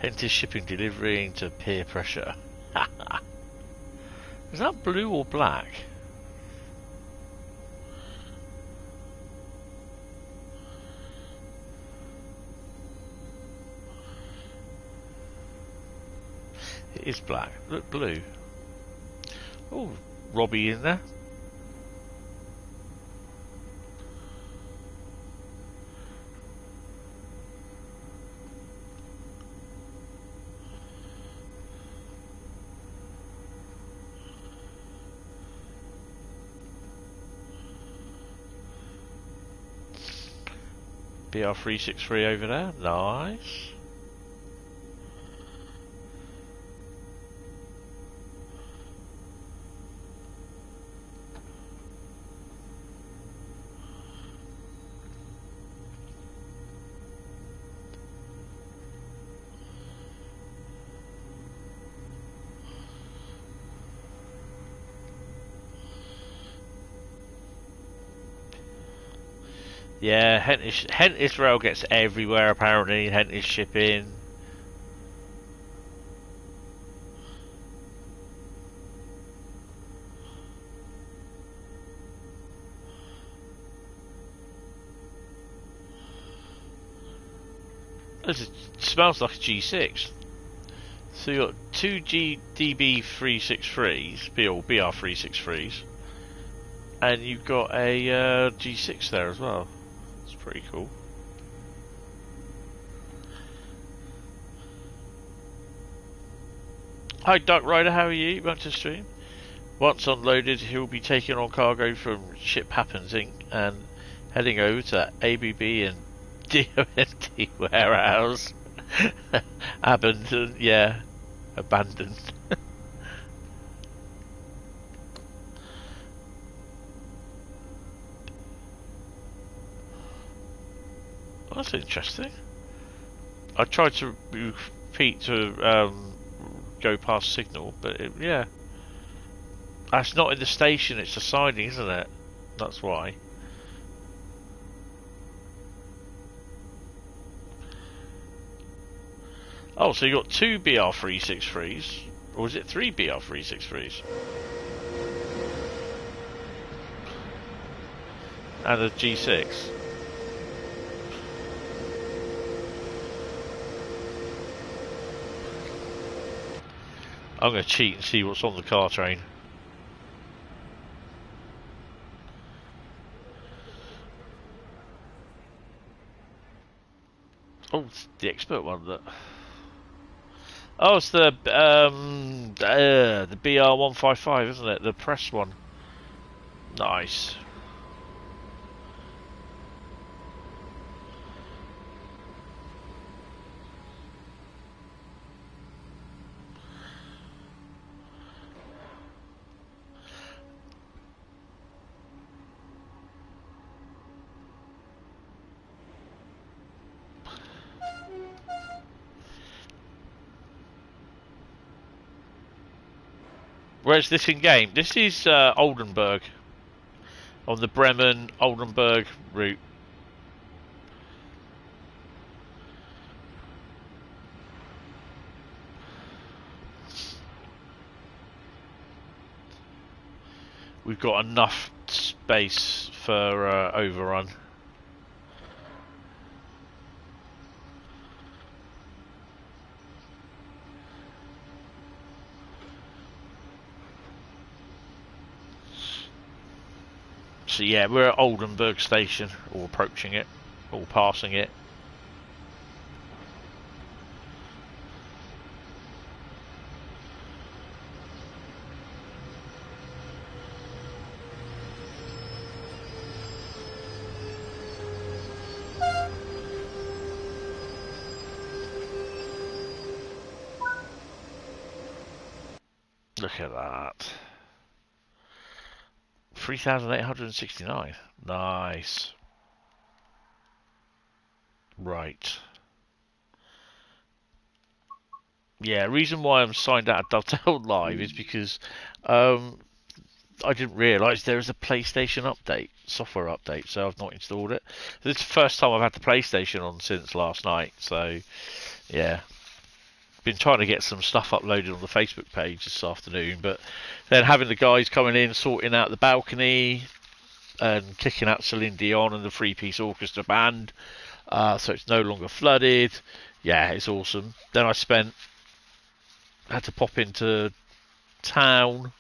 Hentis shipping delivering to peer pressure. Is that blue or black? It is black. Look, blue. Oh, Robbie in there. BR363 over there, nice. Yeah, Hentis rail gets everywhere apparently. Hentis shipping. It smells like a G6. So you got two DB363s, BR363s, and you've got a G6 there as well. It's pretty cool. Hi Duck Rider, how are you? Back to stream. Once unloaded, he'll be taking on cargo from Ship Happens Inc. and heading over to ABB and DONT warehouse. Abandoned, yeah. Abandoned. That's interesting. I tried to repeat to go past signal, but yeah. That's not in the station, it's the siding, isn't it? That's why. Oh, so you got two BR363s, or was it three BR363s? And a G6. I'm going to cheat and see what's on the car train. Oh, it's the expert one. That. Oh, it's the BR155, isn't it? The press one. Nice. Where's this in game? This is Oldenburg, on the Bremen Oldenburg route. We've got enough space for overrun. So yeah, we're at Oldenburg station, or approaching it, or passing it. Look at that. 3,869. Nice. Right. Yeah, reason why I'm signed out of Dovetail Live is because I didn't realise there was a PlayStation update, software update, so I've not installed it. This is the first time I've had the PlayStation on since last night, so yeah. Been trying to get some stuff uploaded on the Facebook page this afternoon, but then having the guys coming in, sorting out the balcony and kicking out Celine Dion and the three-piece orchestra band, so it's no longer flooded. Yeah, it's awesome. Then I had to pop into town.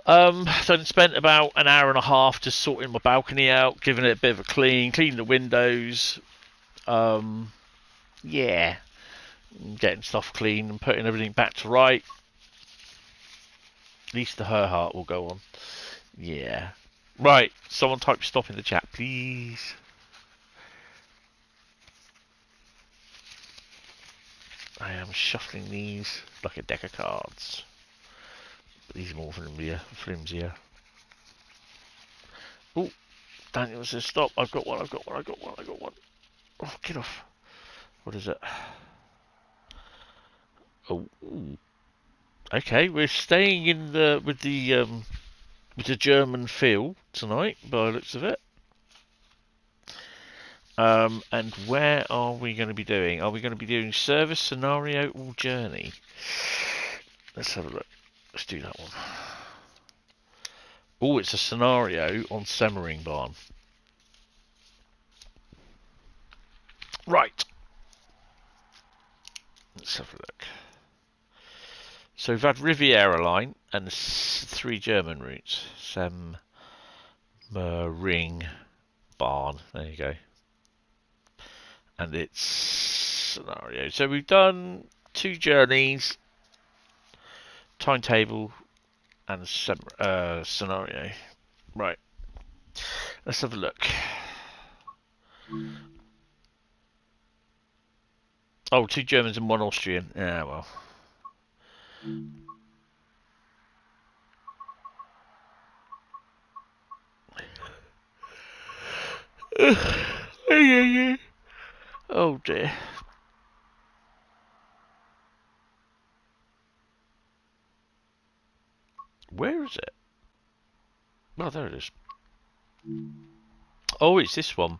Then spent about an hour and a half just sorting my balcony out, giving it a bit of a cleaning the windows. Yeah. Getting stuff clean and putting everything back to right. At least the her heart will go on. Yeah. Right, someone type stop in the chat, please. I am shuffling these like a deck of cards. But these are more flimsier. Oh, Daniel says stop. I've got one. Oh, get off. What is it? Oh, okay. We're staying in with the German feel tonight, by the looks of it. And where are we going to be doing? Are we going to be doing service, scenario, or journey? Let's have a look. Let's do that one. Oh, it's a scenario on Semmeringbahn. Right. Let's have a look. So we've had Riviera Line and 3 German routes. Semmeringbahn. There you go. And it's scenario. So we've done 2 journeys, timetable, and scenario. Right. Let's have a look. Oh, 2 Germans and 1 Austrian. Yeah, well. Oh dear. Where is it? Oh, there it is. Oh, it's this one.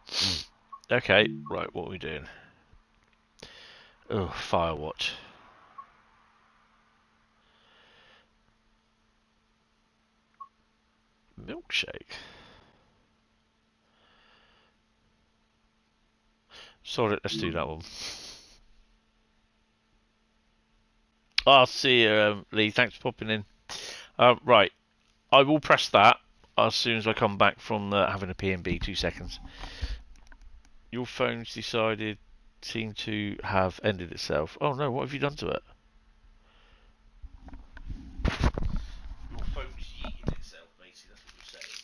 Okay, right, what are we doing? Oh, Firewatch. Milkshake. Sorry, let's do that one. I'll see you, Lee. Thanks for popping in. Right, I will press that as soon as I come back from having a P&B. 2 seconds. Your phone's seemed to have ended itself. Oh no, what have you done to it? Your phone's yeeted itself, basically, that's what you're saying.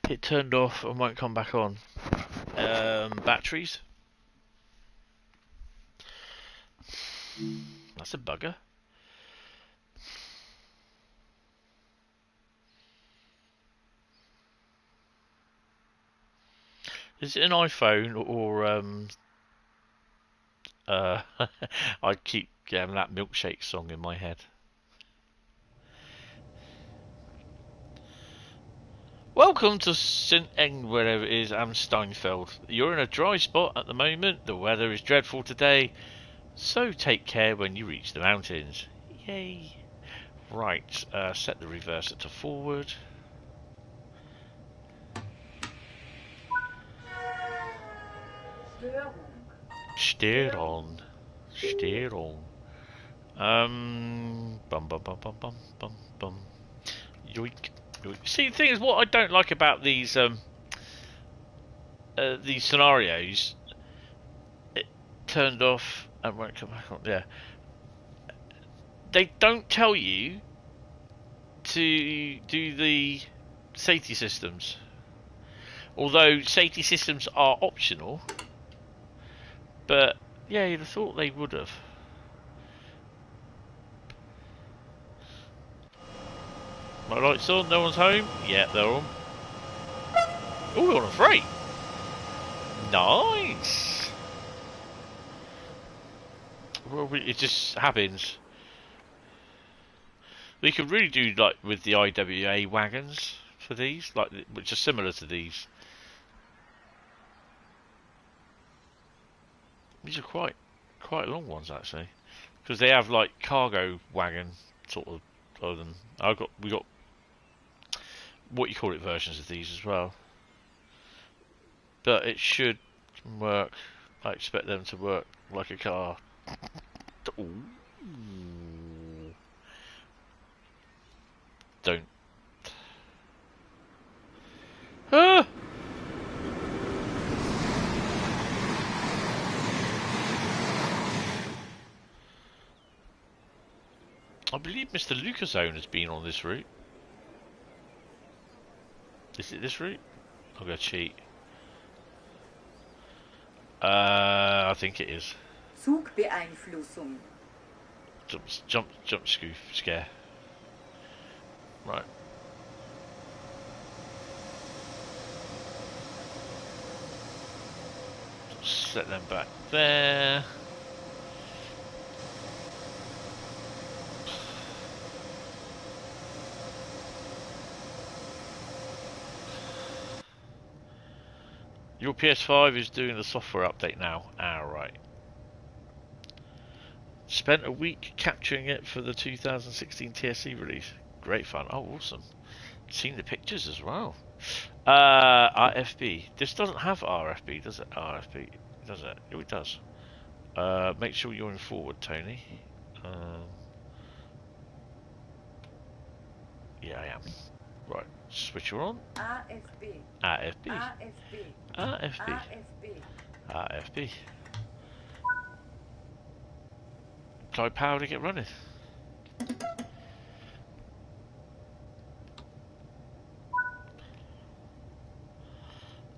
It turned off and won't come back on. Batteries. That's a bugger. Is it an iPhone or I keep getting that milkshake song in my head. Welcome to St. Eng, wherever it is, and Steinfeld. You're in a dry spot at the moment. The weather is dreadful today, so take care when you reach the mountains. Yay! Right, set the reverser to forward. Steer on. Steer on. Bum bum bum bum bum bum bum. Yoink. See, the thing is, what I don't like about these scenarios, it turned off and won't come back on. Yeah, they don't tell you to do the safety systems, although safety systems are optional. But yeah, you'd have thought they would have. My lights on, no one's home? Yeah, they're on. Oh, we're on a freight. Nice. Well, it just happens. We could really do like with the IWA wagons for these, like which are similar to these. These are quite long ones actually, because they have like cargo wagon sort of. We got what you call it versions of these as well, but it should work. I expect them to work like a car. Ooh. Don't. I believe Mr. Lucasone has been on this route. Is it this route? I'll go cheat. I think it is. Zugbeeinflussung. Jump, scare. Right. Set them back there. Your PS5 is doing the software update now. Ah, right. Spent a week capturing it for the 2016 TSC release. Great fun. Oh, awesome. Seen the pictures as well. RFB. This doesn't have RFB, does it? RFB. Does it? Oh, it does. Make sure you're in forward, Tony. Yeah, I am. Right. Switch her on. AFB. RFB. AFB. RFB. AFB. RFB. Apply power to get running.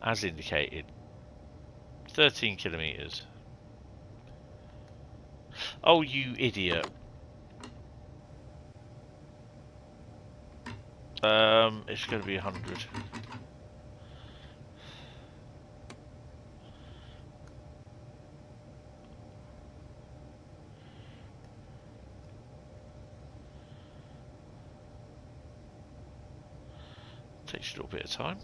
As indicated, 13 kilometers. Oh, you idiot. It's going to be 100. Takes a little bit of time.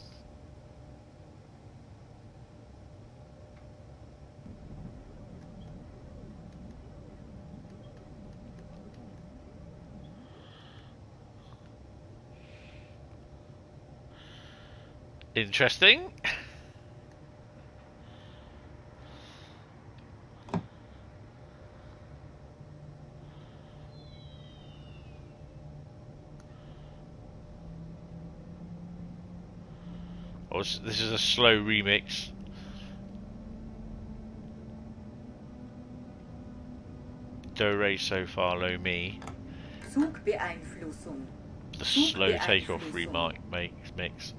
Interesting. Oh, this is a slow remix. Do re so far low mi. Zugbeeinflussung. The slow takeoff remix mix.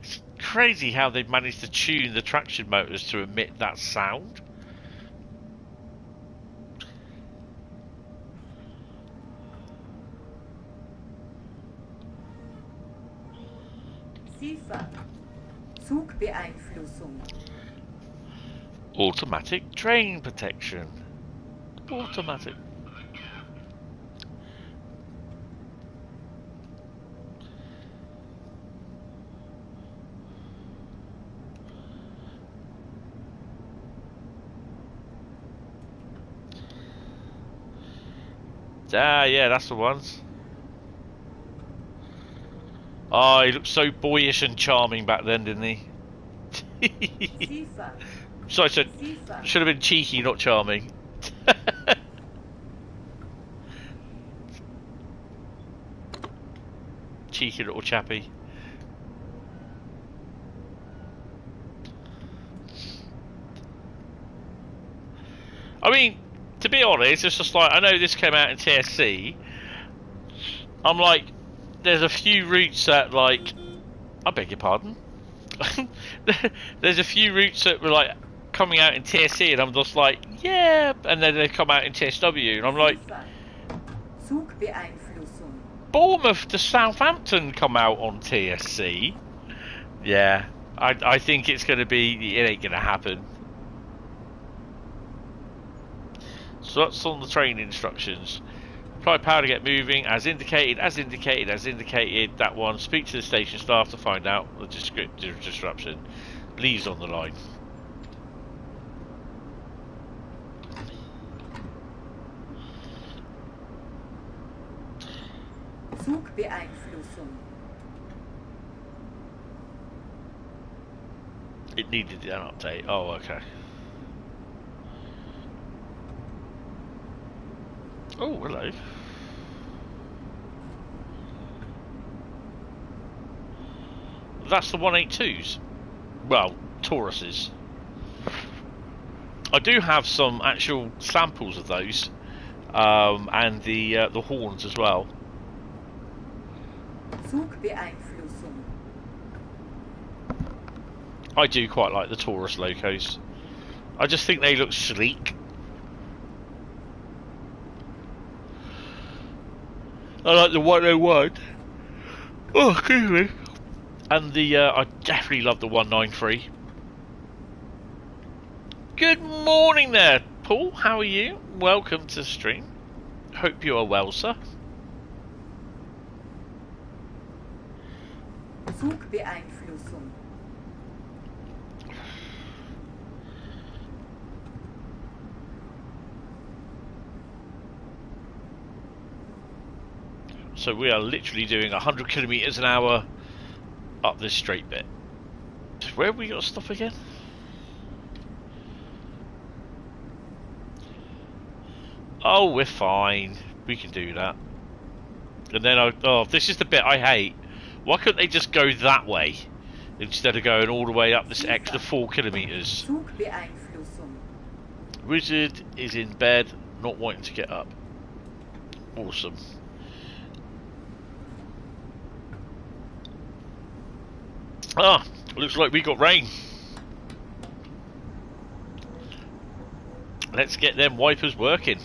It's crazy how they've managed to tune the traction motors to emit that sound. Zugbeeinflussung. Automatic train protection. Automatic. Ah, yeah, that's the ones. Oh, he looked so boyish and charming back then, didn't he? So I said, should have been cheeky, not charming. Cheeky little chappy. I mean, to be honest, it's just like, I know this came out in TSC. I'm like, there's a few routes that, like, I beg your pardon. There's a few routes that were like coming out in TSC, and I'm just like, yeah, and then they come out in TSW, and I'm like, Bournemouth to Southampton come out on TSC. Yeah, I think it's going to be, it ain't going to happen. So that's on the train instructions. Apply power to get moving, as indicated, as indicated, as indicated. That one. Speak to the station staff to find out the disruption. Leaves on the line. Zugbeeinflussung. It needed an update. Oh, okay. Oh, hello. That's the 182s. Well, Tauruses. I do have some actual samples of those, and the horns as well. Zugbeeinflussung. I do quite like the Taurus locos. I just think they look sleek. I like the 101. Oh, excuse me. And the I definitely love the 193. Good morning there, Paul. How are you? Welcome to the stream. Hope you are well, sir. Zugbeeinflussung. So we are literally doing 100 kilometers an hour up this straight bit. Where have we got to stop again? Oh, we're fine. We can do that. And then oh, this is the bit I hate. Why couldn't they just go that way instead of going all the way up this extra 4 kilometers? Zugbeeinflussung. Wizard is in bed, not wanting to get up. Awesome. Ah, looks like we got rain. Let's get them wipers working.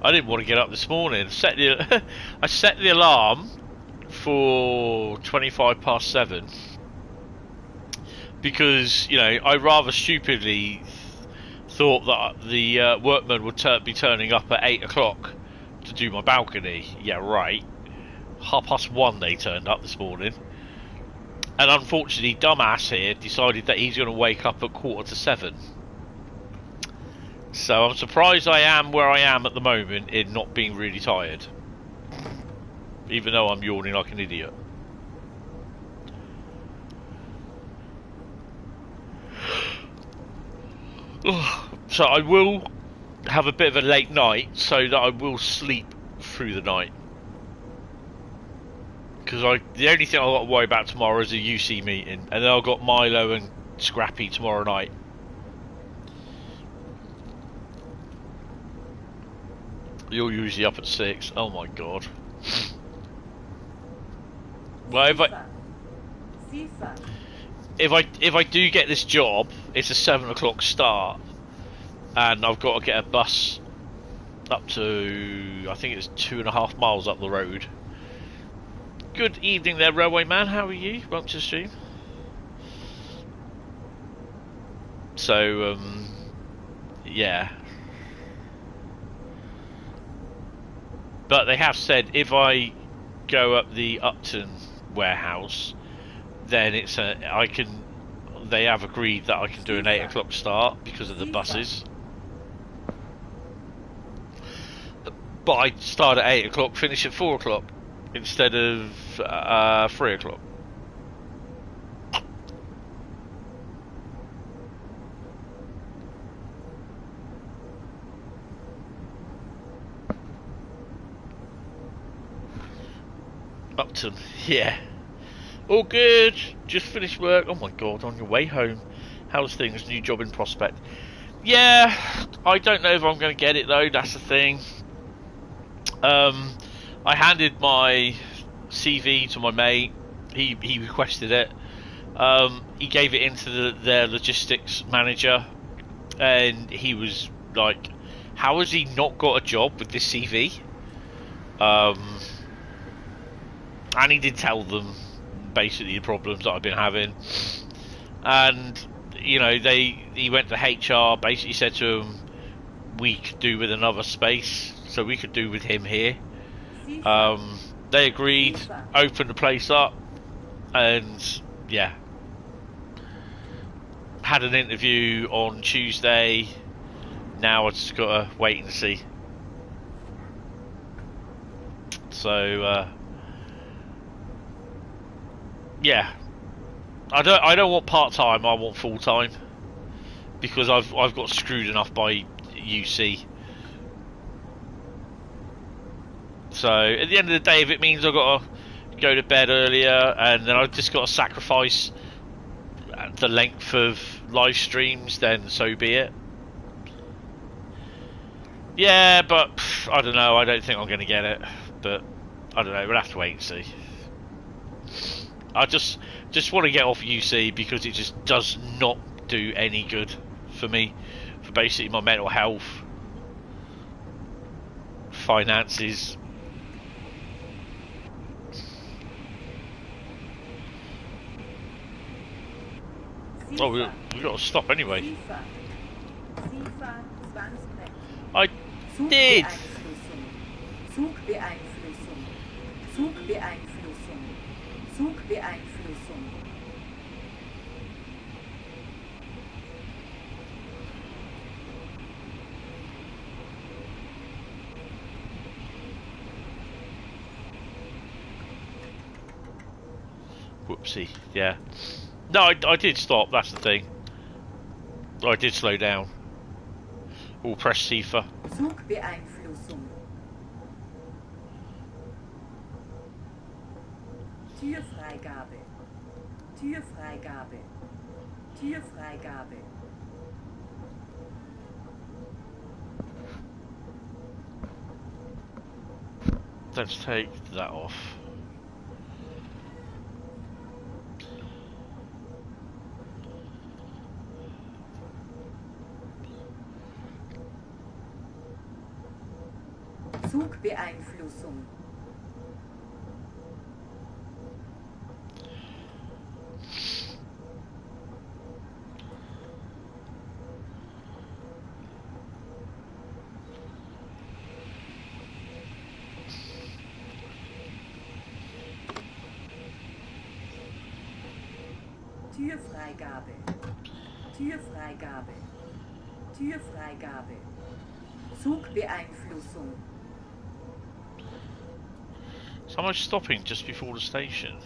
I didn't want to get up this morning. I set the alarm for 7:25 because, you know, I rather stupidly thought that the workmen would be turning up at 8 o'clock to do my balcony. Yeah, right. 1:30 they turned up this morning. And unfortunately, dumbass here decided that he's going to wake up at 7:15. So I'm surprised I am where I am at the moment in not being really tired. Even though I'm yawning like an idiot. So I will have a bit of a late night so that I will sleep through the night. Because the only thing I've got to worry about tomorrow is a UC meeting. And then I've got Milo and Scrappy tomorrow night. You're usually up at 6. Oh my god. Well, if I do get this job, it's a 7 o'clock start, and I've got to get a bus up to, I think it's 2.5 miles up the road. Good evening there, Railway Man. How are you? Welcome to the stream. So, yeah. But they have said if I go up the Upton warehouse, then it's they have agreed that I can do an 8 o'clock start because of the buses. But I start at 8 o'clock, finish at 4 o'clock instead of 3 o'clock. Upton, yeah. All good. Just finished work. Oh my god, on your way home. How's things? New job in prospect. Yeah, I don't know if I'm going to get it though. That's the thing. I handed my CV to my mate. He requested it. He gave it into their logistics manager, and he was like, "How has he not got a job with this CV?" And he did tell them basically the problems that I've been having, and you know he went to HR, basically said to him we could do with another space, so we could do with him here. They agreed, opened the place up, and yeah, had an interview on Tuesday. Now I just gotta wait and see. So yeah, I don't want part time. I want full time. because I've got screwed enough by UC. So at the end of the day, if it means I've got to go to bed earlier and then I've just got to sacrifice the length of live streams, then so be it. Yeah, but I don't know. I don't think I'm going to get it. But I don't know. We'll have to wait and see. I just want to get off UC because it just does not do any good for me, for basically my mental health, finances. Oh, we got to stop anyway. I did. Whoopsie, yeah. No, I did stop, that's the thing. I did slow down. Or press Sifa. Zugbeeinflussung. Türfreigabe. Türfreigabe. Türfreigabe. Let's take that off. Zugbeeinflussung. Türfreigabe. Türfreigabe. Türfreigabe. Zugbeeinflussung. Someone stopping just before the station.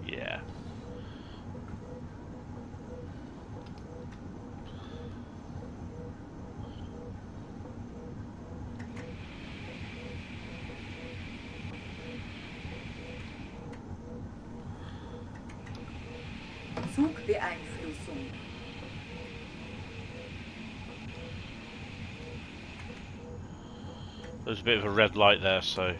Yeah. Zugbeeinflussung. There's a bit of a red light there, so...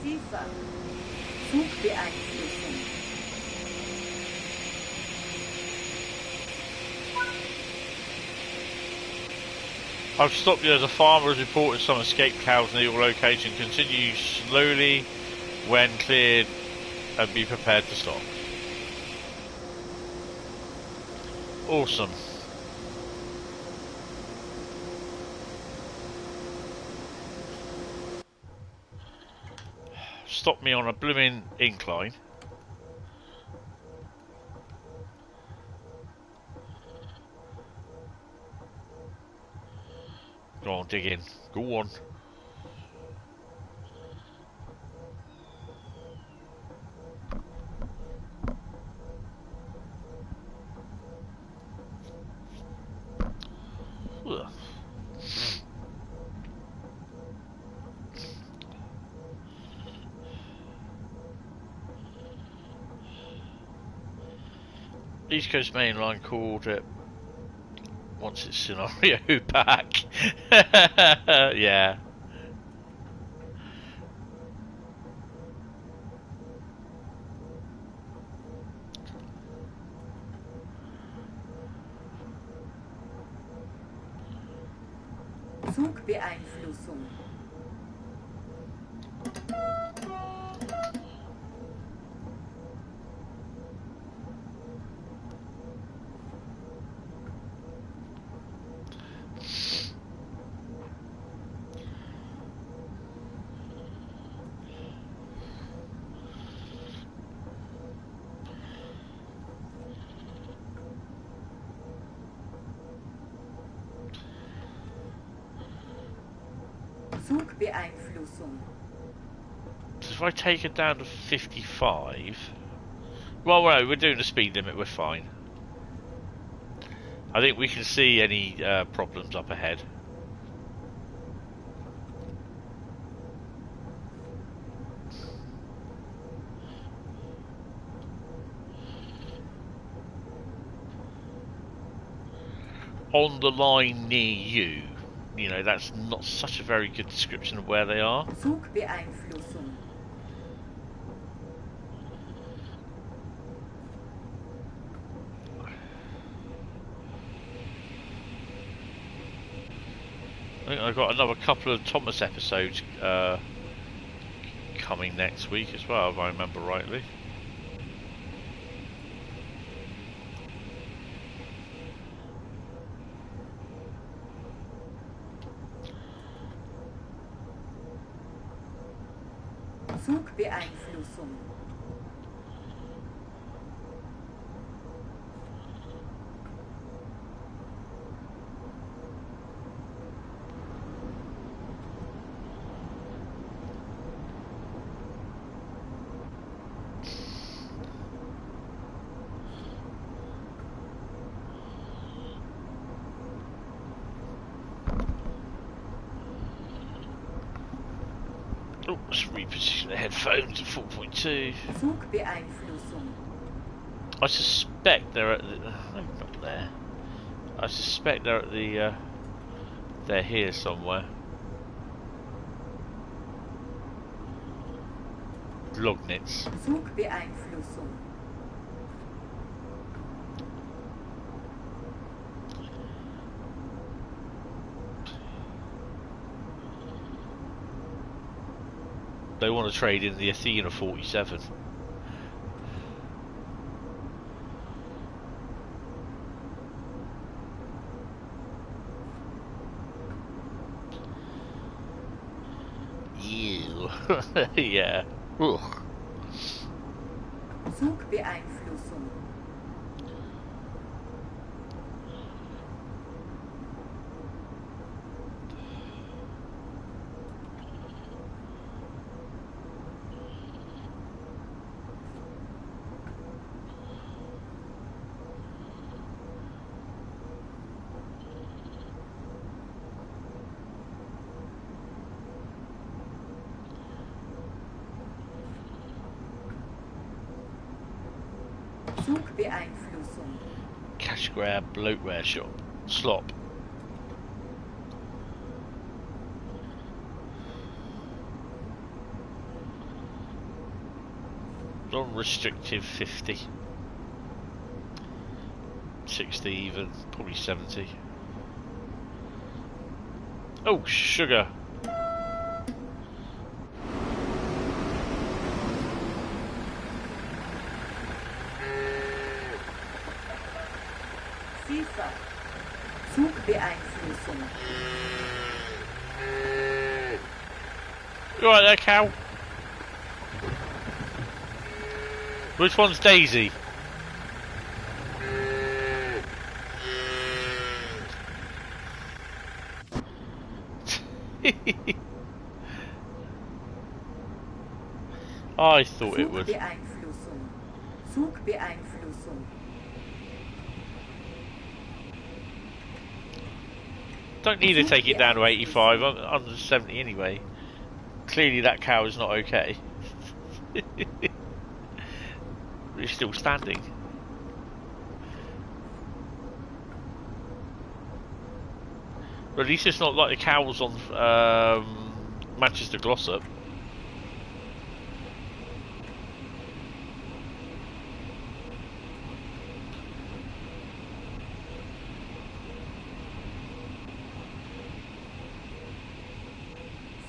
Sifa. Zugbeeinflussung. I've stopped you as a farmer has reported some escaped cows near your location. Continue slowly when cleared and be prepared to stop. Awesome. Stop me on a blooming incline. Go on, dig in. Go on. Ugh. East Coast Main Line called it once its scenario back. Yeah. Zugbeeinflussung. Zugbeeinflussung. So if I take it down to 55... Well, no, we're doing the speed limit, we're fine. I think we can see any problems up ahead. On the line near you. You know, that's not such a very good description of where they are. Zugbeeinflussung. I think I've got another couple of Thomas episodes coming next week as well, if I remember rightly. Zugbeeinflussung. Oh, let's reposition the headphones to 4.2. Zugbeeinflussung. I suspect they're at the... No, not there. I suspect they're at the... they're here somewhere. Lognitz. Zugbeeinflussung. They want to trade in the Athena 47. Ew. Yeah. Ugh. Zugbeeinflussung. Zugbeeinflussung. Cash grab, bloatware shop. Slop. Non-restrictive 50. 60 even, probably 70. Oh, sugar. FIFA. Zugbeeinflussung. You alright there, cow? Which one's Daisy? I thought it would. Zugbeeinflussung. Zugbeeinflussung. Don't need to take it down to 85. I'm under 70 anyway. Clearly that cow is not okay. It's still standing. But at least it's not like the cows on Manchester Glossop.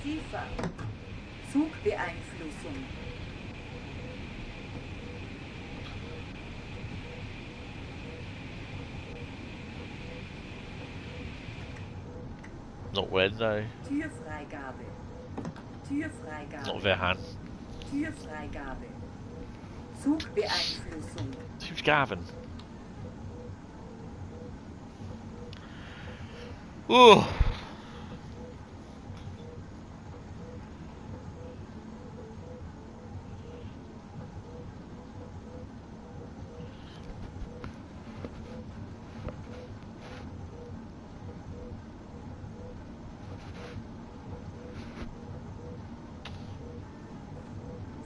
SIFA. Zugbeeinflussung. Not when though. Türfreigabe. Türfreigabe. Not Verhan. Türfreigabe. Zugbeeinflussung. Who's Gavin? Ooh.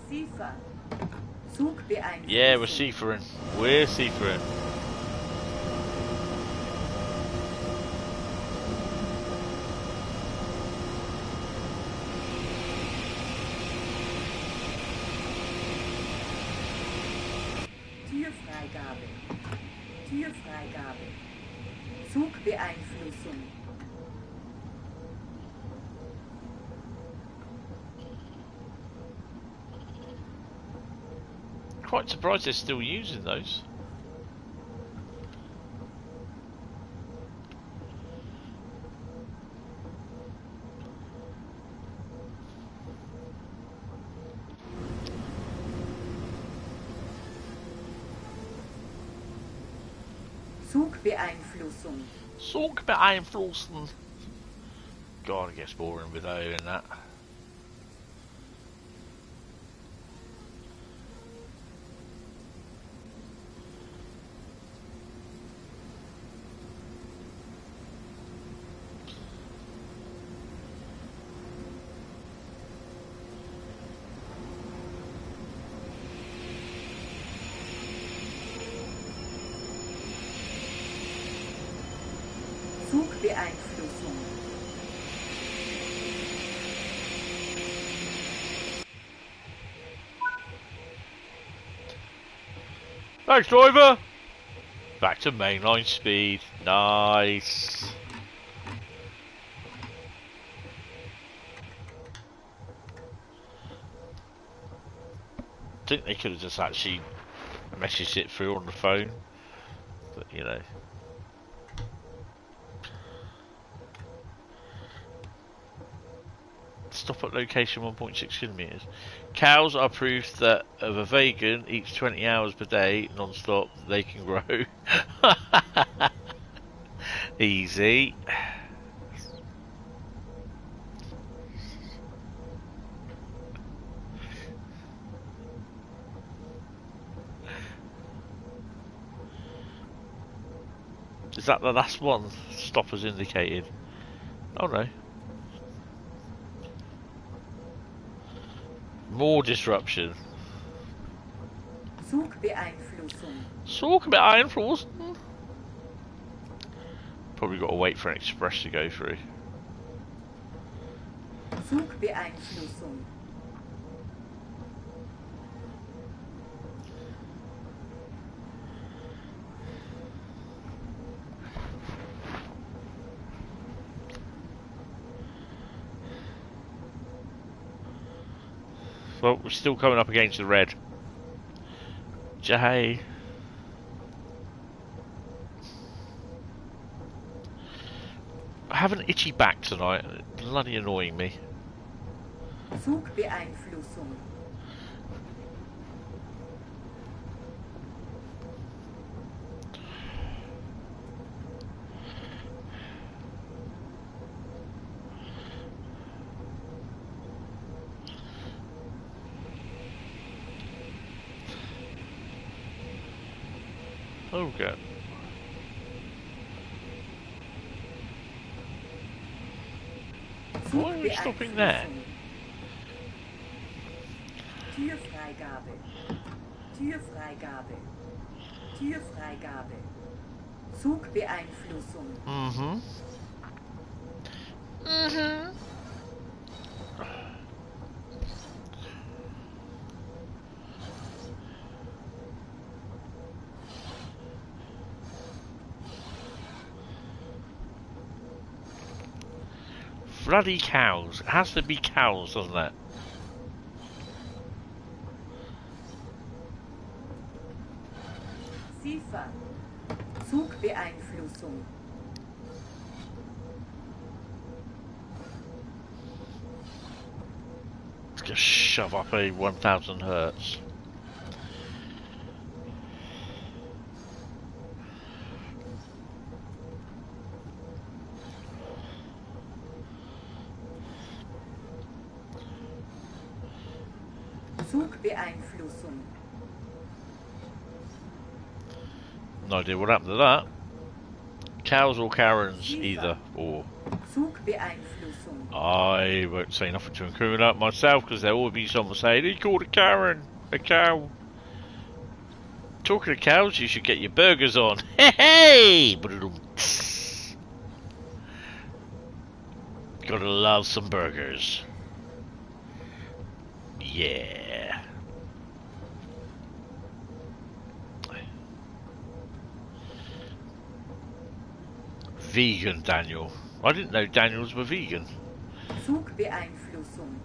SIFA. Zugbeeinflussung. Yeah, we're ciphering. We're ciphering. Türfreigabe. Türfreigabe. Zugbeeinflussung. Quite surprised they're still using those. Zugbeeinflussung. Zugbeeinflussen. God, it gets boring with O and that. Zugbeeinflussung. Thanks, driver. Back to mainline speed. Nice. I think they could have just actually messaged it through on the phone, but you know. Stop at location 1.6 kilometers. Cows are proof that of a vegan eats 20 hours per day non-stop, they can grow. Easy. Is that the last one? Stop as indicated. Oh no. More disruption. Zugbeeinflussung. Zugbeeinflussen. Probably got to wait for an express to go through. Zugbeeinflussung. Well, we're still coming up against the red. Jay. I have an itchy back tonight. It's bloody annoying me. Zugbeeinflussung. Oh god. Why are we stopping there? Türfreigabe. Türfreigabe. Türfreigabe. Zugbeeinflussung. Mhm. Mhm. Bloody cows. It has to be cows, doesn't it? Ziffer. Zugbeeinflussung. Let's just shove up a 1000 hertz. Zugbeeinflussung. No idea what happened to that. Cows or Karens, either or. Zugbeeinflussung. I won't say nothing to incriminate that myself, because there will be someone saying he called a Karen a cow. Talking to cows, you should get your burgers on. Hey hey! Gotta love some burgers. Yeah. Vegan Daniel. I didn't know Daniels were vegan. Zugbeeinflussung.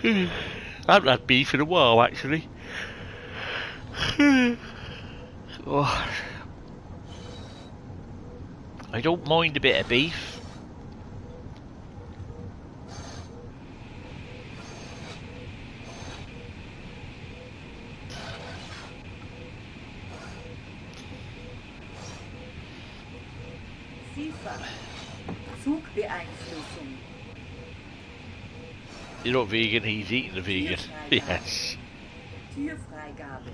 I haven't had beef in a while, actually. Oh. I don't mind a bit of beef. Ziffer. Zugbeeinflussung. You're not vegan, he's eating the vegan. Yes. Türfreigabe.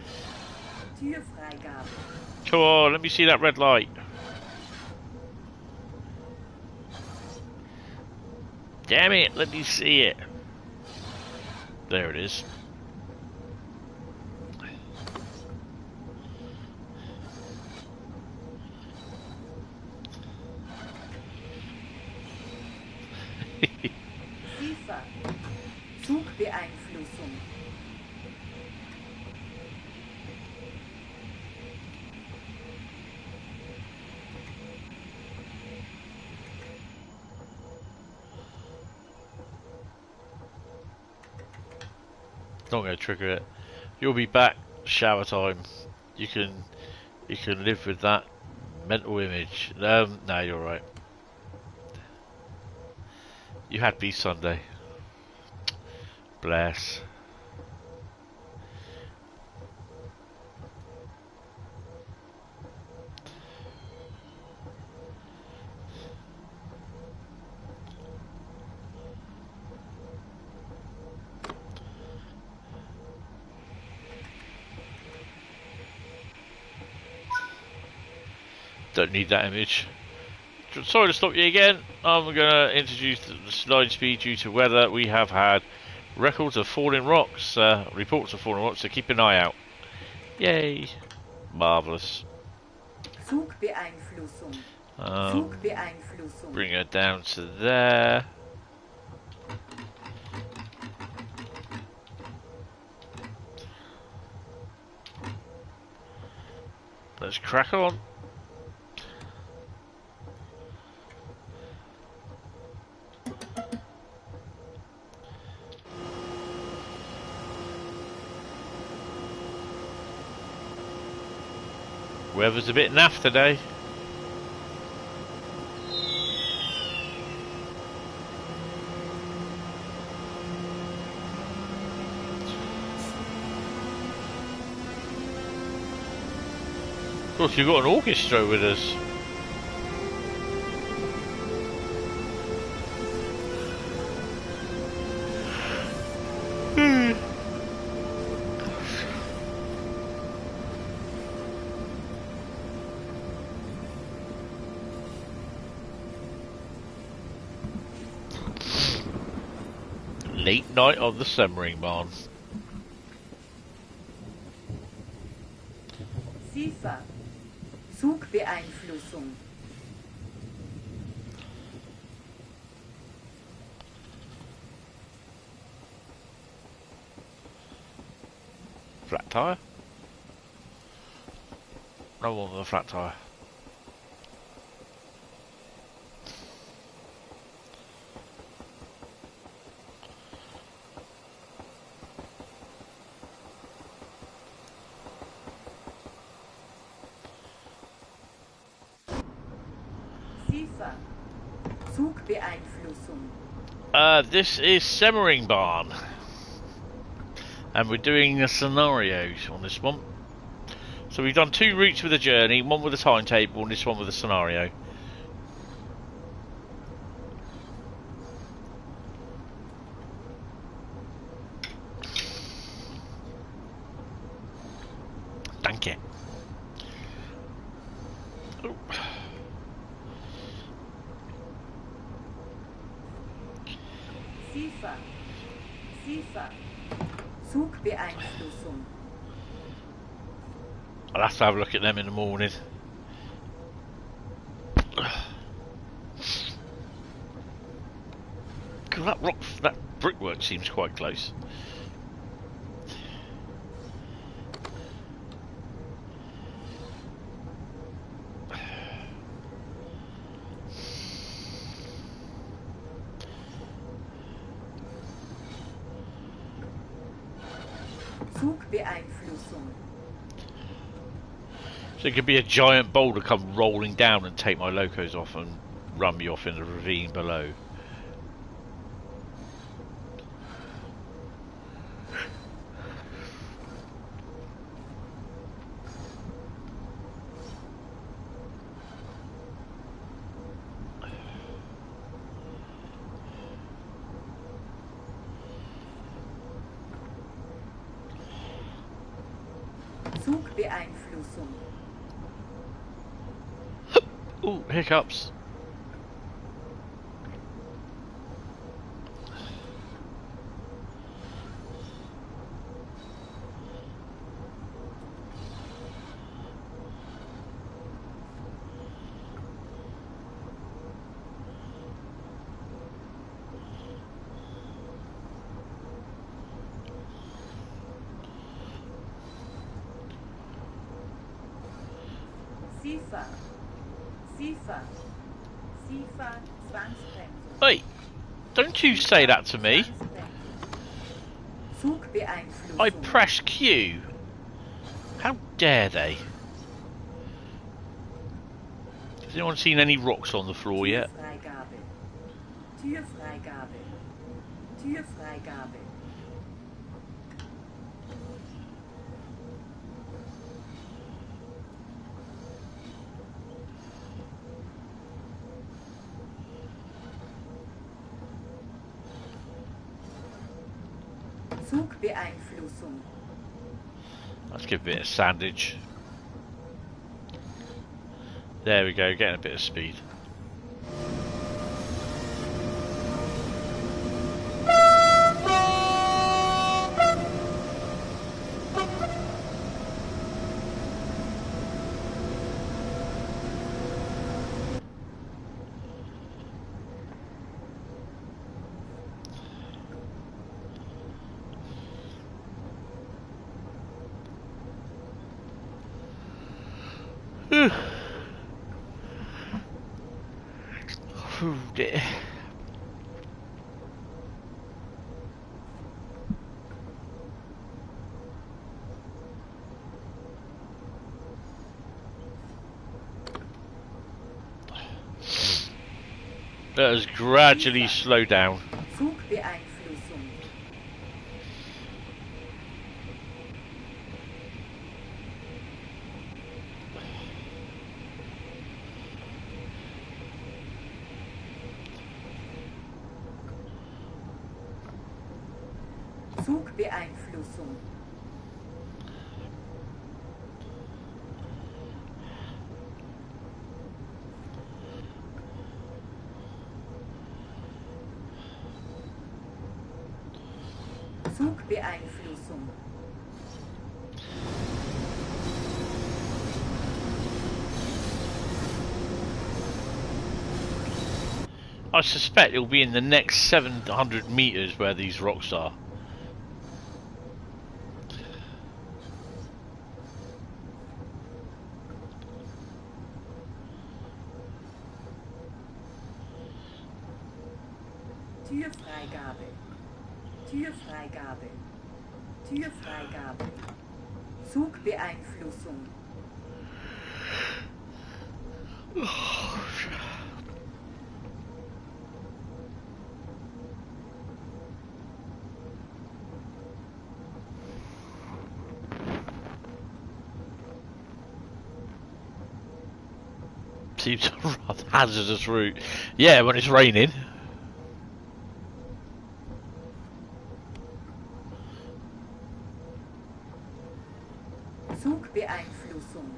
Türfreigabe. Come on, let me see that red light. Damn it, let me see it. There it is. Ziffer. Zugbeeinflussung. Not going to trigger it. You'll be back shower time. You can live with that mental image. No, you're right. You had beef Sunday. Bless. Don't need that image. Sorry to stop you again. I'm going to introduce the slide speed due to weather. We have had records of falling rocks, reports of falling rocks, so keep an eye out. Yay. Marvellous. Zugbeeinflussung. Zugbeeinflussung. Bring her down to there. Let's crack on. Weather's a bit naff today. Of course, you've got an orchestra with us. Late night on the Semmeringbahn. Ziffer. Zugbeeinflussung. Flat tire. No one with a flat tyre. SIFA. Zugbeeinflussung. This is Semmeringbahn. And we're doing the scenarios on this one. So we've done 2 routes with a journey, one with a timetable and this one with a scenario. Danke. Oh. SIFA. SIFA. Zugbeeinflussung. I'll have to have a look at them in the morning. God, that brickwork seems quite close. Zugbeeinflussung. So it could be a giant boulder come rolling down and take my locos off and run me off in the ravine below. Zugbeeinflussung. Ooh, hiccups. SIFA. SIFA. SIFA. Zwangsbremsung. Hey, don't you say that to me. Zugbeeinflussung. I press Q. How dare they? Has anyone seen any rocks on the floor yet? Türfreigabe. Türfreigabe. Türfreigabe. Zugbeeinflussung. Let's give a bit of sandage. There we go, getting a bit of speed. Oh dear. Let us gradually slow down. Zugbeeinflussung. Zugbeeinflussung. Zugbeeinflussung. I suspect it'll be in the next 700 meters where these rocks are. Türfreigabe. Türfreigabe. Türfreigabe. Zugbeeinflussung. Seems a rather hazardous route. Yeah, when it's raining. Zugbeeinflussung.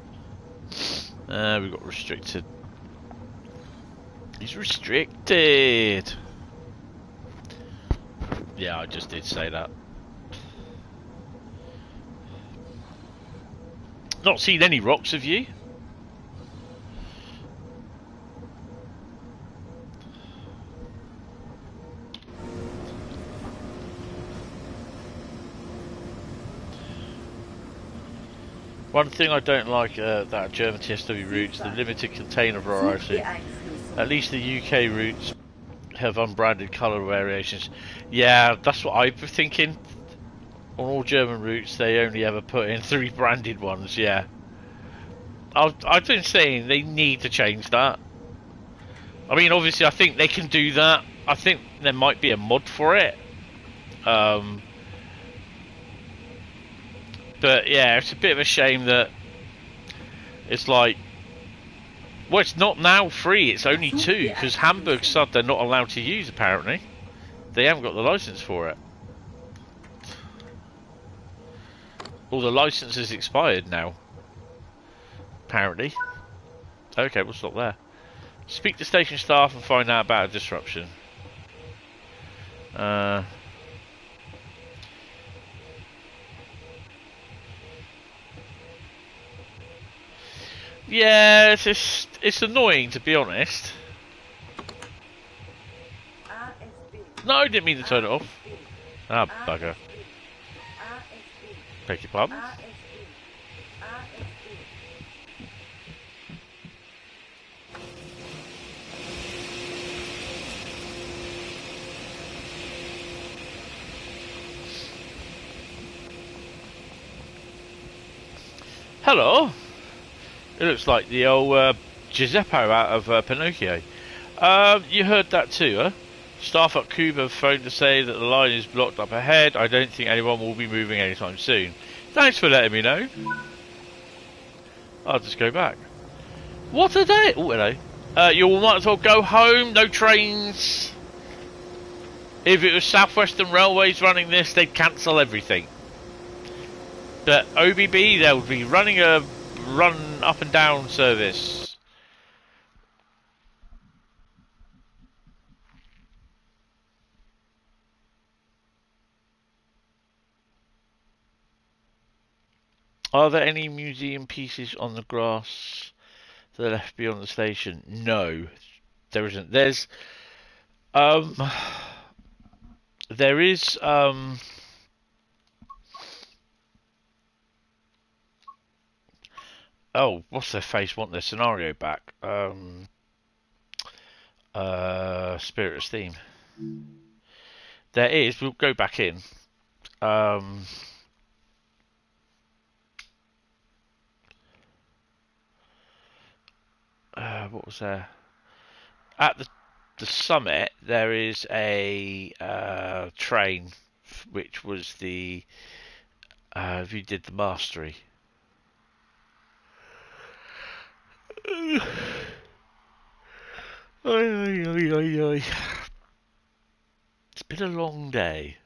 We've got restricted. He's restricted. Yeah, I just did say that. Not seen any rocks, have you? One thing I don't like that German TSW routes, the limited container variety. At least the UK routes have unbranded colour variations. Yeah, that's what I've been thinking. On all German routes, they only ever put in 3 branded ones. Yeah, I've been saying they need to change that. I mean, obviously, I think they can do that. I think there might be a mod for it. But yeah, it's a bit of a shame that it's like, well, it's not now free, it's only 2, because Hamburg said they're not allowed to use, apparently. They haven't got the license for it. Well, the license is expired now, apparently. Okay, we'll stop there. Speak to station staff and find out about a disruption. Yeah, it's annoying, to be honest. No, I didn't mean to turn it off. Ah, bugger. Beg your pardon? Hello. It looks like the old Giuseppe out of Pinocchio. You heard that too, huh? Staff at Crewe have phoned to say that the line is blocked up ahead. I don't think anyone will be moving anytime soon. Thanks for letting me know. I'll just go back. What are they? Oh, hello. You all might as well go home. No trains. If it was Southwestern Railways running this, they'd cancel everything. But OBB, they'll be running a run up and down service. Are there any museum pieces on the grass that are left beyond the station? No, there isn't. There is oh, what's their face? Want their scenario back? Spirit of Steam. There is. We'll go back in. What was there? At the summit, there is a train, which was the who did the mastery. It's been a long day.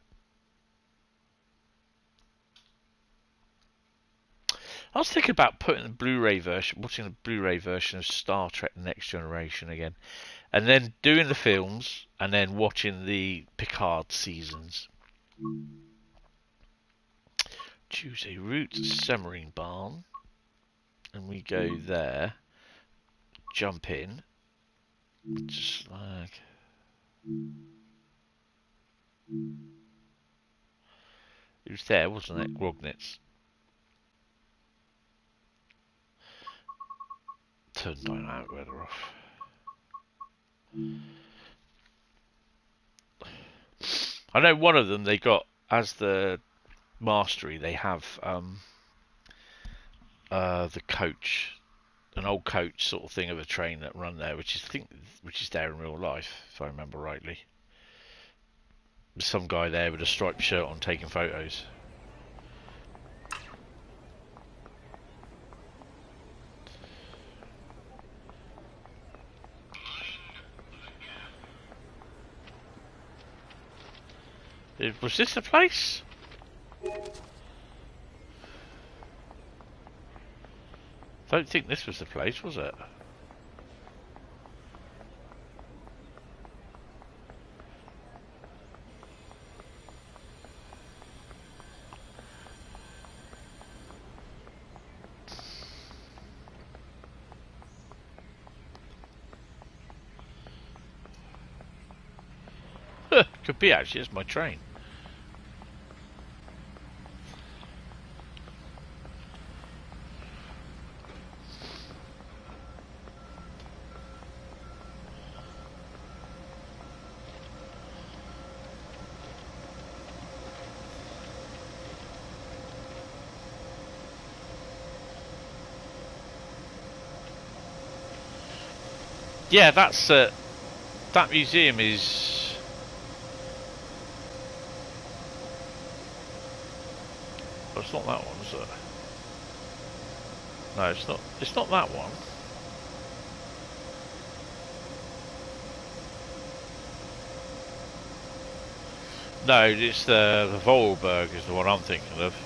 I was thinking about putting the Blu-ray version, watching the Blu-ray version of Star Trek: The Next Generation again, and then doing the films, and then watching the Picard seasons. Choose a route to Semmeringbahn, and we go there. Jump in, just like. It was there, wasn't it? Grognitz. Turn dynamic weather off. I know one of them they got as the mastery. They have the coach, an old coach sort of thing of a train that run there, which is there in real life, if I remember rightly. There's some guy there with a striped shirt on taking photos. Was this the place? Don't think this was the place, was it? Could be actually, it's my train. Yeah, that's that museum is. Oh, it's not that one, is it? No, it's not. It's not that one. No, it's the Volberg is the one I'm thinking of.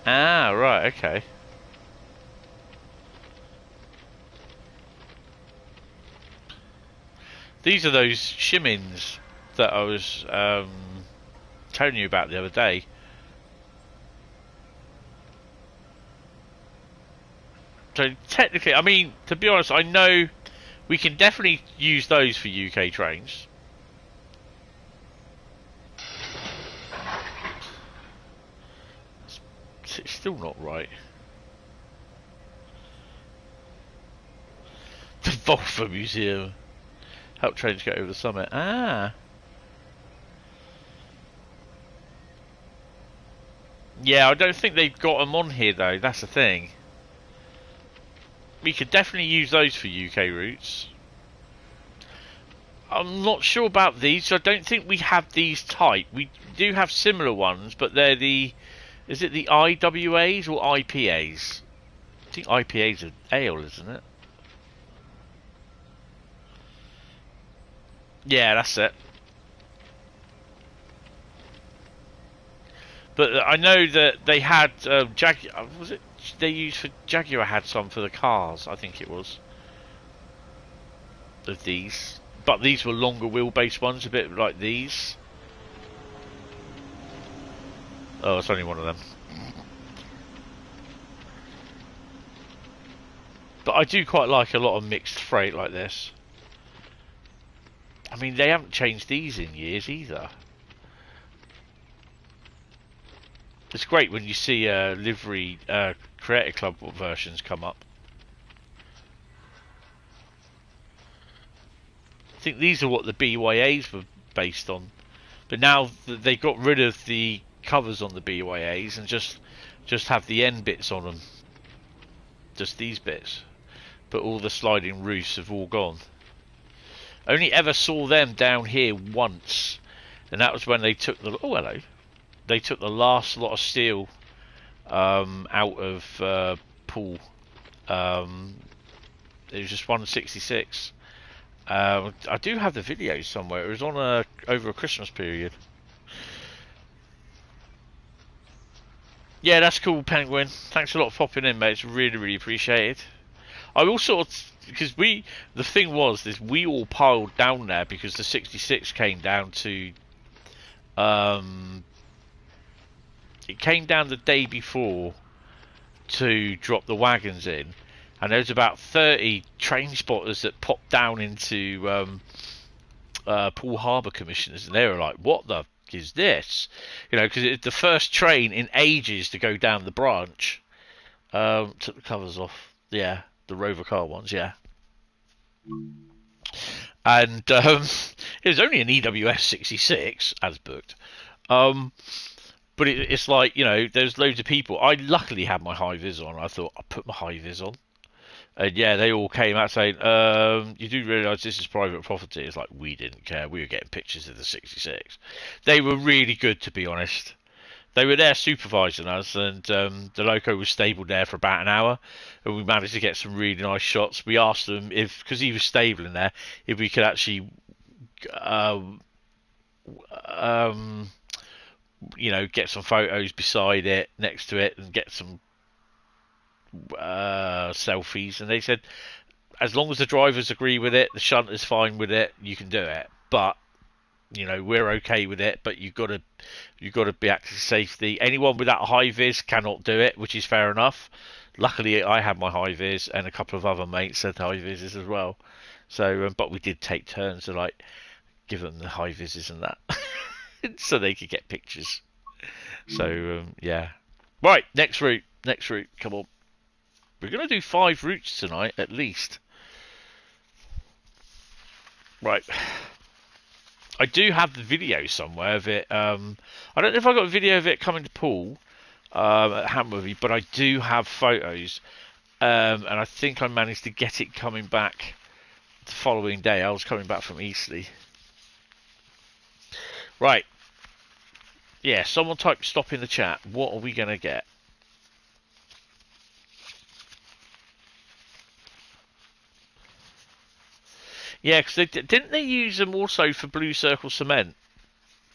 Ah, right, okay. These are those shimmins that I was telling you about the other day. So technically, I mean, to be honest, I know we can definitely use those for UK trains. It's still not right. The Volvo Museum. Help trains get over the summit. Ah. Yeah, I don't think they've got them on here though. That's the thing. We could definitely use those for UK routes. I'm not sure about these. So I don't think we have these type. We do have similar ones, but they're the... Is it the IWAs or IPAs? I think IPAs are ale, isn't it? Yeah, that's it. But I know that they had Jaguar. Was it they used for Jaguar? Had some for the cars, I think it was. Of these, but these were longer wheelbase ones, a bit like these. Oh, it's only one of them. But I do quite like a lot of mixed freight like this. I mean, they haven't changed these in years either. It's great when you see livery Creator Club versions come up. I think these are what the BYAs were based on. But now they got rid of the covers on the BYAs and just have the end bits on them. Just these bits. But all the sliding roofs have all gone. Only ever saw them down here once, and that was when they took the they took the last lot of steel out of Pool. It was just 166. I do have the video somewhere. It was on over a Christmas period. Yeah, that's cool, Penguin. Thanks a lot for popping in, mate. It's really appreciated. I also, because the thing was, we all piled down there because the 66 came down to, it came down the day before to drop the wagons in, and there was about 30 train spotters that popped down into Poole Harbour Commissioners, and they were like, "What the f is this?" You know, because it's the first train in ages to go down the branch. Took the covers off. Yeah. the Rover car ones, yeah. And it was only an EWS 66 as booked. But it's like, you know, there's loads of people. I luckily had my high vis on. I thought I'll put my high vis on. And yeah, they all came out saying, you do realise this is private property. It's like, we didn't care. We were getting pictures of the 66. They were really good, to be honest. They were there supervising us, and the loco was stabled there for about an hour, and we managed to get some really nice shots. We asked them if, because he was stable in there, if we could actually, you know, get some photos beside it, next to it, and get some selfies. And they said, as long as the drivers agree with it, the shunter's fine with it, you can do it. But you know, we're okay with it, but you've got to be active safety. Anyone with that high vis cannot do it, which is fair enough. Luckily, I had my high vis, and a couple of other mates had high vises as well. So, but we did take turns to like give them the high vises and that, so they could get pictures. So yeah, right. Next route. Come on, we're gonna do 5 routes tonight at least. Right. I do have the video somewhere of it. I don't know if I got a video of it coming to Poole at Hamworthy, but I do have photos, and I think I managed to get it coming back the following day. I was coming back from Eastleigh. Right. Yeah, someone type stop in the chat. What are we going to get? Yeah, because didn't they use them also for Blue Circle Cement?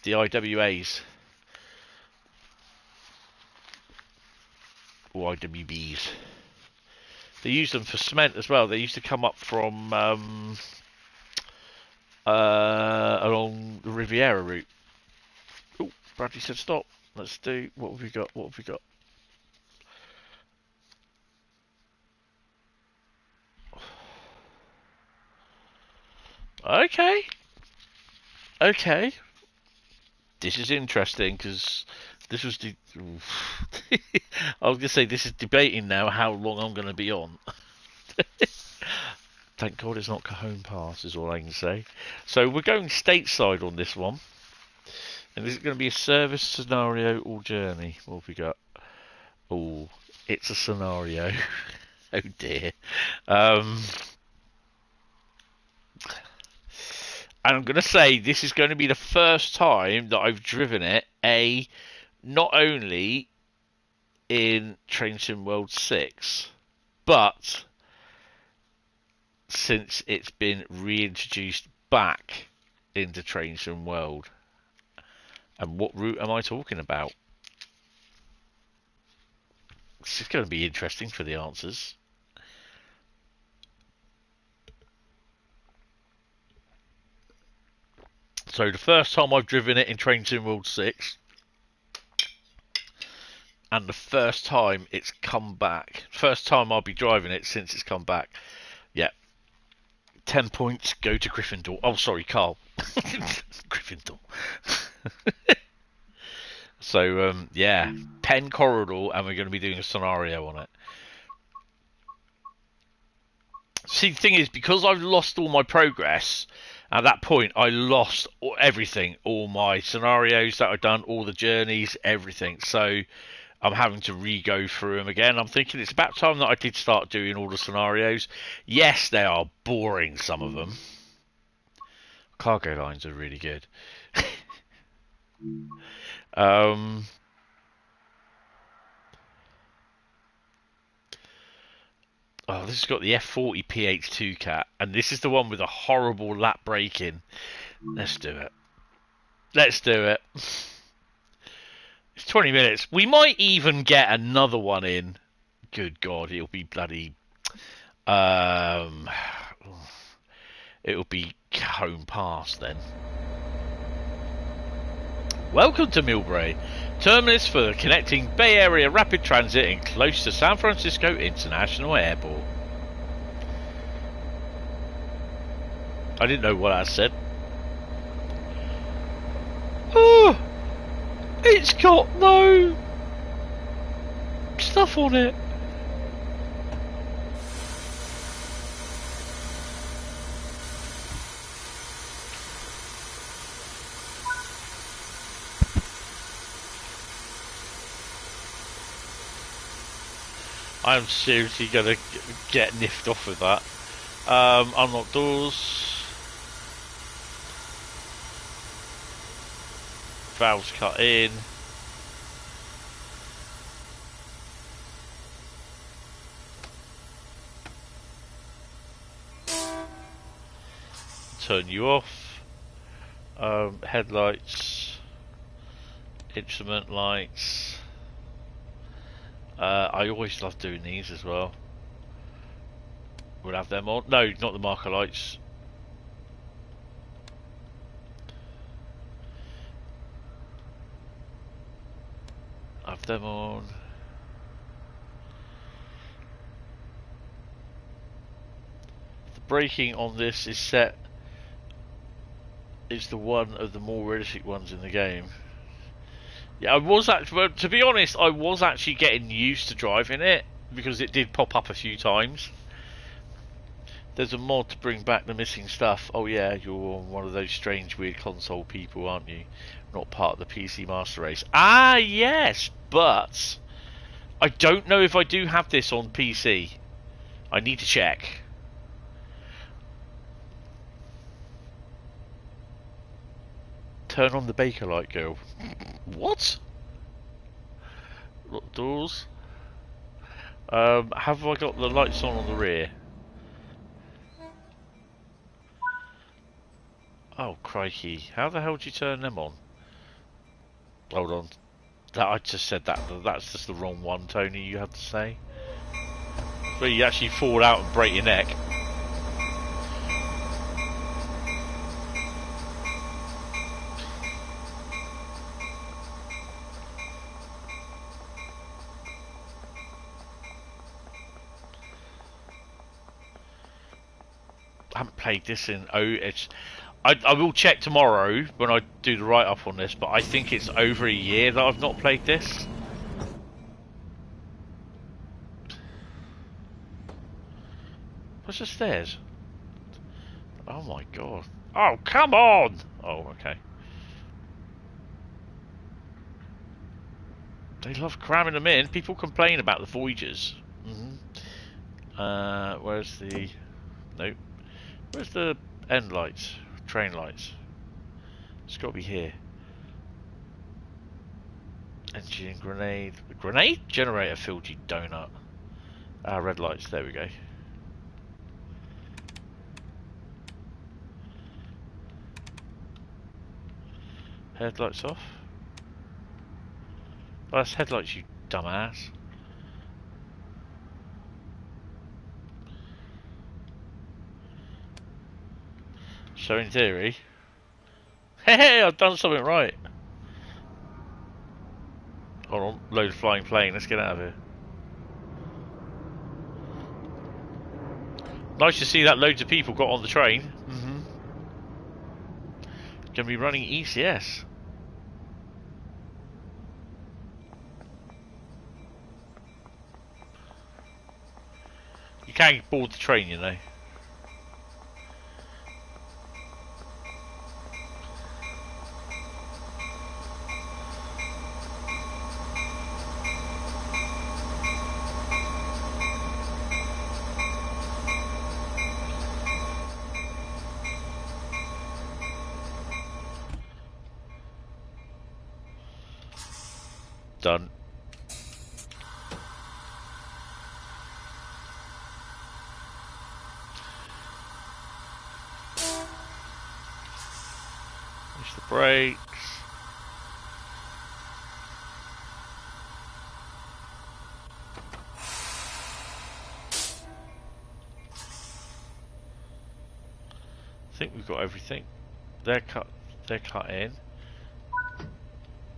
The IWAs. Or IWBs. They used them for cement as well. They used to come up from along the Riviera route. Oh, Bradley said stop. Let's do... What have we got? What have we got? Okay. Okay. This is interesting because this was the... I was going to say this is debating now how long I'm going to be on. Thank God it's not Cajon Pass is all I can say. So we're going stateside on this one. And is it going to be a service, scenario or journey? What have we got? Oh, it's a scenario. Oh dear. And I'm going to say this is going to be the first time that I've driven it, not only in Train Sim World 6, but since it's been reintroduced back into Train Sim World. And what route am I talking about? This is going to be interesting for the answers. So the first time I've driven it in Train Sim World 6, and the first time it's come back. First time I'll be driving it since it's come back. Yeah. 10 points go to Gryffindor. Oh, sorry, Carl. Gryffindor. So, yeah. Penn Corridor, and we're going to be doing a scenario on it. See, the thing is, because I've lost all my progress... At that point, I lost everything, all my scenarios that I've done, all the journeys, everything. So I'm having to re-go through them again. I'm thinking it's about time that I did start doing all the scenarios. Yes, they are boring, some of them. Cargo lines are really good. Oh, this has got the F40 PH2 cat, and this is the one with a horrible lap braking. Let's do it. Let's do it. It's 20 minutes. We might even get another one in. Good God, it'll be bloody... it'll be Home Pass then. Welcome to Millbrae, terminus for connecting Bay Area rapid transit and close to San Francisco International Airport. I didn't know what I said. Oh, it's got no stuff on it. I'm seriously gonna get niffed off with that. Unlock doors. Valves cut in. Turn you off. Headlights. Instrument lights. I always love doing these as well. We'll have them on. No, not the marker lights. Have them on. The braking on this is set. Is the one of the more realistic ones in the game. Yeah, I was actually, well, to be honest, I was actually getting used to driving it because it did pop up a few times. There's a mod to bring back the missing stuff. Oh yeah, you're one of those strange, weird console people, aren't you? Not part of the PC Master Race. Ah, yes, but I don't know if I do have this on PC. I need to check. Turn on the baker light, girl. What? Lock doors. Have I got the lights on the rear? Oh crikey! How the hell do you turn them on? Hold on. That I just said that. That's just the wrong one, Tony. You have to say. Where you actually fall out and break your neck. I haven't played this in I will check tomorrow when I do the write-up on this, but I think it's over a year that I've not played this. What's the stairs? Oh my god. Oh, come on! Oh, okay. They love cramming them in. People complain about the Voyagers. Where's the... Nope. Where's the end lights? Train lights. It's got to be here. Engine grenade. Grenade? Generator filled, you donut. Red lights. There we go. Headlights off. Oh, that's headlights, you dumbass. So in theory, hey, I've done something right. Hold on, load of flying plane. Let's get out of here. Nice to see that loads of people got on the train. Gonna be running ECS. You can't board the train, you know. Done. Push the brakes. I think we've got everything. They're cut in.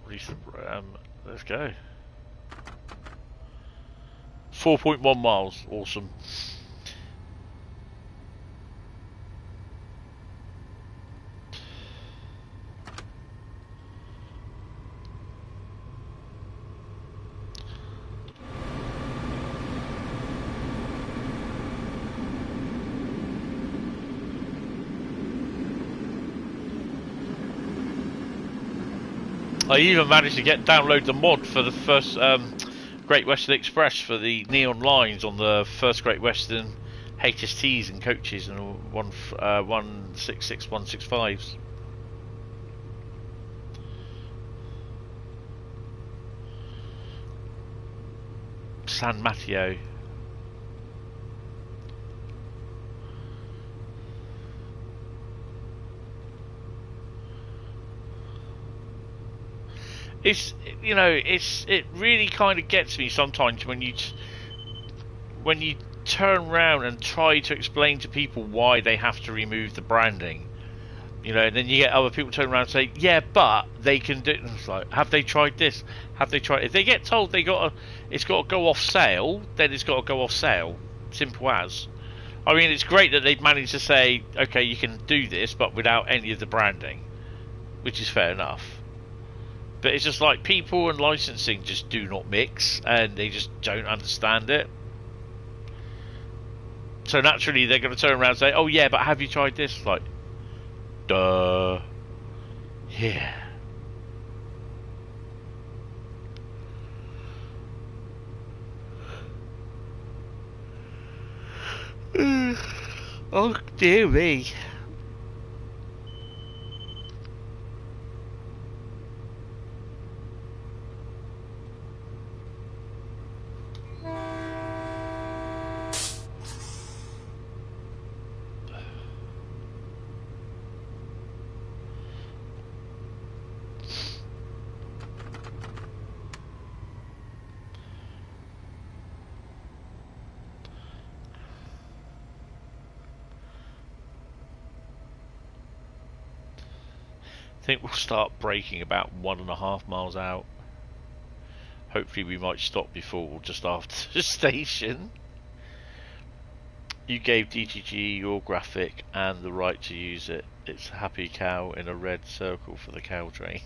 Release the let's go. 4.1 miles, awesome. I even managed to download the mod for the first Great Western Express for the neon lines on the first Great Western HSTs and coaches and 166, 165s. San Matteo. It's, you know, it really kind of gets me sometimes when you turn around and try to explain to people why they have to remove the branding, you know, and then you get other people turn around and say, yeah, but they can do it. And it's like, have they tried this? Have they tried? If they get told it's got to go off sale, then it's got to go off sale. Simple as. I mean, it's great that they've managed to say, okay, you can do this, but without any of the branding, which is fair enough. But it's just like people and licensing just do not mix, and they just don't understand it. So naturally, they're going to turn around and say, "Oh yeah, but have you tried this?" Like, duh. Yeah. Oh dear me. I think we'll start braking about 1.5 miles out. Hopefully we might stop before just after the station. You gave DTG your graphic and the right to use it. It's a happy cow in a red circle for the cow train.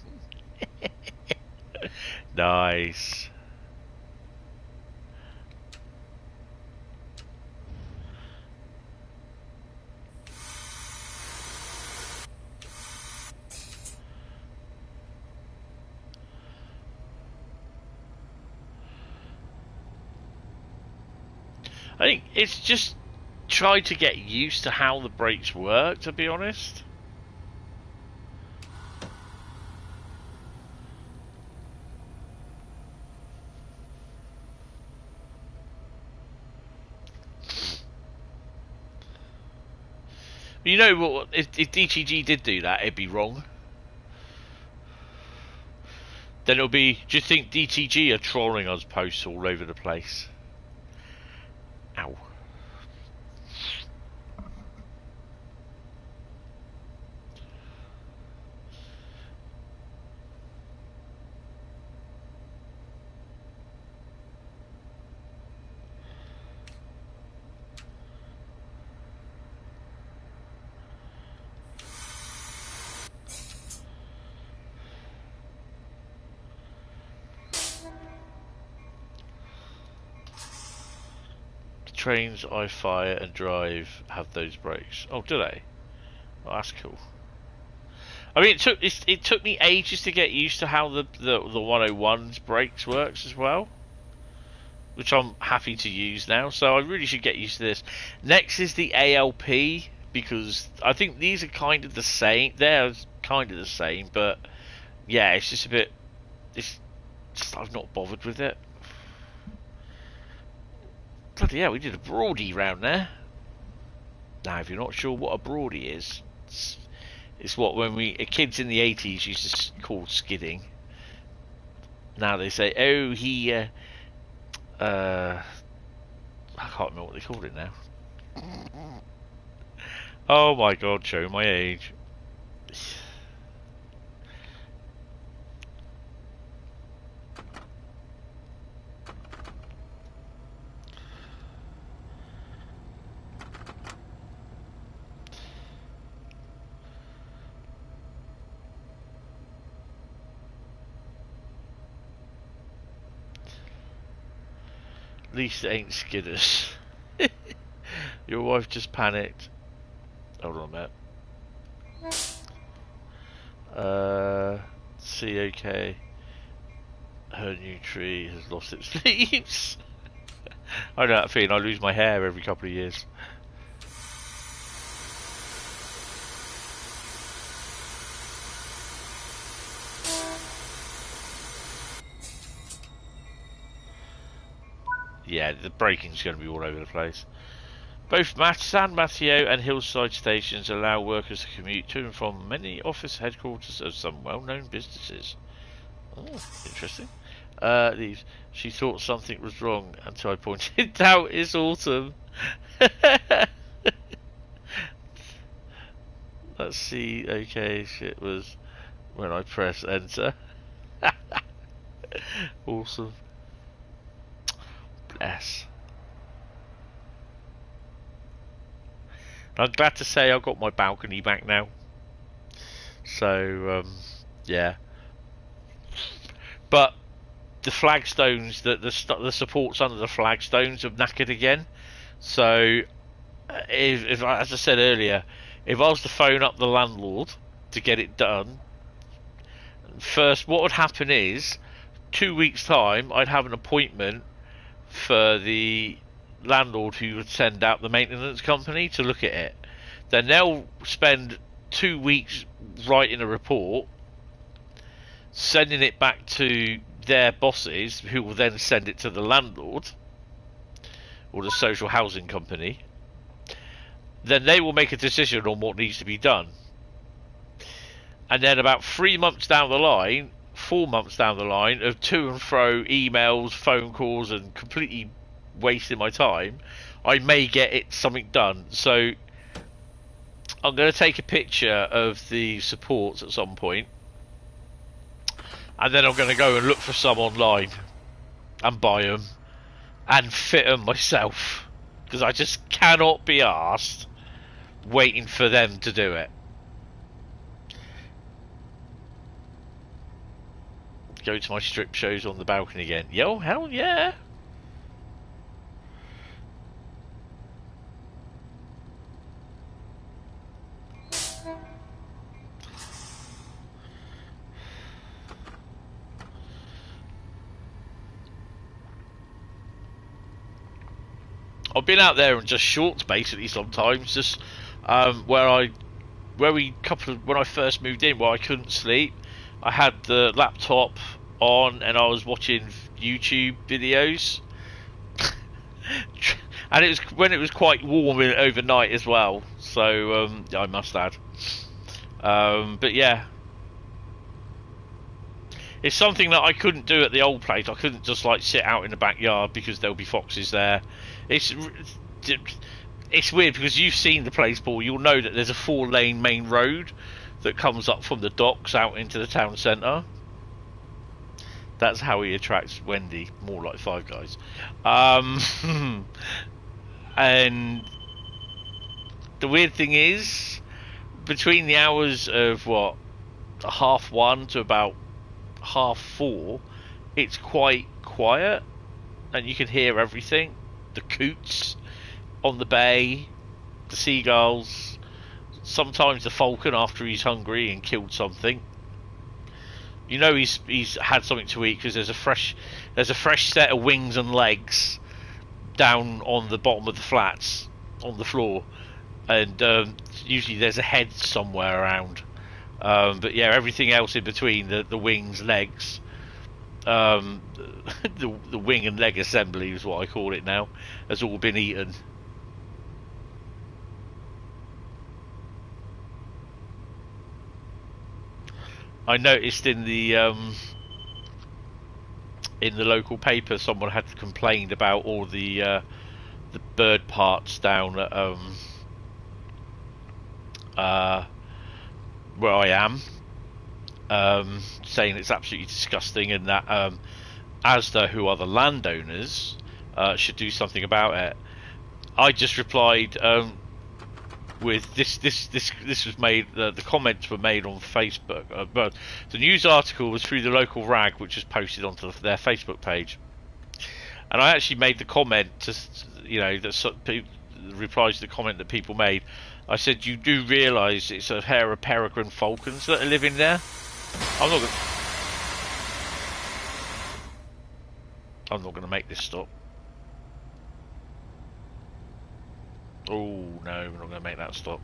Nice. I think it's just try to get used to how the brakes work, to be honest. You know what? If DTG did do that, it'd be wrong. Then it'll be, do you think DTG are trolling us posts all over the place? Ow. Trains I fire and drive have those brakes. Oh, do they? Oh, that's cool. I mean, it took me ages to get used to how the 101's brakes works as well, which I'm happy to use now. So I really should get used to this. Next is the ALP, because I think these are kind of the same. They're kind of the same, but yeah, it's just a bit. It's just I've not bothered with it. Bloody hell, we did a broadie round there. Now, if you're not sure what a broadie is, it's what when kids in the 80s used to call skidding. Now they say, oh, he, I can't remember what they called it now. Oh my god, show my age. At least it ain't skidders. Your wife just panicked. Hold on a minute. COK. Her new tree has lost its leaves. I know that feeling. I lose my hair every couple of years. Yeah, the braking's going to be all over the place. Both San Matteo and Hillside stations allow workers to commute to and from many office headquarters of some well-known businesses. Oh, interesting. She thought something was wrong until I pointed out it's autumn. Let's see. Okay, shit was when I press enter. Awesome. Bless. I'm glad to say I've got my balcony back now. So, yeah. But the flagstones, the supports under the flagstones have knackered again. So, if as I said earlier, if I was to phone up the landlord to get it done, first what would happen is 2 weeks' time I'd have an appointment for the landlord who would send out the maintenance company to look at it. Then they'll spend 2 weeks writing a report, sending it back to their bosses, who will then send it to the landlord or the social housing company. Then they will make a decision on what needs to be done. And then about 3 months down the line, 4 months down the line of to and fro emails, phone calls, and completely wasting my time, I may get something done. So I'm going to take a picture of the supports at some point, and then I'm going to go and look for some online and buy them and fit them myself, because I just cannot be arsed waiting for them to do it. Go to my strip shows on the balcony again. Yo, hell yeah! I've been out there in just shorts basically sometimes, just when I first moved in, where I couldn't sleep, I had the laptop on and I was watching YouTube videos, and it was when it was quite warm overnight as well. So I must add, but yeah, it's something that I couldn't do at the old place. I couldn't just like sit out in the backyard because there'll be foxes there. It's weird because you've seen the place, Paul. You'll know that there's a 4-lane main road that comes up from the docks out into the town centre. That's how he attracts Wendy, more like Five Guys. And the weird thing is, between the hours of what, 1:30 to about 4:30, it's quite quiet, and you can hear everything. The coots on the bay, the seagulls, sometimes the falcon after he's hungry and killed something. You know he's had something to eat because there's a fresh set of wings and legs down on the bottom of the flats on the floor, and usually there's a head somewhere around. But yeah, everything else in between the wings, legs, the wing and leg assembly is what I call it now, has all been eaten. I noticed in the local paper someone had complained about all the bird parts down at where I am, saying it's absolutely disgusting, and that Asda, who are the landowners, should do something about it. I just replied with this was made, the comments were made on Facebook, but the news article was through the local rag, which was posted onto their Facebook page, and I actually made the comment to, you know, that replies to the comment that people made. I said, you do realise it's a pair of peregrine falcons that are living there? I'm not I'm not going to make this stop. Oh no, we're not going to make that stop.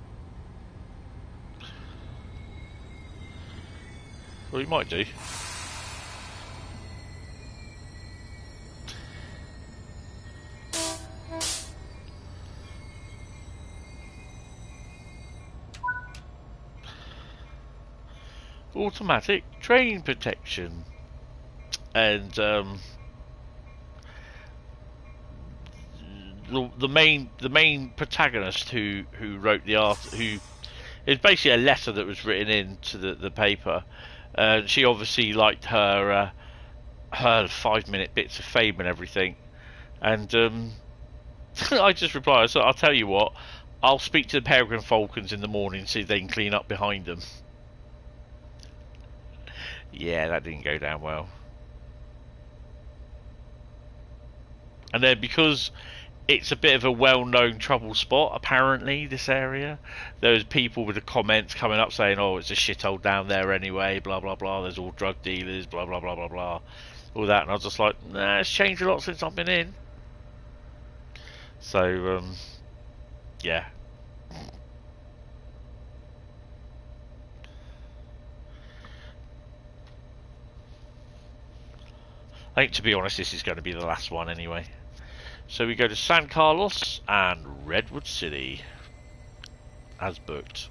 Well, we might do. Automatic train protection, and the main protagonist who wrote the art, who is basically a letter that was written into the paper. She obviously liked her 5-minute bits of fame and everything, and I just replied, so I'll tell you what, I'll speak to the Peregrine Falcons in the morning, see if they can clean up behind them. Yeah, that didn't go down well. And then because it's a bit of a well-known trouble spot, apparently, this area, there's people with the comments coming up saying, oh, it's a shithole down there anyway, blah blah blah, there's all drug dealers, blah blah blah blah blah, all that. And I was just like, nah, it's changed a lot since I've been in. So yeah. I think, to be honest, this is going to be the last one anyway. So we go to San Carlos and Redwood City, as booked.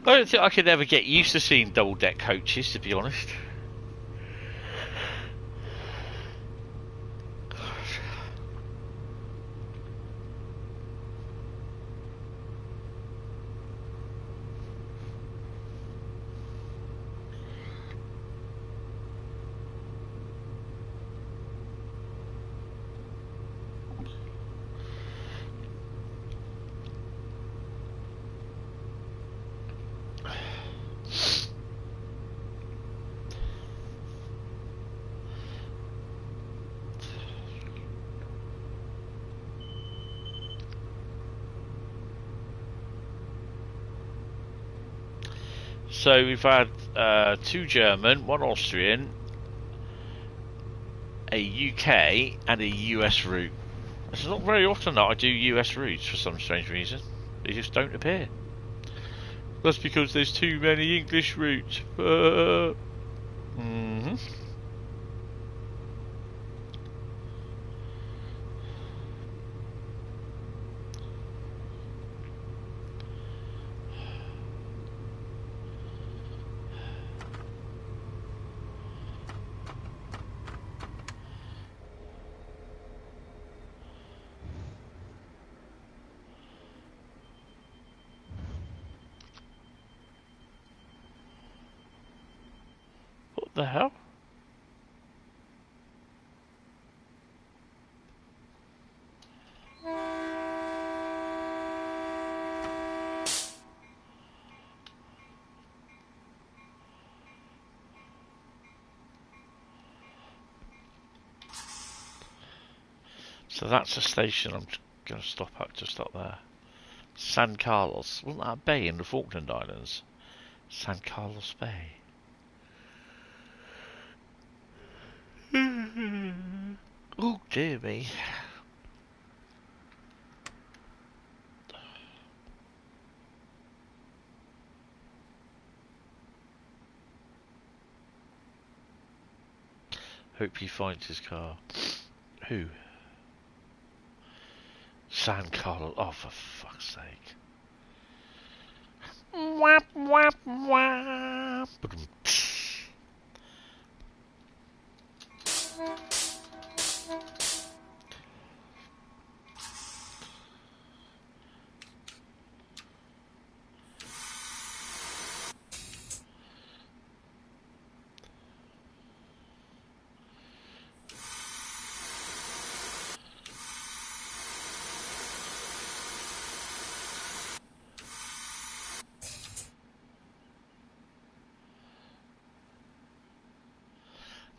I don't think I could ever get used to seeing double-deck coaches, to be honest. So we've had 2 German, 1 Austrian, a UK and a US route. It's not very often that I do US routes for some strange reason. They just don't appear. That's because there's too many English routes. What the hell? So that's a station I'm going to stop at, just up there. San Carlos. Wasn't that a bay in the Falkland Islands? San Carlos Bay. Oh dear me. Hope he finds his car. Who? San Carlos. Oh, for fuck's sake. Wap, wap, wap.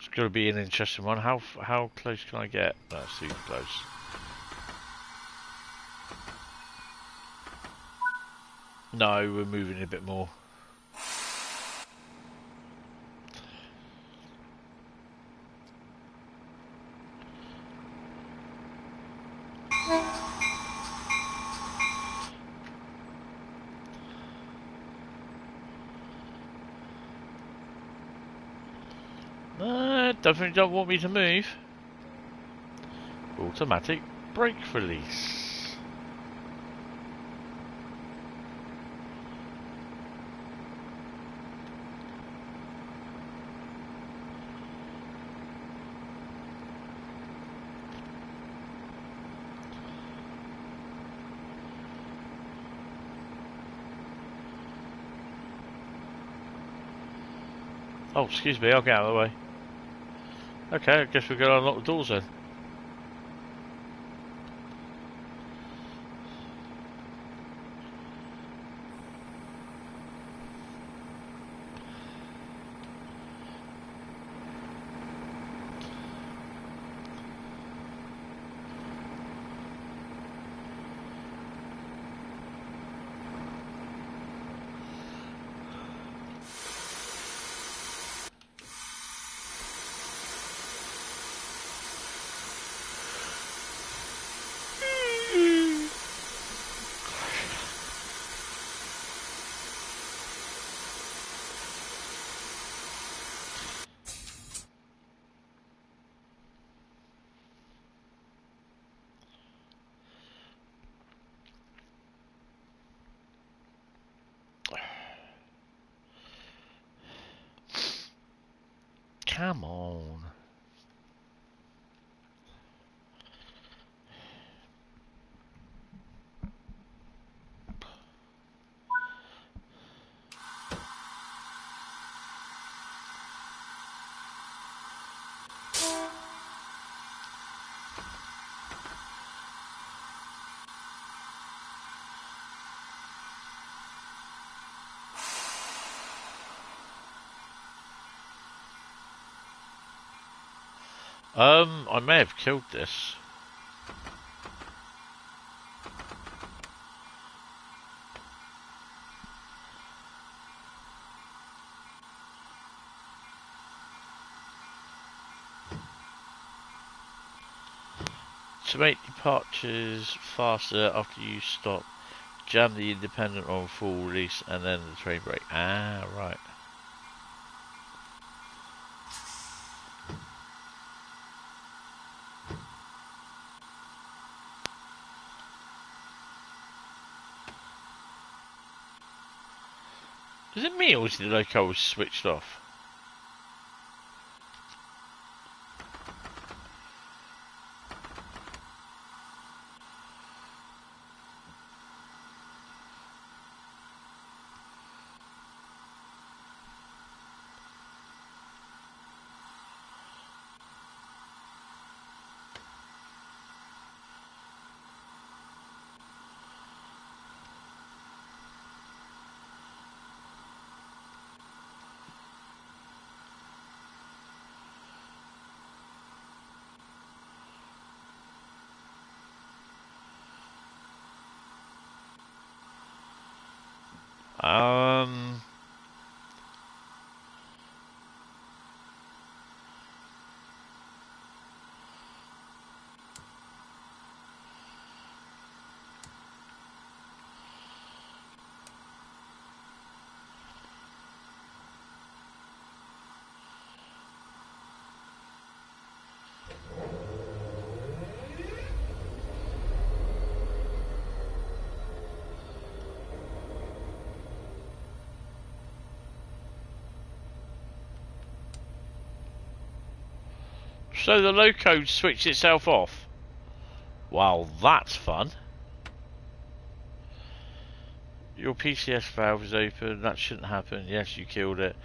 It's going to be an interesting one. How close can I get? That's super close. No, we're moving a bit more. Definitely don't want me to move. Automatic brake release. Oh, excuse me, I'll get out of the way. Okay, I guess we're going to unlock the doors then. Come on. I may have killed this. To make departures faster after you stop, jam the independent on full release and then the train brake. Ah, right. Is it me or is the loco switched off? So the loco switched itself off. Wow, that's fun. Your PCS valve is open. That shouldn't happen. Yes, you killed it.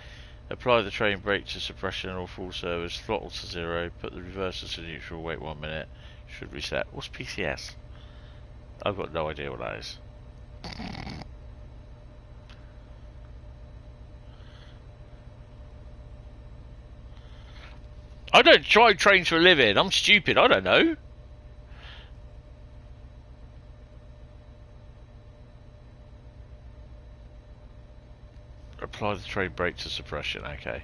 Apply the train brake to suppression or full service. Throttle to 0. Put the reversers to neutral. Wait 1 minute. Should reset. What's PCS? I've got no idea what that is. I don't drive trains for a living. I'm stupid. I don't know. Apply the train brake to suppression. Okay.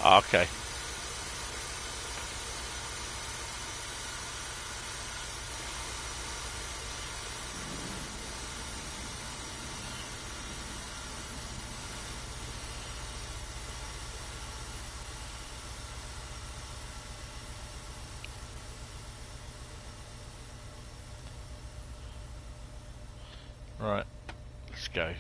Okay. Right. Let's go.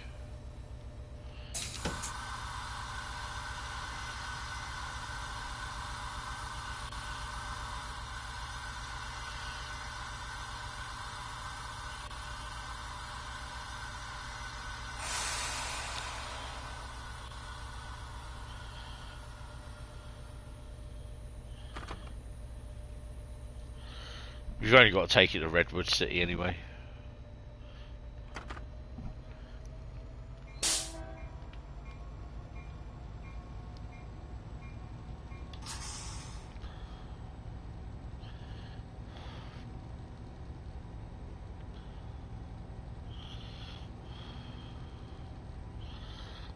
We've only got to take it to Redwood City anyway.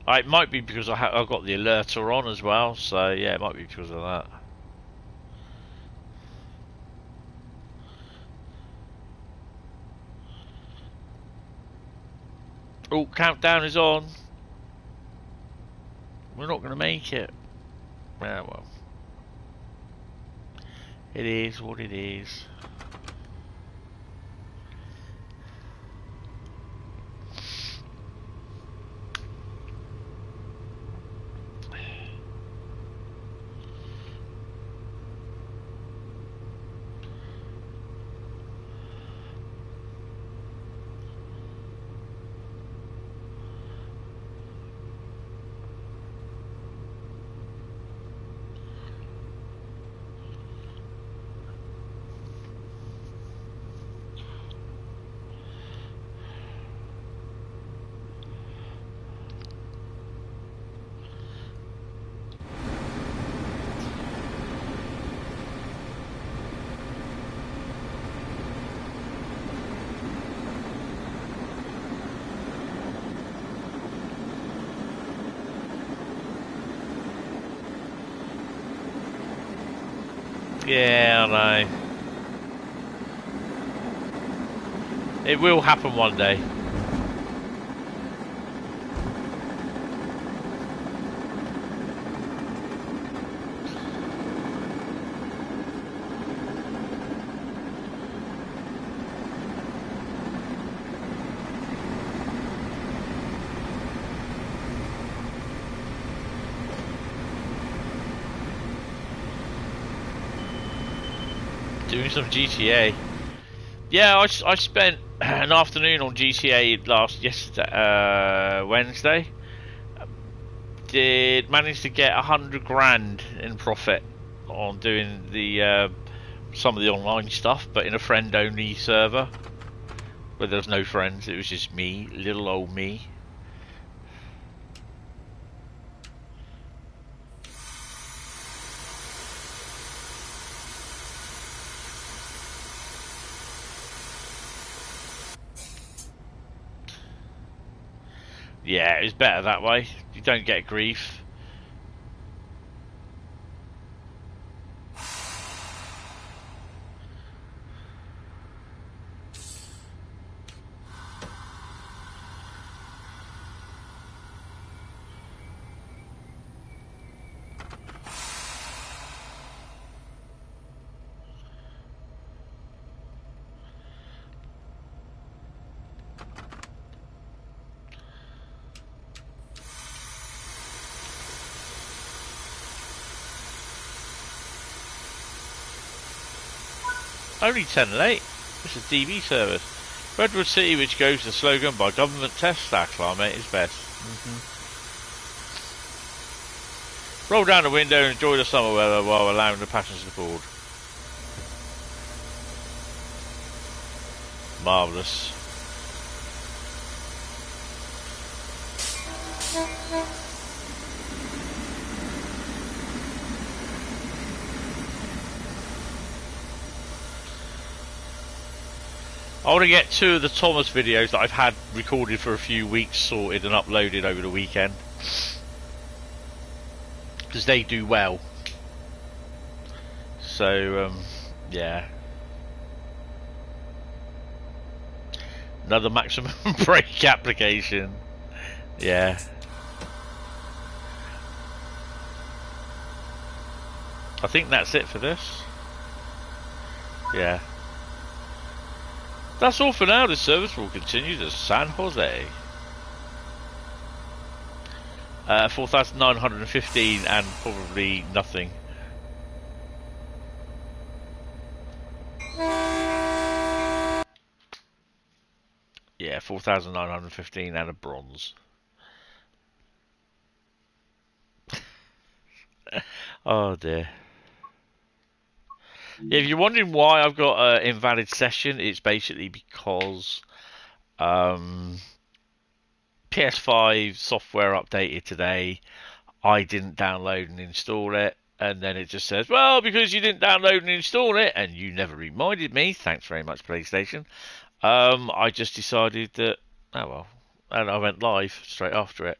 It might be because I've got the alerter on as well, so yeah, it might be because of that. Oh, countdown is on. We're not going to make it. Yeah, well. It is what it is. Yeah, I know. It will happen one day. Doing some GTA. Yeah, I spent an afternoon on GTA Wednesday. Did manage to get 100 grand in profit on doing the some of the online stuff, but in a friend-only server where there was no friends. It was just me, little old me. Yeah, it's better that way. You don't get grief. Only 10 late. It's a DB service. Redwood City, which goes the slogan by government test, our climate is best. Roll down the window and enjoy the summer weather while allowing the passengers aboard. Marvellous. I want to get 2 of the Thomas videos that I've had recorded for a few weeks sorted and uploaded over the weekend, because they do well. So yeah, another maximum break application. Yeah, I think that's it for this. Yeah. That's all for now. This service will continue to San Jose. 4,915 and probably nothing. Yeah, 4,915 and a bronze. Oh dear. Yeah, if you're wondering why I've got an invalid session, it's basically because PS5 software updated today. I didn't download and install it, and then it just says, well, because you didn't download and install it, and you never reminded me, thanks very much PlayStation, I just decided that, oh well, and I went live straight after it.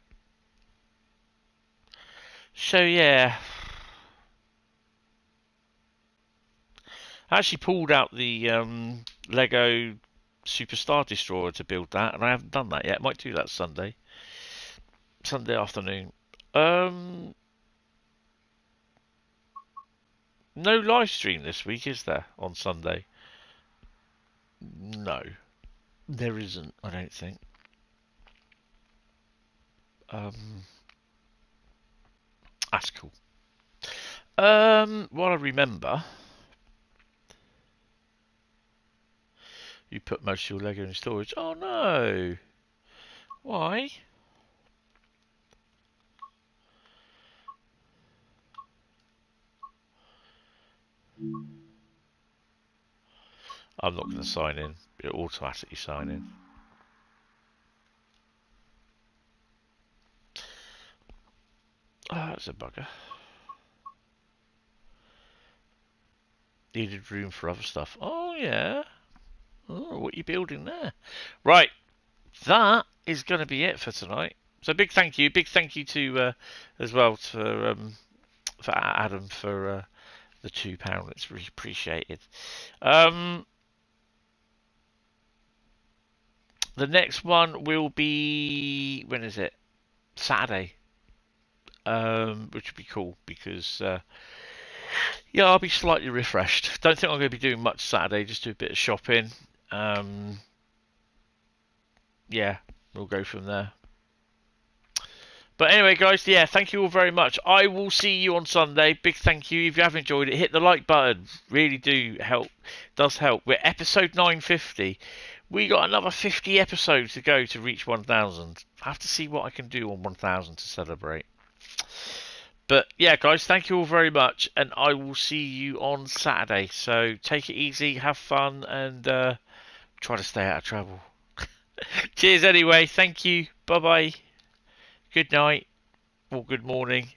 So yeah, I actually pulled out the Lego Superstar Destroyer to build that, and I haven't done that yet. Might do that Sunday afternoon. No live stream this week, is there, on Sunday? No, there isn't, I don't think. That's cool. What I remember, you put most of your Lego in storage. Oh no! Why? I'm not going to sign in. It'll automatically sign in. Oh, that's a bugger. Needed room for other stuff. Oh yeah. Oh, what are you building there? Right. That is going to be it for tonight. So big thank you to as well for Adam for the £2. It's really appreciated. The next one will be, when is it? Saturday. Which would be cool because yeah, I'll be slightly refreshed. Don't think I'm going to be doing much Saturday. Just do a bit of shopping. Yeah, we'll go from there. But anyway, guys, yeah, thank you all very much. I will see you on Sunday. Big thank you. If you have enjoyed it, hit the like button. Really do help. Does help. We're episode 950. We got another 50 episodes to go to reach 1,000. I have to see what I can do on 1,000 to celebrate. But yeah, guys, thank you all very much, and I will see you on Saturday. So take it easy, have fun, and try to stay out of trouble. Cheers anyway. Thank you. Bye bye. Good night or good morning.